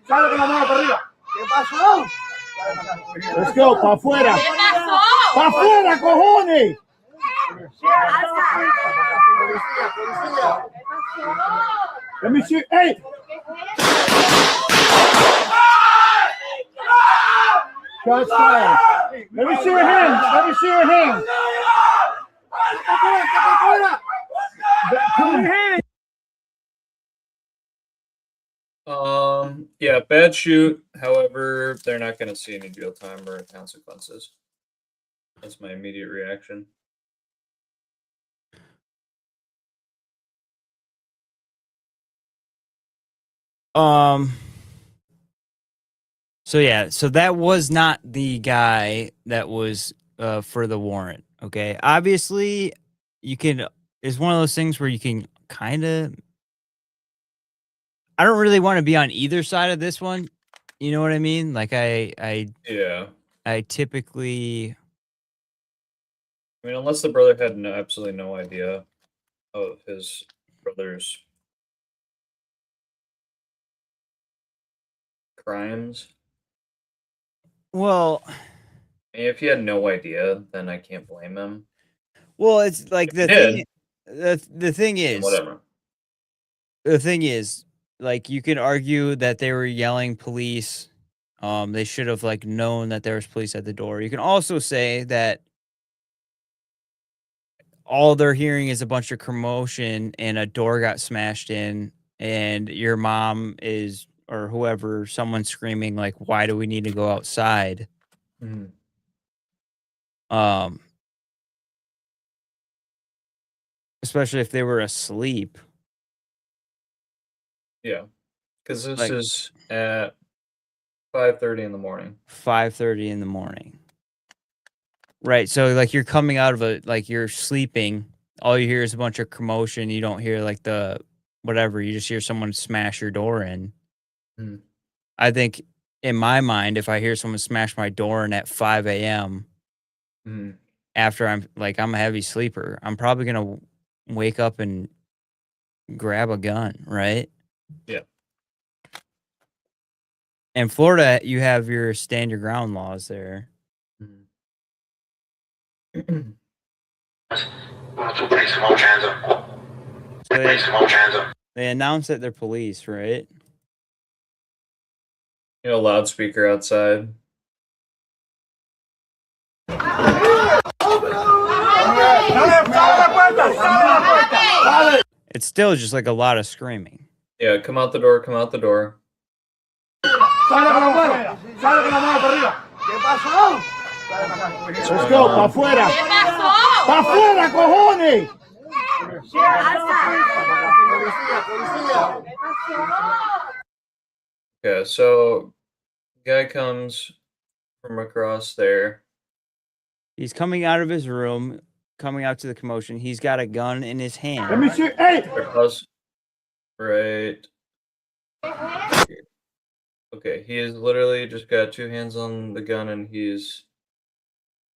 Sale con la mano para arriba. ¿Qué pasó? Let's go, para afuera. ¿Qué pasó? ¡Para afuera, cojones! Let me see. Hey! Shots fired. Let me see your hands. Let me see your hands. Put your hands. Yeah, bad shoot. However, they're not going to see any jail time or consequences. That's my immediate reaction. So yeah, so that was not the guy that was for the warrant. Okay, obviously, you can. It's one of those things where you can kind of. I don't really want to be on either side of this one. You know what I mean? Like I typically. I mean, unless the brother had absolutely no idea of his brother's crimes. Well, if he had no idea, then I can't blame him. Well, it's like the thing. The thing is, whatever. The thing is, like, you can argue that they were yelling police. They should have like known that there was police at the door. You can also say that all they're hearing is a bunch of commotion and a door got smashed in, and your mom is, or whoever, someone screaming like, "Why do we need to go outside?" Mm-hmm. Especially if they were asleep. Yeah, because this is at 5:30 in the morning. 5:30 in the morning. Right, so like you're coming out of like you're sleeping. All you hear is a bunch of commotion. You don't hear like the whatever. You just hear someone smash your door in. Mm. I think in my mind, if I hear someone smash my door in at 5 a.m. After I'm a heavy sleeper, I'm probably gonna wake up and grab a gun, right? Yeah. In Florida, you have your stand your ground laws there. They announced that they're police, right? You know, loudspeaker outside. It's still just like a lot of screaming. Yeah, come out the door, come out the door. Let's go, pa' afuera. Pa' afuera, cojones. Okay, so guy comes from across there. He's coming out of his room, coming out to the commotion. He's got a gun in his hand. Let me see. Hey! Right. Okay, he is literally just got two hands on the gun and he's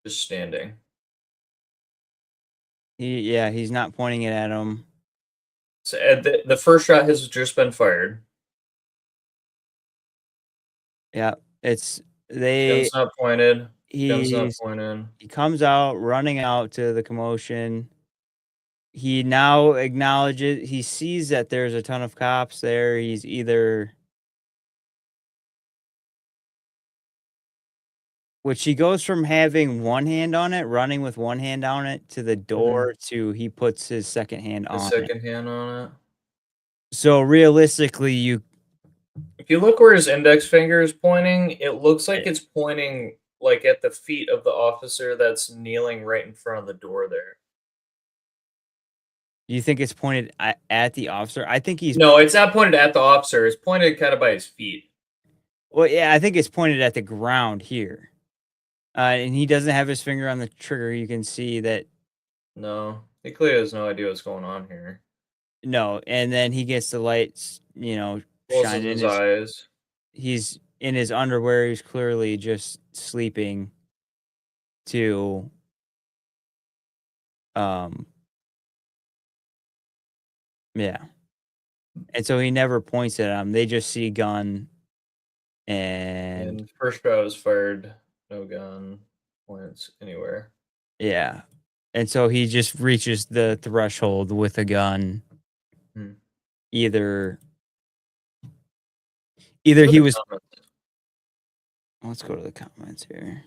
just standing. He's not pointing it at him. So the first shot has just been fired. Yeah, it's Gun's not pointed. Gun's not He pointed. comes out, running out to the commotion. He now acknowledges, he sees that there's a ton of cops there. He's either, which he goes from having one hand on it, running with one hand on it, to the door to he puts his second hand on it. Second hand on it. So realistically, if you look where his index finger is pointing, it looks like it's pointing like at the feet of the officer that's kneeling right in front of the door there. You think it's pointed at the officer? I think he's... No, it's not pointed at the officer. It's pointed kind of by his feet. Well, yeah, I think it's pointed at the ground here. And he doesn't have his finger on the trigger. You can see that. No, he clearly has no idea what's going on here. No, and then he gets the lights, Closes shining in his his. eyes. He's in his underwear. He's clearly just sleeping. To. Yeah. And so he never points at him. They just see gun. And first shot was fired. No gun points anywhere. yeah. And so he just reaches the threshold with a gun. Either he was. Let's go to the comments here.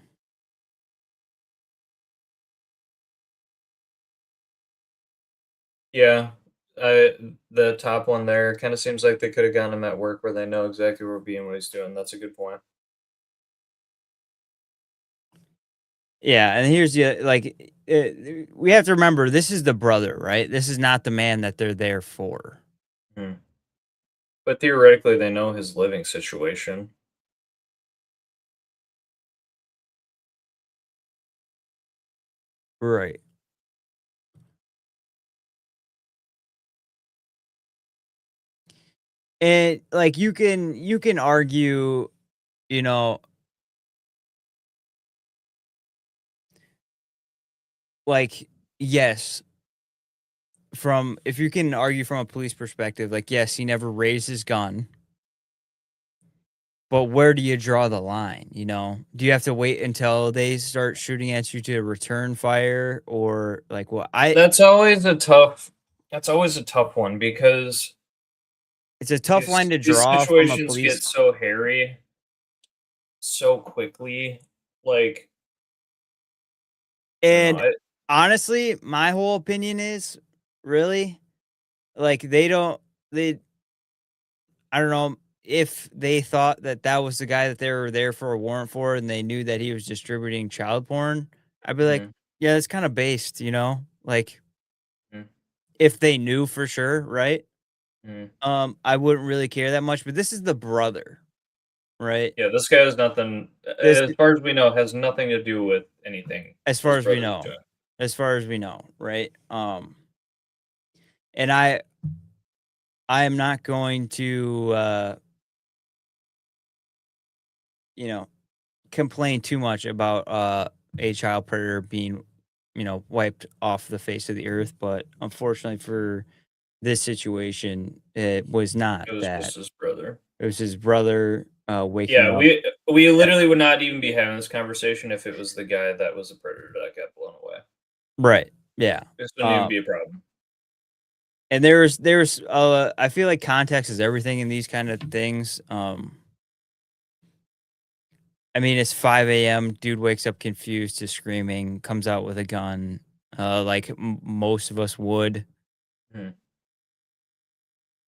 Yeah. The top one there kind of seems like they could have gotten him at work where they know exactly where being what he's doing. That's a good point. Yeah, and here's the we have to remember this is the brother, right? This is not the man that they're there for. But theoretically, they know his living situation. Right. And like you can argue, like yes, if you can argue from a police perspective, like yes, he never raised his gun. But where do you draw the line? Do you have to wait until they start shooting at you to return fire, or like what? That's always a tough one because it's a tough line to these draw from a situations police. get so hairy so quickly, like. And honestly, my whole opinion is really like I don't know if they thought that was the guy that they were there for a warrant for and they knew that he was distributing child porn. I'd be like, yeah, it's kind of based, like if they knew for sure, right? I wouldn't really care that much, but this is the brother, right? Yeah, this guy has nothing, as far as we know, has nothing to do with anything. As far as we know. As far as we know, right? And I am not going to complain too much about a child predator being, wiped off the face of the earth, but unfortunately for this situation, it was not It was that. just his brother. It was his brother waking up. Yeah, we literally would not even be having this conversation if it was the guy that was a predator that got blown away. Right. Yeah. This wouldn't even be a problem. And there's I feel like context is everything in these kind of things. I mean, it's 5 a.m. Dude wakes up confused to screaming, comes out with a gun, like most of us would.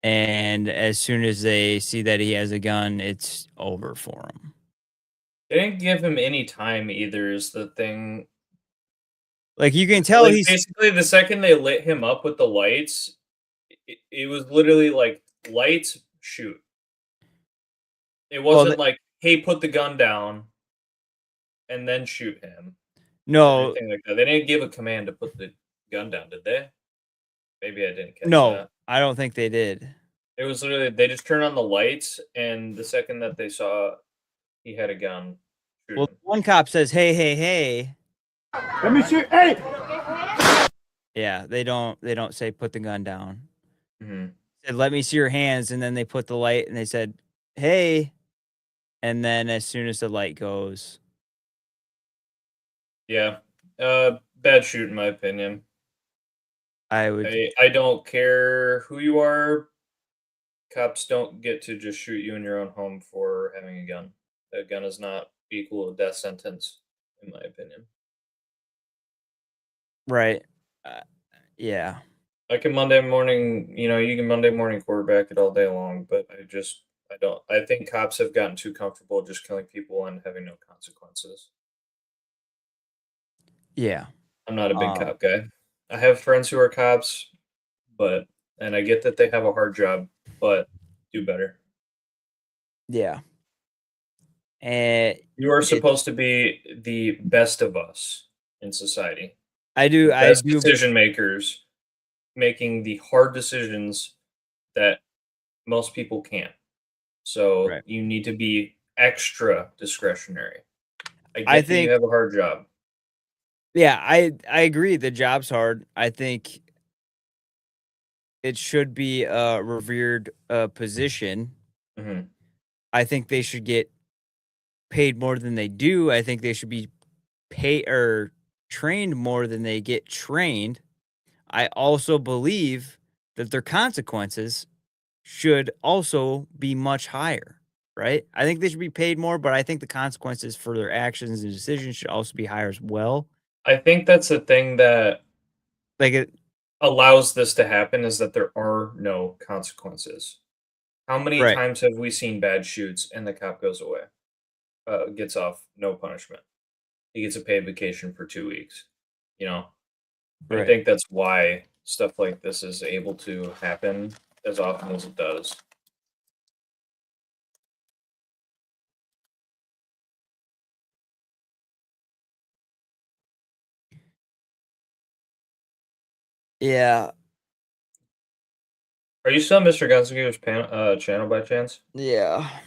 And as soon as they see that he has a gun, it's over for him. They didn't give him any time either, is the thing. Like, you can tell he's... Basically, the second they lit him up with the lights, it was literally like, lights, shoot. It wasn't like, hey, put the gun down, and then shoot him. No. Anything like that. They didn't give a command to put the gun down, did they? Maybe I didn't catch that. I don't think they did. It was literally, they just turned on the lights, and the second that they saw he had a gun. Well, one cop says, hey. Let me shoot. Hey! Yeah, they don't say put the gun down. Mm-hmm. Said, let me see your hands, and then they put the light, and they said, hey. And then as soon as the light goes. Yeah. Bad shoot, in my opinion. I don't care who you are. Cops don't get to just shoot you in your own home for having a gun. A gun is not equal to death sentence, in my opinion. Right. Yeah. I can Monday morning, you can Monday morning quarterback it all day long, but I think cops have gotten too comfortable just killing people and having no consequences. Yeah. I'm not a big cop guy. I have friends who are cops, and I get that they have a hard job, but do better. Yeah. And you are supposed to be the best of us in society. I do. The I best do. decision makers making the hard decisions that most people can't. So Right. you need to be extra discretionary. I get I that you think. have a hard job. Yeah, I agree. The job's hard. I think it should be a revered position. Mhm. I think they should get paid more than they do. I think they should be paid or trained more than they get trained. I also believe that their consequences should also be much higher, right? I think they should be paid more, but I think the consequences for their actions and decisions should also be higher as well. I think that's the thing that Like it, allows this to happen is that there are no consequences. How many right. times have we seen bad shoots and the cop goes away, gets off no punishment? He gets a paid vacation for 2 weeks. You know, I Right. think that's why stuff like this is able to happen as often as it does. Yeah. Are you still on Mr. Gunslinger's channel by chance? Yeah.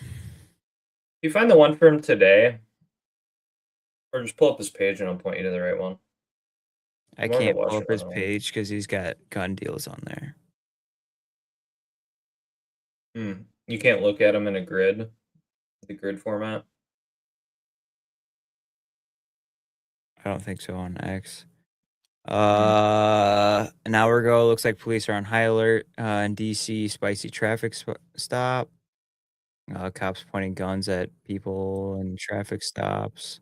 You find the one for him today, or just pull up his page and I'll point you to the right one. I I'm wanting to can't watch pull it up his on page because he's got gun deals on there. You can't look at them in a grid, the grid format. I don't think so on X. An hour ago, looks like police are on high alert in DC. Spicy traffic stop. Cops pointing guns at people in traffic stops.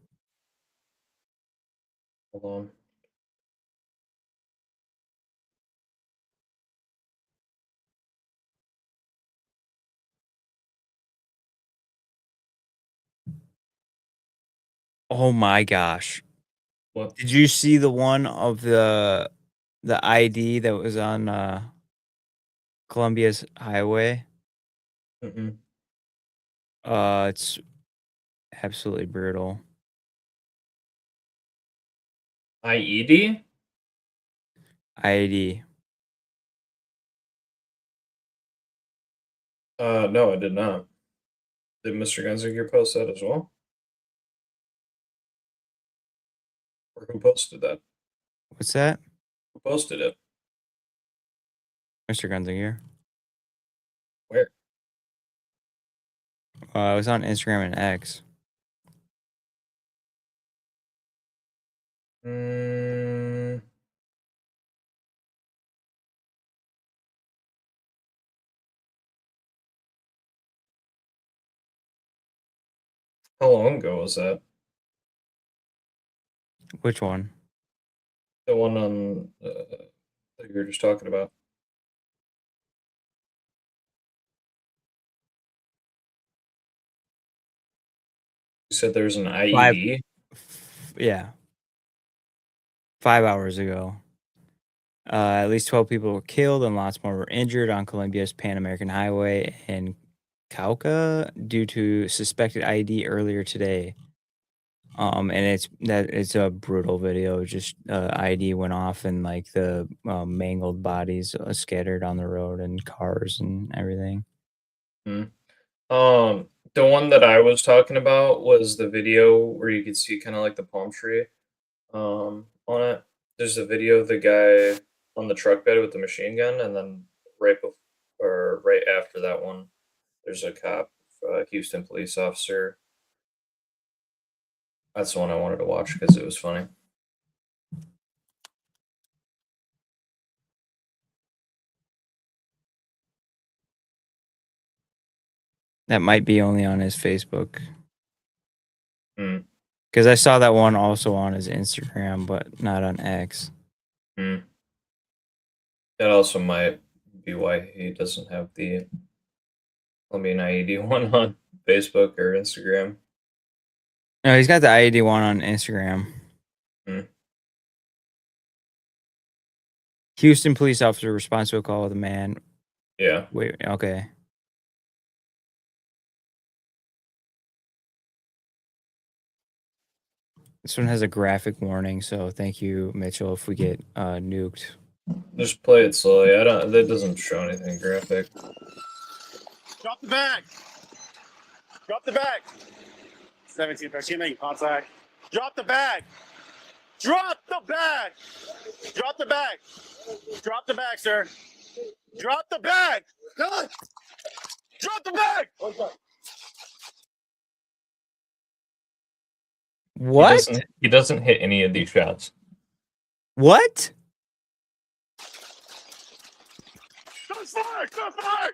Hold on. Oh my gosh. What? Did you see the one of the ID that was on Columbia's highway? Mm-mm. It's absolutely brutal. IED? ID. No, I did not. Did Mr. Gunslinger post that as well? Or who posted that? What's that? Who posted it? Mr. Gunslinger. Where? It was on Instagram and X. How long ago was that? Which one? The one on that you were just talking about. You said there's an IED? Yeah. 5 hours ago. At least 12 people were killed and lots more were injured on Columbia's Pan American Highway in Cauca due to suspected IED earlier today. And it's a brutal video. Just ID went off and like the mangled bodies scattered on the road and cars and everything. The one that I was talking about was the video where you could see kind of like the palm tree on it. There's a video of the guy on the truck bed with the machine gun, and then right after that one, there's a cop, Houston police officer. That's the one I wanted to watch because it was funny. That might be only on his Facebook. Because I saw that one also on his Instagram, but not on X. That also might be why he doesn't have the Colombian IED one on Facebook or Instagram. No, he's got the IED one on Instagram. Houston police officer responds to a call with a man. Yeah. Wait, okay. This one has a graphic warning, so thank you, Mitchell, if we get nuked. Just play it slowly. That doesn't show anything graphic. Drop the bag. Drop the bag. 17, 13, making contact. Drop the bag. Drop the bag. Drop the bag. Drop the bag, sir. Drop the bag. God. Drop the bag. What? He doesn't hit any of these shots. What? Shots fired. Shots fired.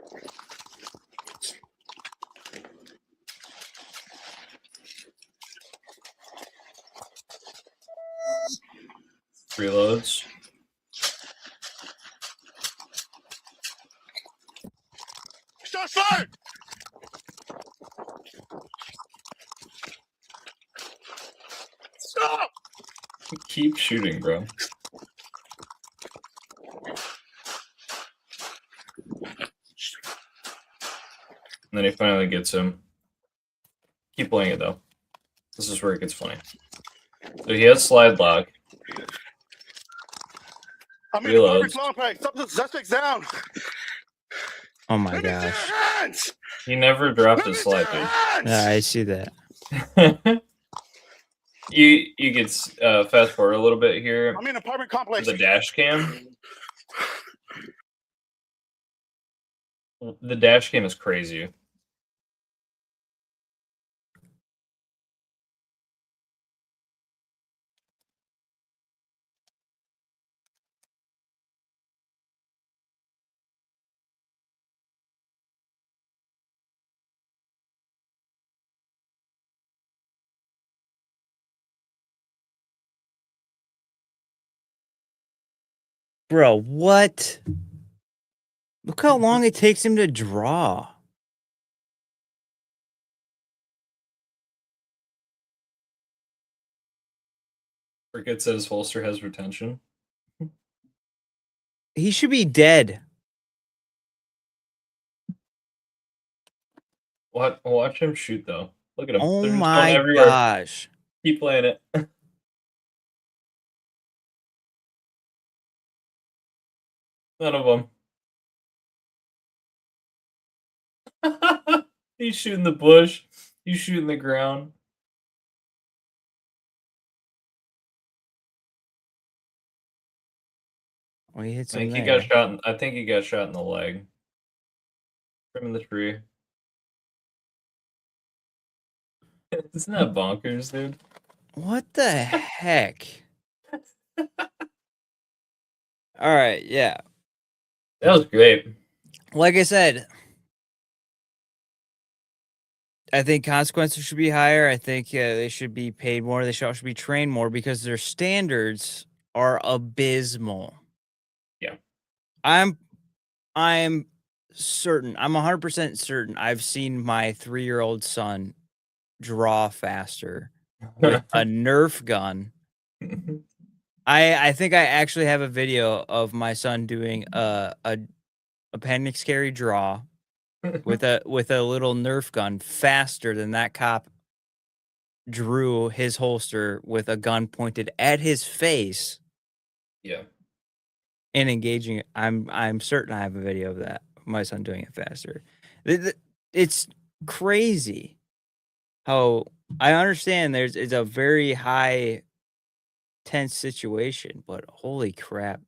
Reloads. Shots fired. Stop. Keep shooting, bro. And then he finally gets him. Keep playing it though. This is where it gets funny. So he has slide lock. I'm in the garbage long play. Stop the suspects down. Oh my gosh. Hands. He never dropped his slide, dude. Yeah, I see that. You get fast forward a little bit here. I'm in an apartment complex. The dash cam. The dash cam is crazy. Bro, what? Look how long it takes him to draw. Forgets that his holster has retention. He should be dead. Watch him shoot though. Look at him. Oh They're just my going everywhere. gosh. Keep playing it. None of them. He's shooting the bush. He's shooting the ground. Well, he hits I him think he there. got shot. I think he got shot in the leg. From the tree. Isn't that bonkers, dude? What the heck? All right, yeah. That was great. Like I said, I think consequences should be higher. I think they should be paid more. They should be trained more because their standards are abysmal. Yeah. I'm certain. I'm 100% certain I've seen my 3-year-old son draw faster with a Nerf gun. I think I actually have a video of my son doing a appendix carry draw with a little Nerf gun faster than that cop drew his holster with a gun pointed at his face. Yeah. And engaging it. I'm certain I have a video of that. My son doing it faster. It's crazy how I understand it's a very high tense situation, but holy crap.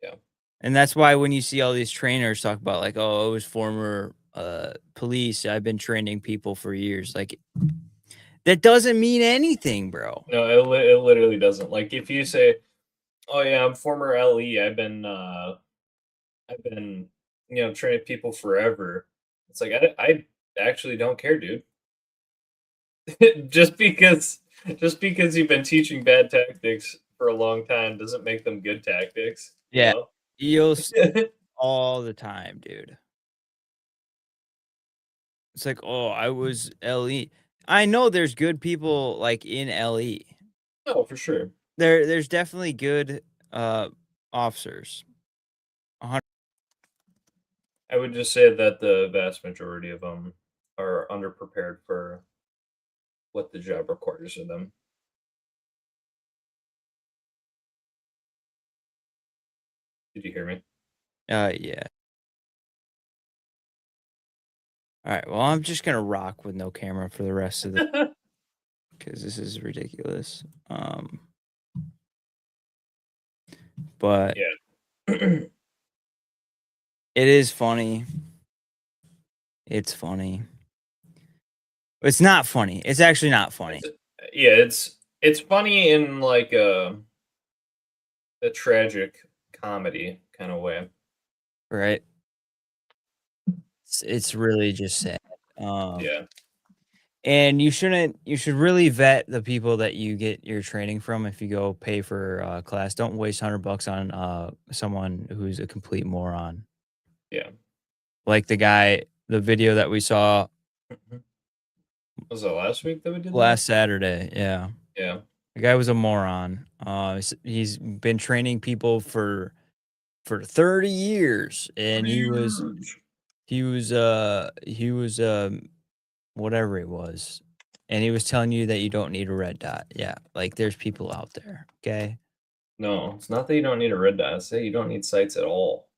Yeah. And that's why when you see all these trainers talk about like, oh, it was former police, I've been training people for years. Like that doesn't mean anything, bro. No, it literally doesn't. Like if you say, "Oh yeah, I'm former LE. I've been training people forever." It's like I actually don't care, dude. just because you've been teaching bad tactics for a long time doesn't make them good tactics. Yeah. You know? You'll all the time, dude. It's like, oh, I was LE. I know there's good people like in LE. Oh, for sure. There's definitely good officers. I would just say that the vast majority of them are underprepared for what the job requires of them. Did you hear me? Yeah. All right. Well, I'm just gonna rock with no camera for the rest of the because this is ridiculous. But Yeah. it is funny. It's funny. It's not funny. It's actually not funny. It's funny in like a tragic comedy kind of way. Right? It's really just sad. Yeah. And you should really vet the people that you get your training from if you go pay for a class. Don't waste $100 on someone who's a complete moron. Yeah. Like the video that we saw Was it last week that we did last Saturday? Yeah. that? Yeah. The guy was a moron. He's been training people for 30 years, and he was whatever it was, and he was telling you that you don't need a red dot. Yeah, like there's people out there. Okay. No, it's not that you don't need a red dot. It's that you don't need sights at all.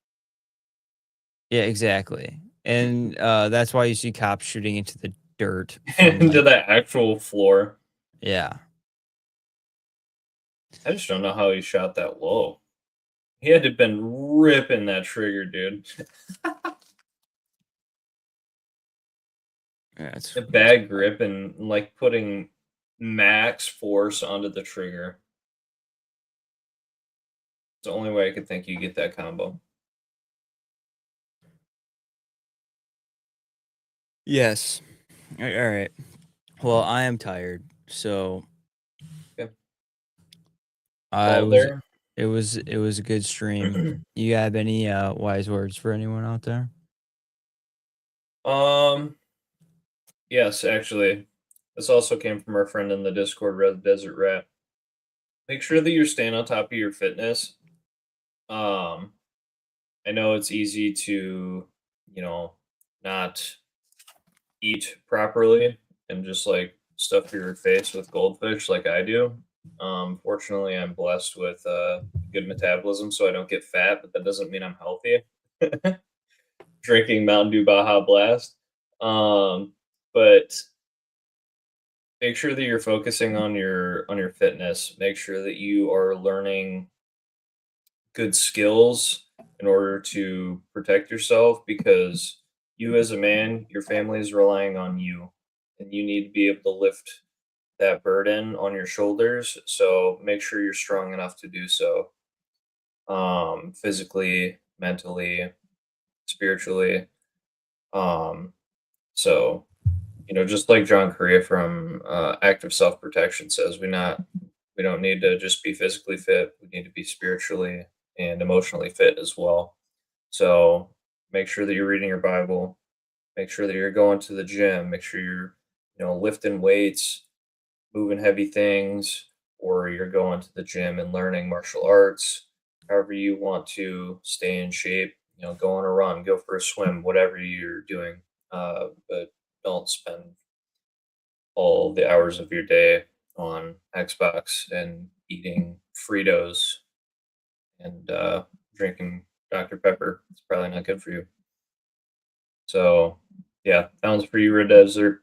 Yeah, exactly. And that's why you see cops shooting into the dirt. Into the actual floor. Yeah. I just don't know how he shot that low. He had to have been ripping that trigger, dude. Yeah, it's a bad grip and like putting max force onto the trigger. It's the only way I could think you get that combo. Yes. All right. Well, I am tired, so Okay. it was a good stream. You have any wise words for anyone out there? Yes, actually. This also came from our friend in the Discord, Red Desert Rat. Make sure that you're staying on top of your fitness. I know it's easy to, not eat properly and just like stuff your face with goldfish like I do. Fortunately, I'm blessed with good metabolism, so I don't get fat, but that doesn't mean I'm healthy. Drinking Mountain Dew Baja Blast. But make sure that you're focusing on your fitness. Make sure that you are learning good skills in order to protect yourself, because you as a man, your family is relying on you, and you need to be able to lift that burden on your shoulders. So make sure you're strong enough to do so, physically, mentally, spiritually. So just like John Correa from Active Self Protection says, we don't need to just be physically fit. We need to be spiritually and emotionally fit as well. So make sure that you're reading your Bible. Make sure that you're going to the gym. Make sure you're, lifting weights, moving heavy things, or you're going to the gym and learning martial arts. However you want to stay in shape, go on a run, go for a swim, whatever you're doing. But don't spend all the hours of your day on Xbox and eating Fritos and drinking Dr. Pepper. It's probably not good for you. So, yeah, that one's for you, Red Desert.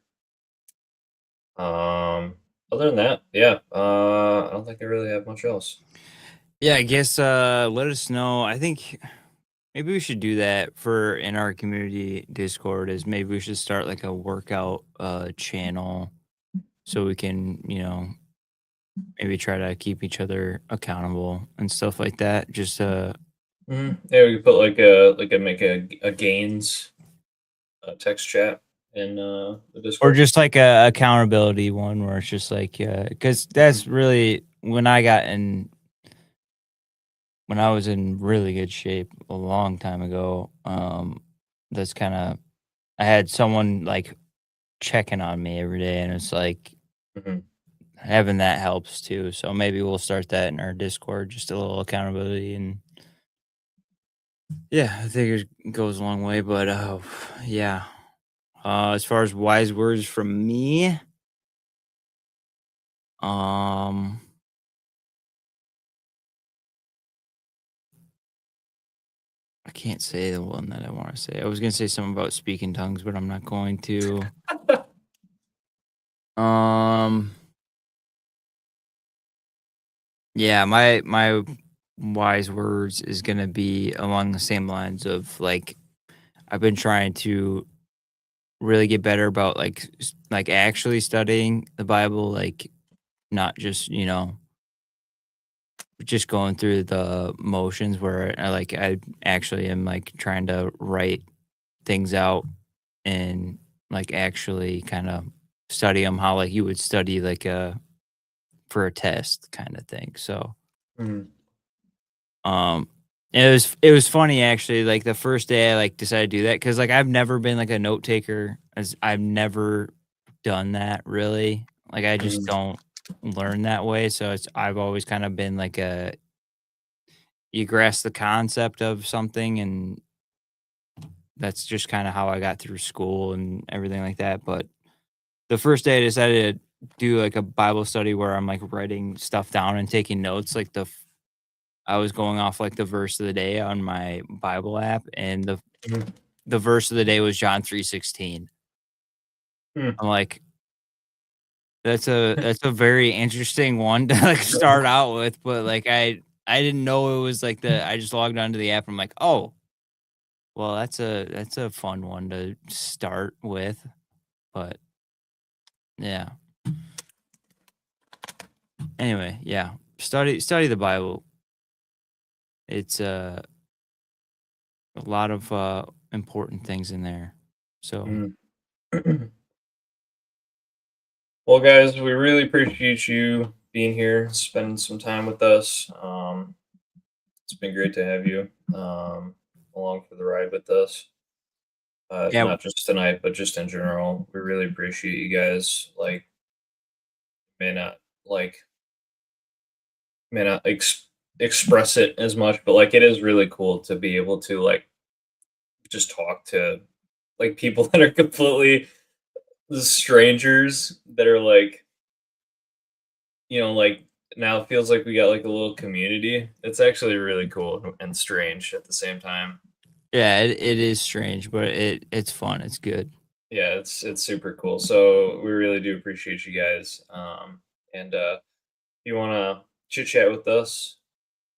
Other than that, yeah, I don't think I really have much else. Yeah, I guess let us know. I think maybe we should do that for in our community Discord. Is maybe we should start like a workout channel so we can, maybe try to keep each other accountable and stuff like that. Just Yeah, we could put make a gains text chat in the Discord, or just like a accountability one where it's just like because that's really when I was in really good shape a long time ago. That's kind of I had someone like checking on me every day, and it's like having that helps too. So maybe we'll start that in our Discord, just a little accountability, and yeah, I think it goes a long way. But yeah, as far as wise words from me, I can't say the one that I want to say. I was gonna say something about speaking tongues, but I'm not going to. Yeah, my wise words is gonna be along the same lines of like I've been trying to really get better about like actually studying the Bible, like not just just going through the motions where I actually am like trying to write things out and like actually kind of study them how like you would study like for a test kind of thing. So um it was funny actually, like the first day I like decided to do that because like I've never been like a note taker, as I've never done that really. Like I just don't learn that way. So I've always kind of been like you grasp the concept of something and that's just kind of how I got through school and everything like that. But the first day I decided to do like a Bible study where I'm like writing stuff down and taking notes. Like I was going off like the verse of the day on my Bible app, and the verse of the day was John 3:16. I'm like, that's a very interesting one to like start out with, but like I didn't know it was like I just logged onto the app and I'm like, oh, well that's a fun one to start with, but yeah. Anyway, yeah, study the Bible. It's a lot of important things in there. So Well, guys, we really appreciate you being here, spending some time with us. It's been great to have you along for the ride with us. Yeah. Not just tonight, but just in general. We really appreciate you guys. Like, may not like may not express it as much, but like it is really cool to be able to like just talk to like people that are completely strangers that are like, like now it feels like we got like a little community. It's actually really cool and strange at the same time. Yeah, it is strange, but it's fun. It's good. Yeah, it's super cool. So we really do appreciate you guys. And if you want to chit chat with us,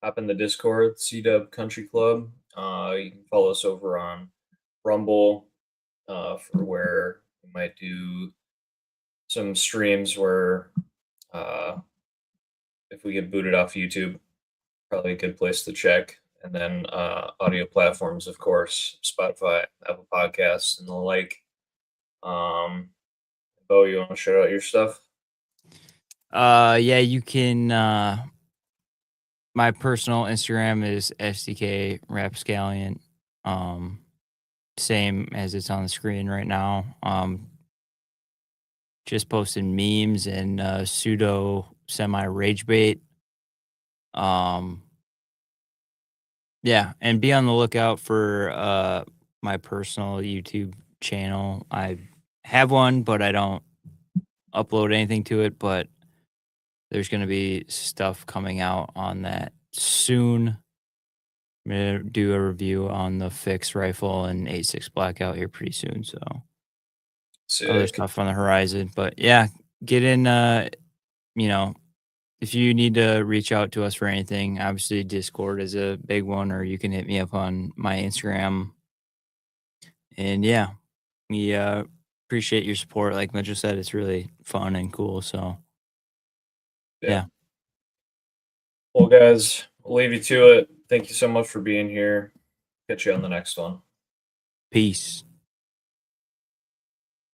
hop in the Discord, CW Country Club. You can follow us over on Rumble for where we might do some streams where if we get booted off YouTube, probably a good place to check. And then audio platforms, of course, Spotify, Apple Podcasts, and the like. Bo, you want to shout out your stuff? Yeah, you can. My personal Instagram is SDK Rapscallion. Same as it's on the screen right now. Just posting memes and pseudo semi rage bait. Yeah, and be on the lookout for my personal YouTube channel. I have one, but I don't upload anything to it, but there's going to be stuff coming out on that soon. I'm going to do a review on the fixed rifle and 8.6 blackout here pretty soon, so other stuff on the horizon. But yeah, get in, if you need to reach out to us for anything, obviously Discord is a big one, or you can hit me up on my Instagram. And yeah, we appreciate your support. Like Mitchell said, it's really fun and cool. So yeah. Well, guys, we'll leave you to it. Thank you so much for being here. Catch you on the next one. Peace.